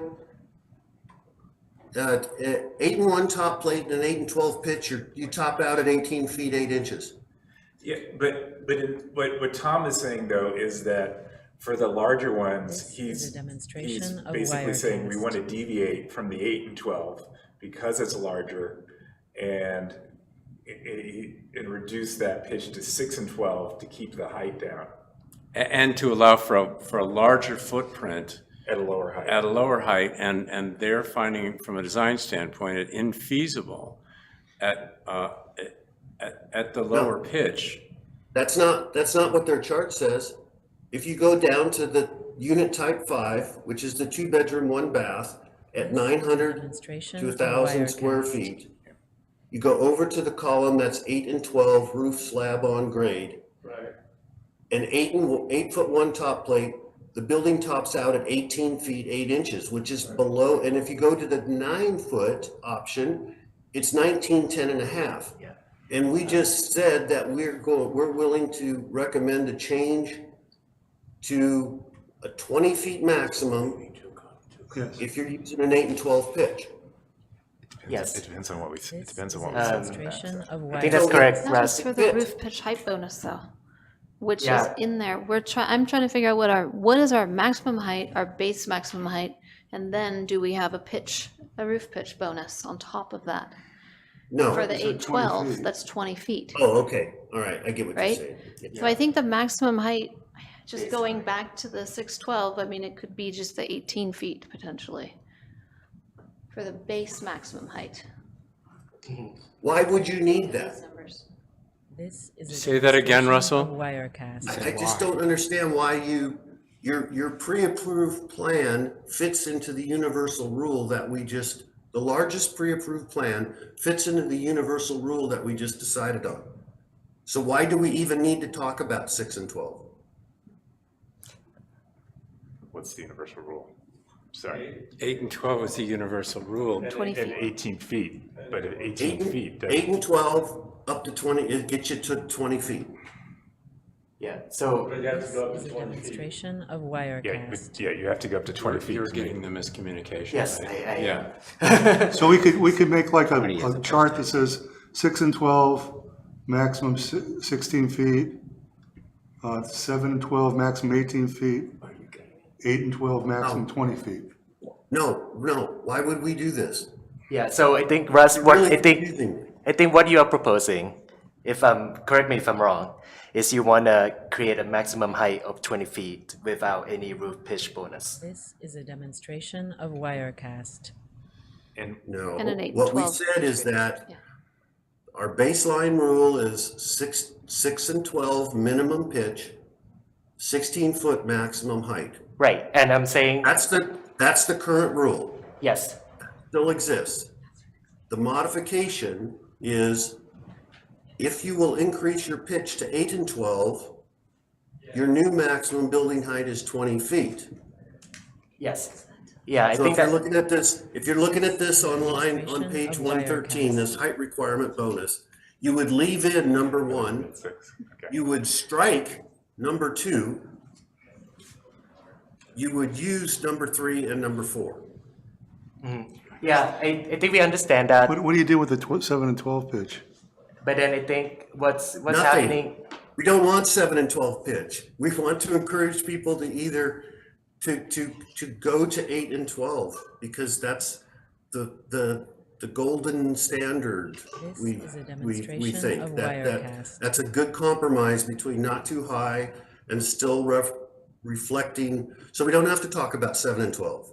8 and 1 top plate and an 8 and 12 pitch, you top out at 18 feet 8 inches. Yeah, but what Tom is saying though is that for the larger ones, This is he's a demonstration of basically saying we Wirecast. want to deviate from the 8 and 12 because it's larger and reduce that pitch to 6 and 12 to keep the height down and to allow for a larger footprint at a lower height. at a lower height, and they're finding, from a design standpoint, it infeasible at the lower pitch. That's not what their chart says. If you go down to the unit type 5, which is the 2-bedroom, 1 bath at 900 Demonstration to of 1,000 square Wirecast. feet, you go over to the column that's 8 and 12 roof slab on grade, Right. an 8 foot 1 top plate, the building tops out at 18 feet 8 inches, which is below, and if you go to the 9-foot option, it's 19, 10 and a half. Yeah. And we just said that we're willing to recommend a change to a 20 feet maximum Yes. if you're using an 8 and 12 pitch. Yes. It depends on what we, it depends on what we Um, say. Demonstration of I think that's Wirecast. correct, Not Russ. just for the roof pitch height bonus though, which is Yeah. in there. I'm trying to figure out what is our maximum height, our base maximum height, and then do we have a roof pitch bonus on top of that? No. For the It's at 20 812, feet. that's 20 feet, Oh, okay, all right, I get what you're right? saying. So I think the maximum height, just going back to the 612, I mean, it could be just the 18 feet potentially for the base maximum height. Why would you need that? These numbers. This is a Say that again, demonstration Russell? of Wirecast. I just don't understand why your pre-approved plan fits into the universal rule that we just, the largest pre-approved plan fits into the universal rule that we just decided on. So why do we even need to talk about 6 and 12? What's the universal rule? Sorry. 8 and 12 is the universal rule. 20 And feet. 18 feet, but at 18 feet. 8 and 12 up to 20, it gets you to 20 feet. Yeah, so, This is a demonstration of Wirecast. Yeah, you have to go up to 20 feet. You're to me. getting the miscommunication. yes, right? I Yeah. So we could make like a chart that says 6 and 12, maximum 16 feet, 7 and 12, maximum 18 feet, 8 and 12, maximum 20 feet. No, why would we do this? yeah, so I think, Russ, You're what really I think, confusing me. I think what you are proposing, correct me if I'm wrong, is you want to create a maximum height of 20 feet without any roof pitch bonus. This is a demonstration of Wirecast. And No, And an 8 and what we 12 said is that Yeah. our baseline rule is 6 and 12 minimum pitch, 16-foot maximum height. Right, and I'm saying, That's the current rule, yes, still exists. The modification is if you will increase your pitch to 8 and 12, your new maximum building height is 20 feet. yes. Yeah, I So think if you're that, looking at this online on page 113, this height requirement bonus, you would leave in number 1, you would strike number 2, you would use number 3 and number 4. yeah, I think we understand that, What do you do with the 7 and 12 pitch? but then I think what's Nothing. happening, We don't want 7 and 12 pitch. We want to encourage people to either to go to 8 and 12 because that's the golden standard. This We is a we demonstration think of that Wirecast. that's a good compromise between not too high and still reflecting. So we don't have to talk about 7 and 12.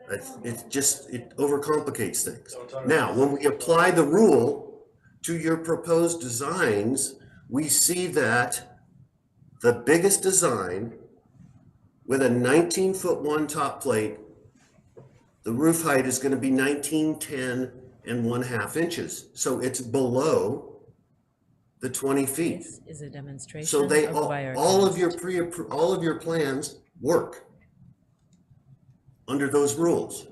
It overcomplicates things. Now, when we apply the rule to your proposed designs, we see that the biggest design with a 19-foot one top plate, the roof height is going to be 1910 and 1/2 inches. So it's below the 20 feet. This is a demonstration So of they, Wirecast. all of your plans work under those rules.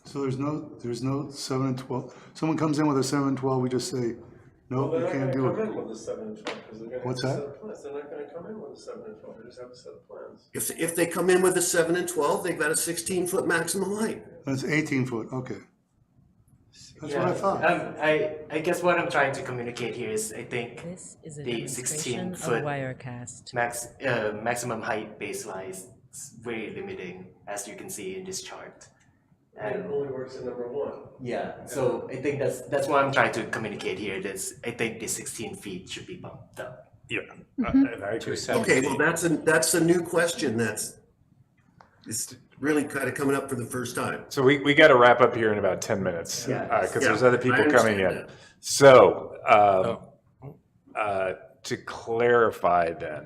So there's no 7 and 12. Someone comes in with a 7 and 12, we just say, no, you can't do They're not gonna it. come in with a 7 and 12 because they're gonna have a What's set that? of plans. They're not gonna come in with a 7 and 12, they just have a set of plans. If they come in with a 7 and 12, they've got a 16-foot maximum height. That's 18 foot, okay. That's what I yeah, thought. I guess what I'm trying to communicate here is, I think This is a the demonstration of 16-foot Wirecast. maximum height baseline is very limiting, as you can see in this chart. And it only works in number 1. Yeah, so I think that's what I'm trying to communicate here. I think the 16 feet should be bumped up. Yeah, and I agree. Okay, well, that's a new question it's really kind of coming up for the first time. So we got to wrap up here in about 10 minutes Yeah. because there's Yeah, other I people coming in. understand that. So to clarify then,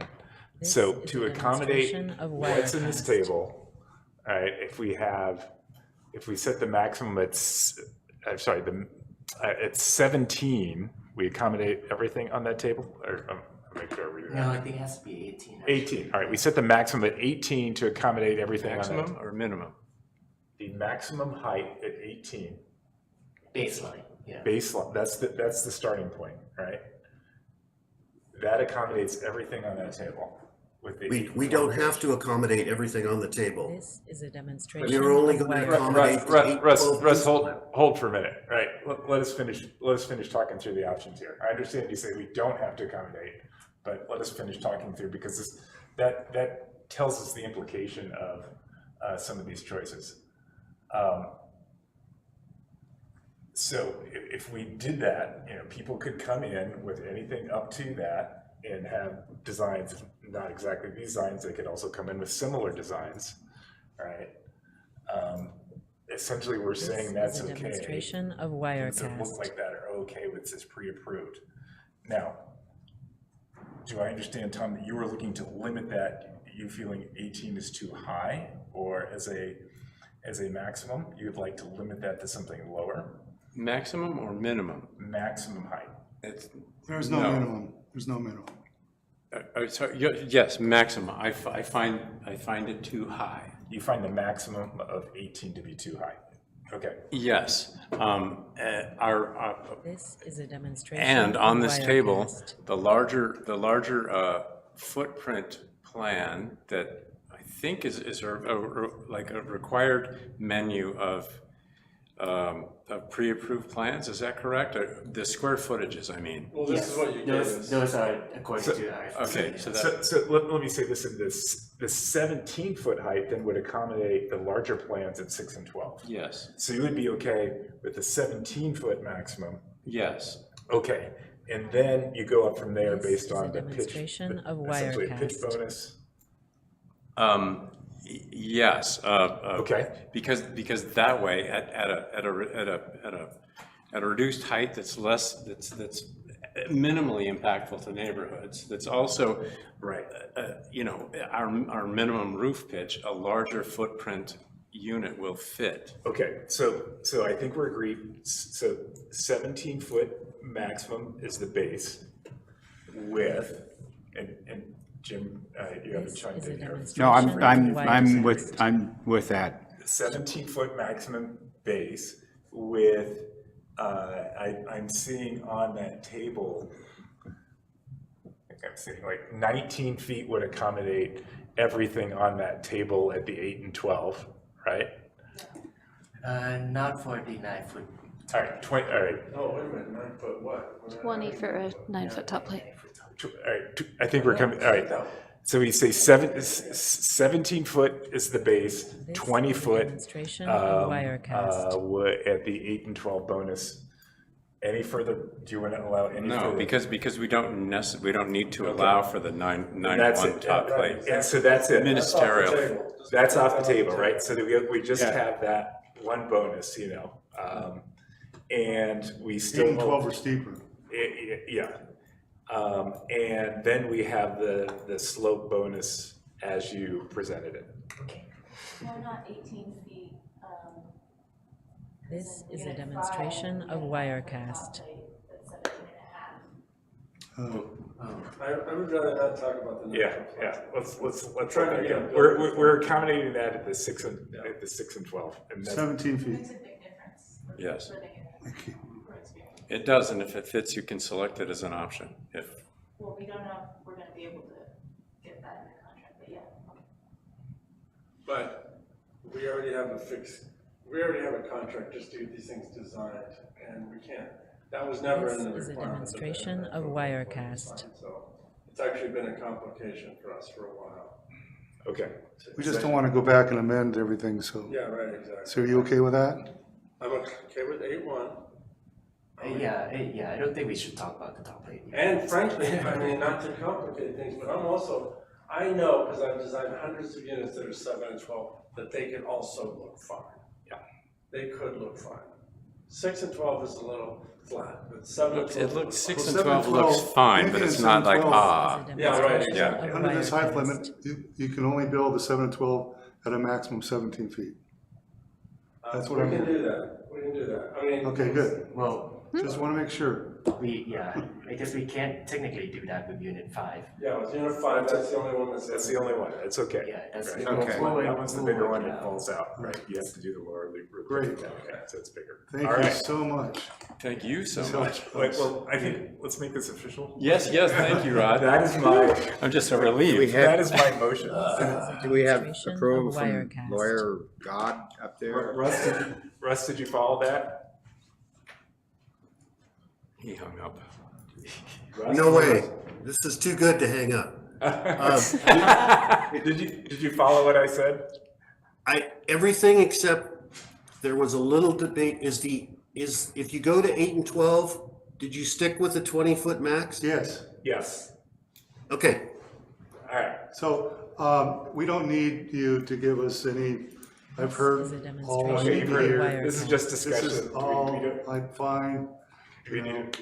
This so is to a accommodate demonstration of what's in this Wirecast. table, all right, if we set the maximum at, at 17, we accommodate everything on that table? Or make sure I read it No, right. I think it has to be 18. 18, all right, we set the maximum at 18 to accommodate everything on Maximum that. or minimum? The maximum height at 18, Baseline, yeah. baseline, that's the starting point, right? That accommodates everything on that table with the. We don't have to accommodate everything on the table. This is a demonstration You're only of going to Wirecast. accommodate the 8, 12 Russ, hold for a minute, right? Let us finish talking through the options here. I understand you say we don't have to accommodate, but let us finish talking through because that tells us the implication of some of these choices. So if we did that, people could come in with anything up to that and have designs, not exactly these designs, they could also come in with similar designs, right? Essentially, we're saying that's okay. This is a demonstration of Things that look Wirecast. like that are okay with this pre-approved. Now, do I understand, Tom, that you were looking to limit that, you feeling 18 is too high, or as a maximum, you'd like to limit that to something lower? Maximum or minimum? Maximum height. There's no minimum. There's no minimum. Sorry, yes, maximum. I find it too high. You find the maximum of 18 to be too high? Okay. Yes. This is a demonstration. And on of this table, Wirecast. the larger footprint plan that I think is like a required menu of pre-approved plans, is that correct? Or the square footages, I mean? Well, this is what you gave us. Those are according to our. Okay, so let me say this in this, the 17-foot height then would accommodate the larger plans at 6 and 12. Yes. So you would be okay with the 17-foot maximum? Yes. Okay, and then you go up from there based on the pitch, demonstration of essentially a pitch Wirecast. bonus? Yes. Okay. Because that way, at a reduced height that's minimally impactful to neighborhoods, that's also right. Our minimum roof pitch, a larger footprint unit will fit. Okay, so I think we're agreed. So 17-foot maximum is the base with, and Jim, you haven't chimed in here. No, I'm with that. 17-foot maximum base with, I'm seeing on that table, I think I'm seeing like 19 feet would accommodate everything on that table at the 8 and 12, right? Not for the 9-foot. All right, 20, all right. Oh, wait a minute, 9 foot what? 20 for a 9-foot top plate. All right, I think we're coming, all right. So we say 17 foot is the base, 20 foot Demonstration of Wirecast. at the 8 and 12 bonus. Any further, do you want to allow any No, further? because we don't need to allow for the 9-1 top plate. And so that's it. Ministerial. That's off the table, right? So that we just have that one bonus, and we 8 still. and 12 are steeper. Yeah. And then we have the slope bonus as you presented it. We're not 18 feet. This is a demonstration of Wirecast. I would rather not talk about the. Yeah. Let's Try try to again. get- We're accommodating that at the 6 and 12. And that's- 17 feet. Yes. It does, and if it fits, you can select it as an option. Well, we don't know if we're gonna be able to get that in the contract, but yeah. But we already have a contract just to get these things designed, and we can't, that was never in the This is a requirements. demonstration of Wirecast. So it's actually been a complication for us for a while. Okay. We just don't want to go back and amend everything, so. Yeah, right, exactly. So are you okay with that? I'm okay with 8-1. Yeah, I don't think we should talk about the top plate. And frankly, I mean, not to complicate things, but I know, because I've designed hundreds of units that are 7 and 12, that they can also look fine. Yeah. They could look fine. 6 and 12 is a little flat, but 7 and 12. It looks, 6 and 7 and 12 looks 12, fine, but anything it's in not 7 like, and 12. Yeah, right, Yeah. exactly. Under this height limit, you can only build the 7 and 12 at a maximum 17 feet. That's what We I'm can hearing. do that, we can do that. I mean. Okay, good. Well, Just want to make sure. I guess we can't technically do that with Unit 5. Yeah, with Unit 5, that's the only one That's the only one. It's okay. Yeah, that's Right. the Okay. That one's the bigger one that falls out, right? You have to do the lower loop. Great. Okay, so it's bigger. Thank All you right. so much. thank you so This much. helps Wait, us. well, I think, let's make this official. Yes, thank you, Rod. That is my, I'm just so relieved. that is my motion. Do we have Demonstration approval of from Wirecast. lawyer God up there? Russ, did you follow that? He hung up. Russ? No way. This is too good to hang up. Did you follow what I said? Everything except there was a little debate, if you go to 8 and 12, did you stick with the 20-foot max? Yes. Yes. Okay. All right. So we don't need you to give us any, I've heard all I Okay, need you've to heard- hear. this is just discussion. This is all, I'm fine. We need,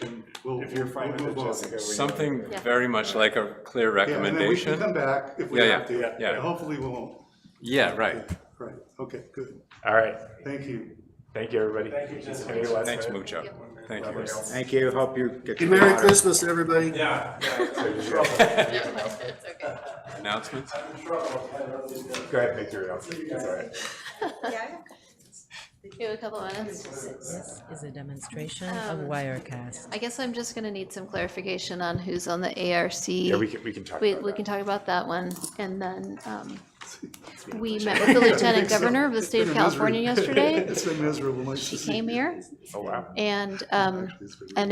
We'll- if you're fine with we'll it, move on. Jessica. we- Something very much like a clear Yeah, and then we recommendation. can come back if we Yeah, have yeah, to. yeah. And hopefully we won't. Yeah, right. Right, okay, good. All right. Thank you. Thank you, everybody. Thank you, Jessica. Any last Thanks, minute? Mucho. Thank you. Anybody else? Thank you, hope you get your Merry water. Christmas, everybody. Yeah. Announcements? Go ahead, make your announcement. That's all right. You have a couple minutes? This is a demonstration of Wirecast. I guess I'm just gonna need some clarification on who's on the ARC. Yeah, we can talk about We can talk about that one, and then, we met with the Lieutenant Governor of the state of California yesterday. It's been miserable. Nice She to see came you. here, Oh, wow. and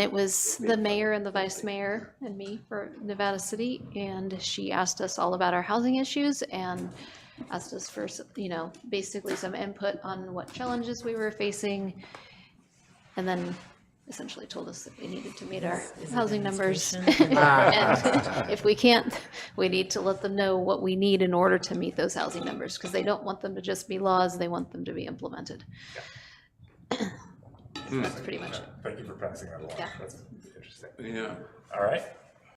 it was the mayor and the vice mayor and me for Nevada City, and she asked us all about our housing issues and asked us for, basically some input on what challenges we were facing, and then essentially told us that we needed to meet our housing numbers. And if we can't, we need to let them know what we need in order to meet those housing numbers, because they don't want them to just be laws, they want them to be implemented. That's pretty much it. Thank you for passing that along. Yeah. That's interesting. Yeah. All right.